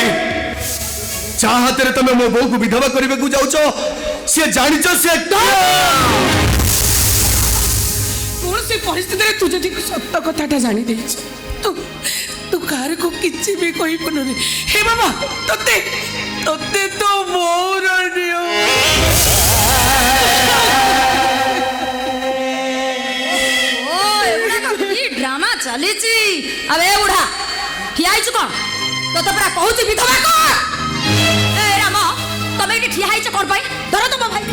ଯାହା ହାତରେ ତମେ ମୋ ବୋଉକୁ ବିଧବା କରିବାକୁ ଯାଉଛ ସେ ଜାଣିଛ ସେ କୌଣସି ପରିସ୍ଥିତିରେ ତୁ ଯଦି ସତ କଥାଟା ଜାଣି ଦେଇଛୁ ତୁ କାହାକୁ କିଛି ବି କହିବୁନି ହେ ବାବା ତତେ ତତେ ତ ମୋର ହେଇଛୁ କଣ ତତେ ପରା କହୁଛି ବିଧବା କର ଏ ରାମ ତମେ ଏଠି ଠିଆ ହେଇଛ କଣ ପାଇଁ ଧର ତମ ଭାଇ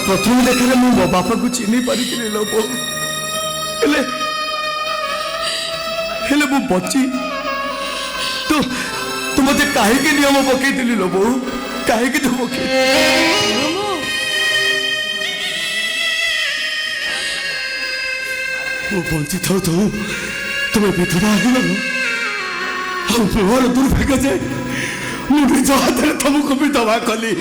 प्रथम देखा मो बापा को चिन्ह पारि लो बो हेले मु बची तू मते काहे के नियम पकई लो बो काहे के तू पकई मु बंची थाउ थाउ तुम विधवा हो मोर दुर्भाग्य जे मु निज हाथ तुमको विधवा कली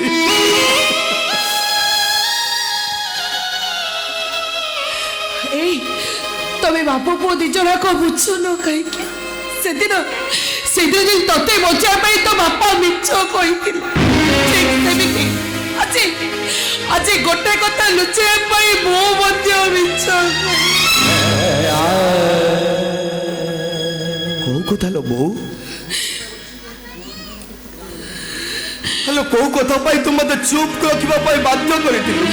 तमे बाप पुओ दी जन को बुझुन कहीं से दिन तते बचा तो बापा मिछ कही आज गोटे कथा लुचे मो मध्य मिछ कौ कथा लो बो हेलो कौ कथा पाई तुम मते चुप रखिबा पाई बाध्य करिथिलु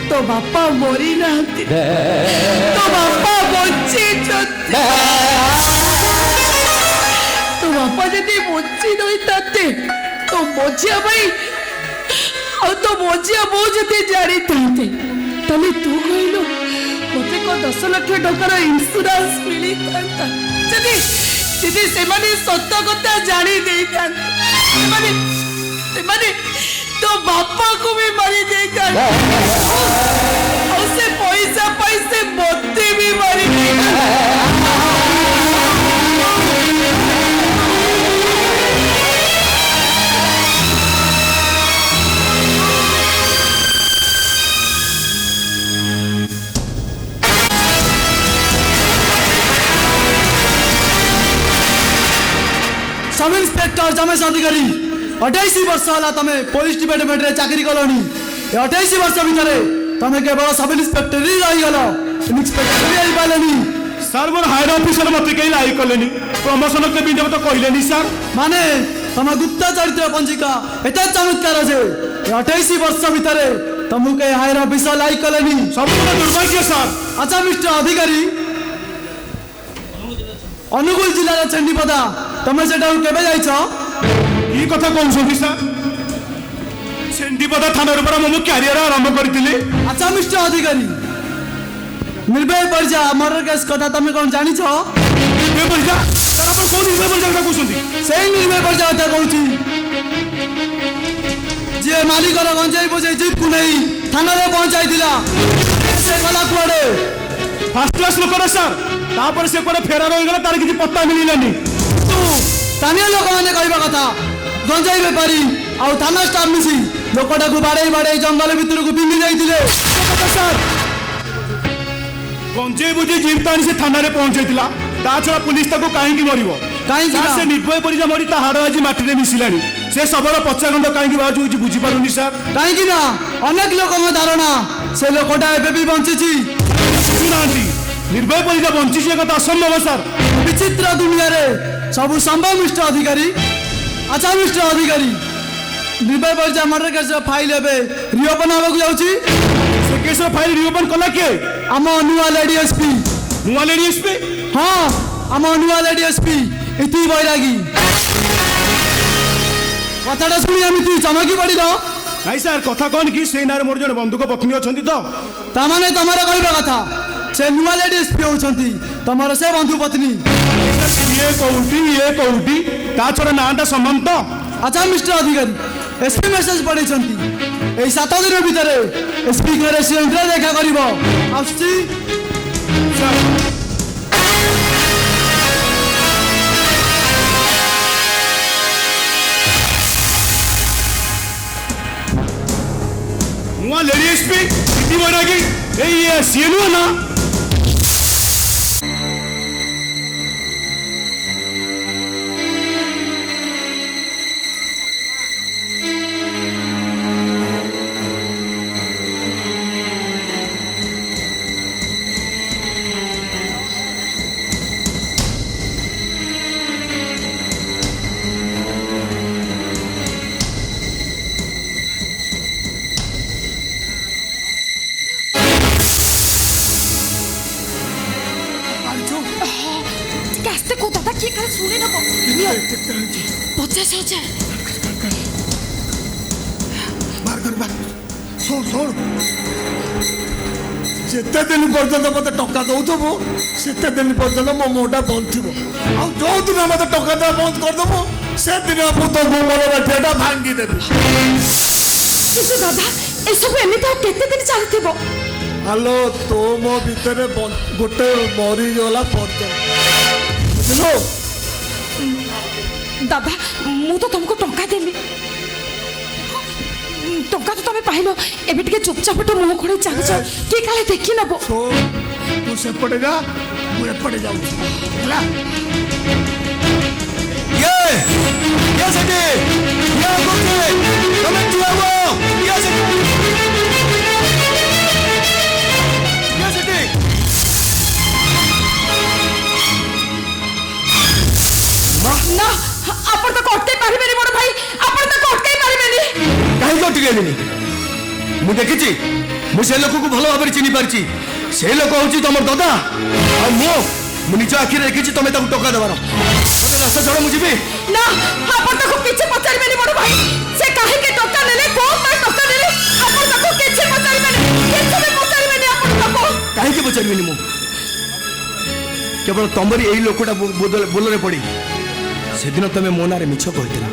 तो बापा मरी ना तो बापा बची तो बापा जदि बची नहीं ताते तो मोझिया भाई और तो मोझिया बो जदि जानी ताते तले तू कहलो मते को 10 लाख टंकार इंश्योरेंस मिली ताता जदि जदि से माने सत्य कथा जानी देई ताते से माने तो बापा को भी मारी देगा उसे पैसा पैसे मोती भी मारी देगा सब इंस्पेक्टर जमेश अधिकारी 28 वर्ष है तुम पुलिस डिपार्टमेंट रे चाकरी कलनी 28 वर्ष भितर तुम केवल सब इन्स्पेक्टर ही रहीगल इन्स्पेक्टर भी आई पालनी सर मोर हायर ऑफिसर मत कहीं लाई कले प्रमोशन के भी तो कहले सर माने तुम गुप्त चरित्र पंजिका एत चमत्कार जे 28 वर्ष भितर तुमको कहीं हायर ऑफिसर लाई कलेनी सब दुर्भाग्य सर। अच्छा मिस्टर अधिकारी अनुगुल जिला चंडीपदा तुम से केवे जाइछ ये कथा कौन सुनी सर चंडीपदा थाना मु क्यारियर आरंभ करी। अच्छा मिस्टर अधिकारी निर्भय परिजा मर्डर केस कथा तुम कौन जानी ନିର୍ଭୟ ପରିଜା ସାର୍ ଆପଣ କୋଉ ନିର୍ଭୟ ପରିଜା କଥା କହୁଛନ୍ତି? ସେଇ ନିର୍ଭୟ ପରିଚୟ କଥା କହୁଛି ଯିଏ ମାଲିକର ଗଞ୍ଜେଇ ବୋଝେଇ ଜିପ୍କୁ ନେଇ ଥାନାରେ ପହଞ୍ଚାଇଥିଲା ସେ ଗଲା କୁଆଡ଼େ? ଫାର୍ଷ୍ଟ କ୍ଲାସ୍ ଲୋକଟା ସାର୍, ତାପରେ ସେ କୁଆଡ଼େ ଫେରାର ହୋଇଗଲା, ତାର କିଛି ପତ୍ତା ମିଳିଲାନି। ସ୍ଥାନୀୟ ଲୋକମାନେ କହିବା କଥା ଗଞ୍ଜେଇ ବେପାରୀ ଆଉ ଥାନା ଷ୍ଟାଫ୍ ମିଶି ଲୋକଟାକୁ ବାଡ଼େଇ ବାଡ଼େଇ ଜଙ୍ଗଲ ଭିତରକୁ ପିଙ୍ଗି ଯାଇଥିଲେ। ସାର୍ ଗଞ୍ଜେଇ ବୁଝେଇ ଜିପ୍ ଆଣି ସେ ଥାନାରେ ପହଞ୍ଚାଇଥିଲା, ତା ଛଡ଼ା ପୁଲିସ ତାକୁ କାହିଁକି ମରିବ? କାହିଁକି ସାର୍ ନା? ସେ ନିର୍ଭୟ ପରିଜା ମରି ତା ହାଡ଼ ଆଜି ମାଟିରେ ମିଶିଲାଣି, ସେ ଶବର ପଚା ଗନ୍ଧ କାହିଁକି ବାହାରୁଛି କିଛି ବୁଝିପାରୁନି ସାର୍। କାହିଁକି ନା ଅନେକ ଲୋକଙ୍କ ଧାରଣା ସେ ଲୋକଟା ଏବେ ବି ବଞ୍ଚିଛି। ଶୁଣୁନାହାନ୍ତି, ନିର୍ଭୟ ପରିଜା ବଞ୍ଚିଛି ଏ କଥା ଅସମ୍ଭବ ସାର୍। ବିଚିତ୍ର ଦୁନିଆରେ ସବୁ ସମ୍ଭବ ମିଷ୍ଟର ଅଧିକାରୀ। ଆଚ୍ଛା ମିଷ୍ଟର ଅଧିକାରୀ, ନିର୍ଭୟ ପରିଚୟ ମର୍ଡର କେସର ଫାଇଲ ଏବେ ରିଓପନ୍ ହେବାକୁ ଯାଉଛି। ସେ କେସର ଫାଇଲ ରିଓପନ୍ କଲା କିଏ? ଆମ ନୂଆ ଲେଡି ଏସ୍ପି। ନୂଆ ଲେଡି ଏସ୍ପି? ହଁ, ଆମ ନୂଆ ଲେଡି ଏସ୍ପି ଇତି ବୈରାଗୀ। କଥାଟା ଶୁଣି ଏମିତି ଚମକି ପଡ଼ିଲ? ନାଇଁ ସାର୍, କଥା କ'ଣ କି ସେଇ ନାଁରେ ମୋର ଜଣେ ବନ୍ଧୁକ ପତ୍ନୀ ଅଛନ୍ତି ତ। ତାମାନେ ତମର କହିବା କଥା ସେ ନୂଆ ଲେଡି ଏସ୍ପି ହେଉଛନ୍ତି ତମର ସେ ବନ୍ଧୁ ପତ୍ନୀ। ଇଏ କୋଉଠି ତା ଛଡ଼ା ନାଁଟା ସମାନ ତ। ଆଚ୍ଛା ମିଷ୍ଟର ଅଧିକାରୀ, ଏସ୍ପି ମେସେଜ ପଠାଇଛନ୍ତି ଏଇ 7 ଦିନ ଭିତରେ ଏସ୍ପି ରେସିଡେଣ୍ଟରେ ଦେଖା କରିବ। ଆସୁଛି। ନୂଆ ଲେଡି ଏସ୍ପି ଇତି ବୈରାଗୀ, ଏଇ ସିଏ ନୁହଁ ନା? ଆସ୍ତେ କହ ଦାଦା, କିଏ କାଳେ ଶୁଣି ନବ। 50,000। ଯେତେ ଦିନ ପର୍ଯ୍ୟନ୍ତ ମତେ ଟଙ୍କା ଦଉଥିବୁ ସେତେ ଦିନ ପର୍ଯ୍ୟନ୍ତ ମୋ ମୁହଁଟା ବନ୍ଦ ଥିବ, ଆଉ ଯୋଉଦିନ ମତେ ଟଙ୍କା ଦେବା ବନ୍ଦ କରିଦେବୁ ସେଦିନ ମୁଁ ତ ମୋର ବାଠିଆଟା ଭାଙ୍ଗିଦେବି। କିନ୍ତୁ ଦାଦା ଏସବୁ ଏମିତି ଆଉ କେତେ ଦିନ ଚାଲିଥିବ? ହ୍ୟାଲୋ, ତୋ ମୋ ଭିତରେ ଗୋଟେ ମରିଗଲା ପର୍ଯ୍ୟନ୍ତ, ବୁଝିଲୁ? ଦାଦା ମୁଁ ତ ତମକୁ ଟଙ୍କା ଦେଲି, ଟଙ୍କା ତ ତମେ ପାଇଲ, ଏବେ ଟିକେ ଚୁପଚାପ ମୁହଁ ଖୋଳି ଚାଲୁଛ, କିଏ କାଳେ ଦେଖି ନବ। ତୁ ସେପଟେ ଯା, ମୁଁ ଏପଟେ ଯାଉଛି ହେଲା। ନା, ଆପଣ ତାକୁ ଅଟକାଇ ପାରିବେନି ବଡ଼ ଭାଇ, ଆପଣ ତାକୁ ଅଟକାଇ ପାରିବେନି। କାହିଁକି ଅଟକେଇଲିନି? ମୁଁ ଦେଖିଛି, ମୁଁ ସେ ଲୋକକୁ ଭଲ ଭାବରେ ଚିହ୍ନି ପାରିଛି। ସେ ଲୋକ ହଉଛି ତମର ଦାଦା, ଆଉ ମୁଁ ନିଜ ଆଖିରେ ଦେଖିଛି ତମେ ତାକୁ ଟଙ୍କା ଦେବାର। ମତେ ରାସ୍ତା ଛାଡ଼, ମୁଁ ଯିବି। ନା, ଆପଣ ତାକୁ କିଛି ପଚାରିବେନି ବଡ଼ ଭାଇ, ସେ କାହିଁକି ଟଙ୍କା ନେଲେ, କୋଉ ପାଇଁ ଟଙ୍କା ନେଲେ, ଆପଣ ତାକୁ କିଛି ପଚାରିବେନି, କିଛି ବି ପଚାରିବେନି ଆପଣ ତାକୁ। କାହିଁକି ପଚାରିବିନି? ମୁଁ କେବଳ ତମରି ଏଇ ଲୋକଟା ବୋଲରେ ପଡ଼ି ସେଦିନ ତମେ ମୋ ନାଁରେ ମିଛ କହିଥିଲ,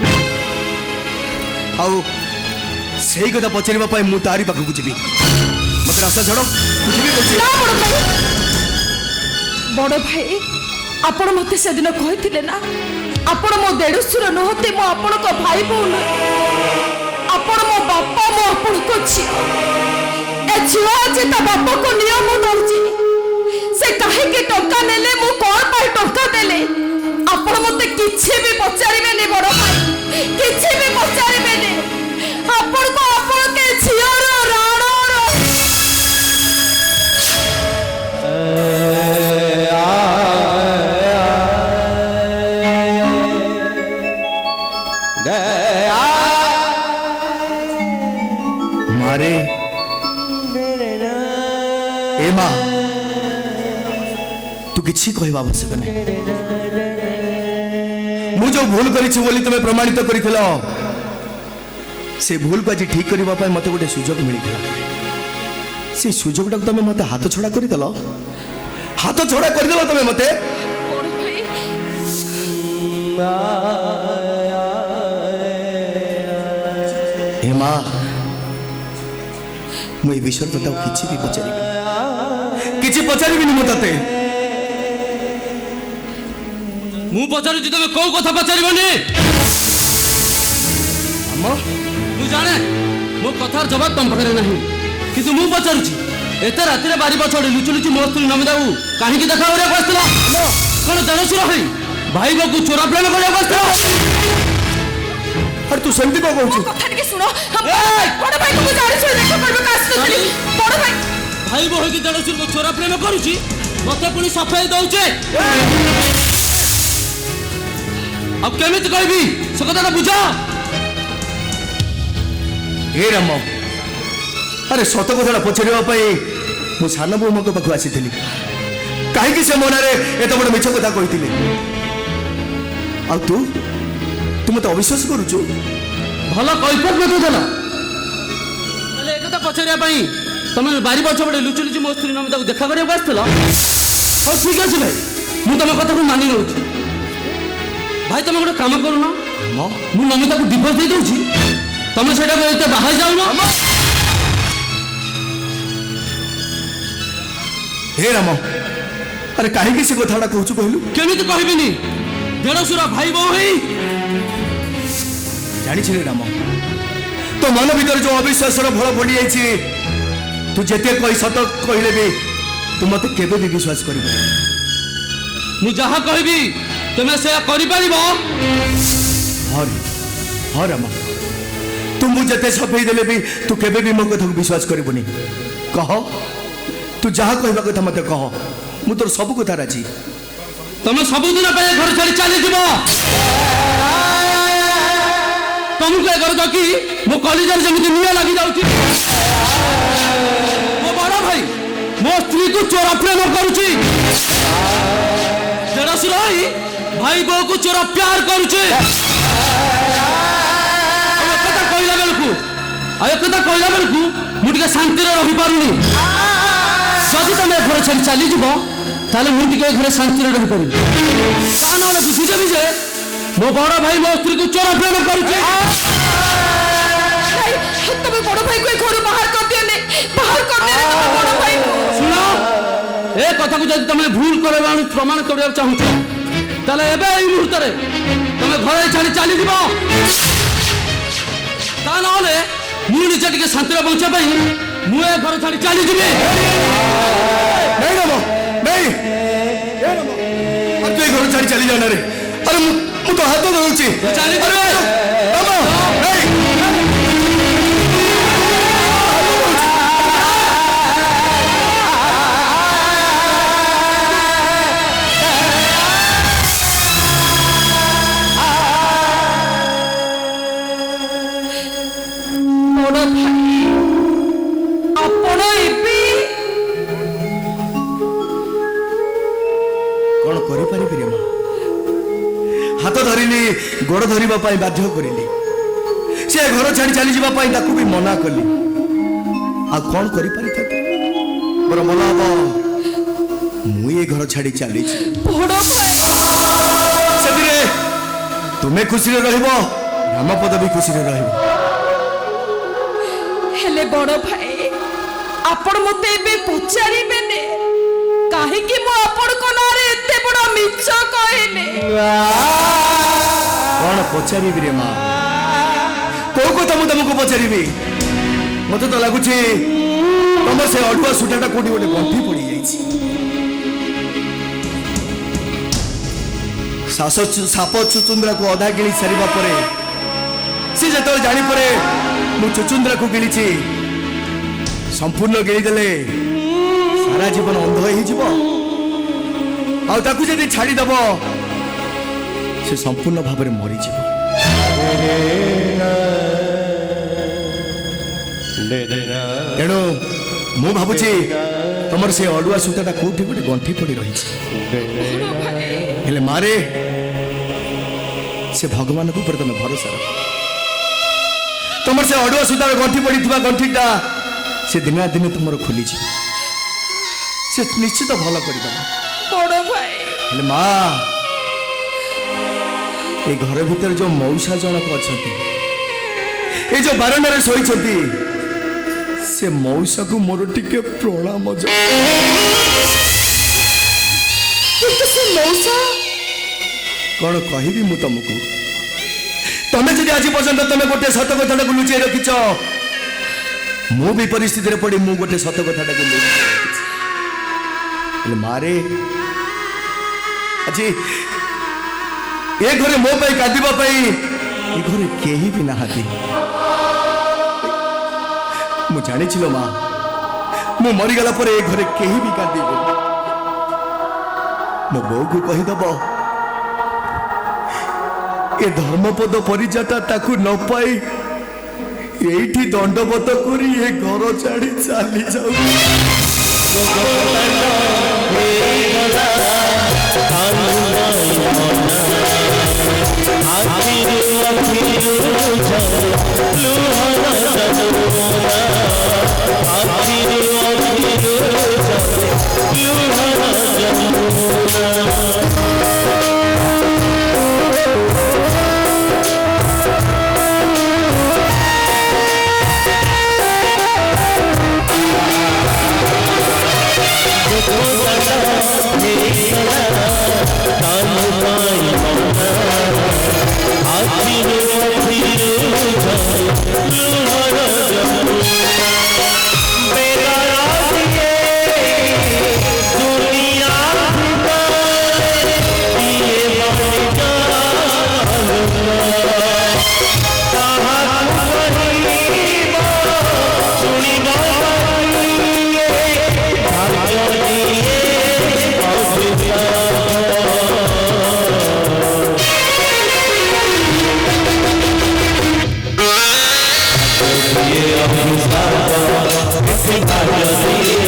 ଆଉ ସେଇ କଥା ପଚାରିବା ପାଇଁ ମୁଁ ତାରି ପାଖକୁ ଯିବି। ମତେ ରାସ୍ତା ଛାଡ଼, ମୁଁ ଯିବି। ନା ବଡ଼ ଭାଇ, ଆପଣ ମତେ ସେଦିନ କହିଥିଲେ ନା, ଆପଣ ମୋ ଦେଢ଼ଶୁର ନୁହନ୍ତି, ମୁଁ ଆପଣଙ୍କ ଭାଇ ଭଉଣୀ, ଆପଣ ମୋ ବାପା, ମୁଁ ଆପଣଙ୍କ ଝିଅ। ଏ ଝିଅ ଆଜି ତା ବାପାକୁ ନିୟମ ଦଉଛି, ସେ କାହିଁକି ଟଙ୍କା ନେଲେ, ମୁଁ କଣ ପାଇଁ ଟଙ୍କା ଦେଲେ, ଆପଣ ମତେ କିଛି ବି ପଚାରିବେନି ବଡ଼ ଭାଇ, କିଛି ବି ପଚାରିବେନି। ଆପଣଙ୍କୁ ଆପଣଙ୍କ ଝିଅର ରାଣର ମାରେ ଏ ମା, ତୁ କିଛି କହିବା ଆବଶ୍ୟକ ନାହିଁ। ମୁଁ ଯୋଉ ଭୁଲ କରିଛି ବୋଲି ତମେ ପ୍ରମାଣିତ କରିଥିଲ, ସେ ଭୁଲକୁ ଆଜି ଠିକ କରିବା ପାଇଁ ମତେ ଗୋଟେ ସୁଯୋଗ ମିଳିଥିଲା। ସେ ସୁଯୋଗଟାକୁ ତମେ ମତେ ହାତ ଛଡ଼ା କରିଦେଲ, ହାତ ଛଡ଼ା କରିଦେଲ ତମେ ମତେ। हे माँ ମୁଁ ଏ ବିଷୟରେ ତତେ ଆଉ କିଛି ବି ପଚାରିବିନି ମୁଁ ତତେ। ମୁଁ ପଚାରୁଛି ତମେ କୋଉ କଥା ପଚାରିବନି? ମୁଁ ଜାଣେ ମୋ କଥାର ଜବାବ ତମ ପାଖରେ ନାହିଁ, କିନ୍ତୁ ମୁଁ ପଚାରୁଛି ଏତେ ରାତିରେ ବାରି ପଛରେ ଲୁଚି ଲୁଚି ମୋ ସ୍ତ୍ରୀ ନମିତାକୁ କାହିଁକି ଦେଖା କରିବାକୁ ଆସିଥିଲା? କଣ ଦେଣସୁର ହେଇ ଭାଇ ବୋଉକୁ ଚୋରା ପ୍ରେମ କରିବାକୁ ଆସିଥିଲା? ଆରେ ତୁ ସେମିତି କଣ କହୁଛୁ? କଥା ଟିକେ ଶୁଣ। ବଡ ଭାଇକୁ ମୁଁ ଜାଣି ଶୁଣି ଦେଖା କରିବାକୁ ଆସିଥିଲି। ବଡ ଭାଇ ଭାଇ ବୋଉ ହେଇକି ଦେଣସୁରକୁ ଚୋରା ପ୍ରେମ କରୁଛି, ମତେ ପୁଣି ସଫେଇ ଦଉଛେ। ଆଉ କେମିତି କହିବି ସେ କଥାଟା ବୁଝ। ଏ ରାମ, ଆରେ ସତ କଥାଟା ପଚାରିବା ପାଇଁ ମୁଁ ସାନ ବୋଉଙ୍କ ପାଖକୁ ଆସିଥିଲି। କାହିଁକି ସେ ମନରେ ଏତେ ବଡ଼ ମିଛ କଥା କହିଥିଲେ? ଆଉ ତୁ ମତେ ଅବିଶ୍ୱାସ କରୁଛୁ? ଭଲ କୈଫିୟତ ମଧ୍ୟ ଦେଲ। ତାହେଲେ ଏକଥା ପଚାରିବା ପାଇଁ ତମେ ବାରି ପଛପଟେ ଲୁଚି ଲୁଚି ମୋ ସ୍ତ୍ରୀ ନମିତାକୁ ଦେଖା କରିବାକୁ ଆସିଥିଲ? ହଉ ଠିକ ଅଛି ଭାଇ, ମୁଁ ତମ କଥାକୁ ମାନି ନେଉଛି। ଭାଇ ତମେ ଗୋଟେ କାମ କରୁନ, ମୁଁ ନମିତାକୁ ଡିଭୋର୍ସ ଦେଇ ଦଉଛି, ତମେ ସେଇଟାକୁ ଏତେ ବାହାରି ଯାଉନ। ହେ ରାମ, ଆରେ କାହିଁକି ସେ କଥାଟା କହୁଛୁ କହିଲୁ? କେମିତି କହିବିନି, ଦେଣସୁର ଭାଇ ବୋଉ ହେଇ। ଜାଣିଛୁ ରେ ରାମ, ତୋ ମନ ଭିତରେ ଯୋଉ ଅବିଶ୍ୱାସର ଫଳ ପଡ଼ିଯାଇଛି, ତୁ ଯେତେ କହି ସତ କହିଲେ ବି ତୁ ମତେ କେବେ ବି ବିଶ୍ୱାସ କରିବୁ। ମୁଁ ଯାହା କହିବି ତମେ ସେୟା କରିପାରିବ? ହଁ ରାମ, ତୁ ମୁଁ ଯେତେ ସଫେଇ ଦେଲେ ବି ତୁ କେବେ ବି ମୋ କଥାକୁ ବିଶ୍ୱାସ କରିବୁନି। କହ, ତୁ ଯାହା କହିବା କଥା ମତେ କହ, ମୁଁ ତୋର ସବୁ କଥା ରାଜି। ତମେ ସବୁଦିନ ପାଇଁ ଘର ଛାଡ଼ି ଚାଲିଯିବ। ତମକୁ ଏ ଘର ଦେଖି ମୋ କଲିଜାରେ ଯେମିତି ନିଆଁ ଲାଗି ଯାଉଛି। ମୋ ବଡ ଭାଇ ମୋ ସ୍ତ୍ରୀକୁ ଚୋରା ପ୍ରେମ କରୁଛି, ଦେଢ଼ଶୁର ଭାଇ ଭାଇ ବୋଉକୁ ଚୋରା ପ୍ୟାର କରୁଛି। ଏକଥା କହିଲା ବେଳକୁ ମୁଁ ଟିକେ ଶାନ୍ତିରେ ରହିପାରୁନି। ଯଦି ତମେ ଘର ଛାଡ଼ି ଚାଲିଯିବ ତାହେଲେ ମୁଁ ଟିକେ ଘରେ ଶାନ୍ତିରେ ରହିପାରିବି। ତା ନହେଲେ ବୁଝିଦେବି ଯେ ମୋ ବଡ ଭାଇ ମୋ ସ୍ତ୍ରୀକୁ ଚୋରା ପ୍ରେମ କରୁଛି। ତମେ ବଡ ଭାଇକୁ ଏ ଘରୁ ବାହାର କରିଦିଅନି, ବାହାର କରିଦିଅନି ତମେ ବଡ ଭାଇକୁ। ଶୁଣ, ଏ କଥାକୁ ଯଦି ତମେ ଭୁଲ କରିବା ପ୍ରମାଣ କରିବାକୁ ଚାହୁଁଛ, ତାହେଲେ ଏବେ ଏଇ ମୁହୂର୍ତ୍ତରେ ତମେ ଘରେ ଛାଡ଼ି ଚାଲିଯିବ। ତା ନହେଲେ ମୁଁ ନିଜେ ଟିକେ ଶାନ୍ତିରେ ବଞ୍ଚିବା ପାଇଁ ମୁଁ ଏ ଘର ଛାଡ଼ି ଚାଲିଯିବି। ତୁ ଏ ଘର ଛାଡ଼ି ଚାଲି ଯାଉନା ରେ। ଆରେ ମୁଁ ତ ହାତ ଧରୁଛି। ବଡ ଭାଇ ଆପଣ ଏବେ କଣ କରିପାରିବି ରେ ମା? ହାତ ଧରିଲି, ଗୋଡ଼ ଧରିବା ପାଇଁ ବାଧ୍ୟ କରିଲି, ସେ ଘର ଛାଡ଼ି ଚାଲିଯିବା ପାଇଁ ତାକୁ ବି ମନା କଲି। ଆଉ କଣ କରିପାରିଥାନ୍ତି? ମୋର ମନ ହବ ମୁଁ ଏ ଘର ଛାଡ଼ି ଚାଲିଛି। ବଡ ଭାଇ ସେଥିରେ ତୁମେ ଖୁସିରେ ରହିବ, ରାମପଦ ବି ଖୁସିରେ ରହିବ। ହେଲେ ବଡ ଭାଇ ଆପଣ ମତେ ଏବେ ପଚାରିବେନି କାହିଁକି ମୁଁ ଆପଣଙ୍କ ନାଁରେ ଏତେ ବଡ ମିଛ କହିଲି? କଣ ପଚାରିବି ରେ ମା? କୋଉ କଥା ମୁଁ ତମକୁ ପଚାରିବି? ମତେ ତ ଲାଗୁଛି ତମ ସେ ଅଡୁଆ ସୂତାଟା କୋଉଠି ଗୋଟେ ଗଣ୍ଠି ପଡିଯାଇଛି। ସାପ ଚୁଚୁନ୍ଦ୍ରାକୁ ଅଧା ଗିଳି ସାରିବା ପରେ ସେ ଯେତେବେଳେ ଜାଣିପାରେ ମୁଁ ଚୁଚୁନ୍ଦ୍ରାକୁ ଗିଳିଛି, ସମ୍ପୂର୍ଣ୍ଣ ଗିଳିଦେଲେ ସାରା ଜୀବନ ଅନ୍ଧ ହେଇଯିବ। ଆଉ ତାକୁ ଯଦି ଛାଡ଼ିଦେବ ସେ ସମ୍ପୂର୍ଣ୍ଣ ଭାବରେ ମରିଯିବ। ତେଣୁ ମୁଁ ଭାବୁଛି ତମର ସେ ଅଡୁଆ ସୂତାଟା କୋଉଠି ଗୋଟେ ଗଣ୍ଠି ପଡି ରହିଛି। ହେଲେ ମାରେ, ସେ ଭଗବାନଙ୍କ ଉପରେ ତମେ ଭରସା ରଖ। ତମର ସେ ଅଡୁଆ ସୂତାରେ ଗଣ୍ଠି ପଡିଥିବା ଗଣ୍ଠିଟା ସେ ଦିନେ ନା ଦିନେ ତମର ଖୋଲିଯିବ, ସେ ନିଶ୍ଚିତ ଭଲ କରିଦେବ। ବଡ ଭାଇ ହେଲେ ମା, ए घर भीतर जो मौसा जनक अछंती ए जो बारंडारे शोइछंती से मौसा को मोर टिके प्रणाम मौसा कौन कहबी मु तुमको तमें जदि आज पर्यंत तमें गोटे सत कथा लुचेई रखिच मु भी परिस्थिति रे पड़ी मु गोटे सत कथा मारे आज ए घरे मो पाई कांदिबा पाई ए घरे केही भी नाहाती मु जानी छिलो मां मु मरी गला पर ए घरे केही भी कांदिबो मो बो को कहि दबो ए धर्मपद परिजाटा ताकू न पाई एठी दंडवत करी ए घर छाड़ी चली जाऊ ये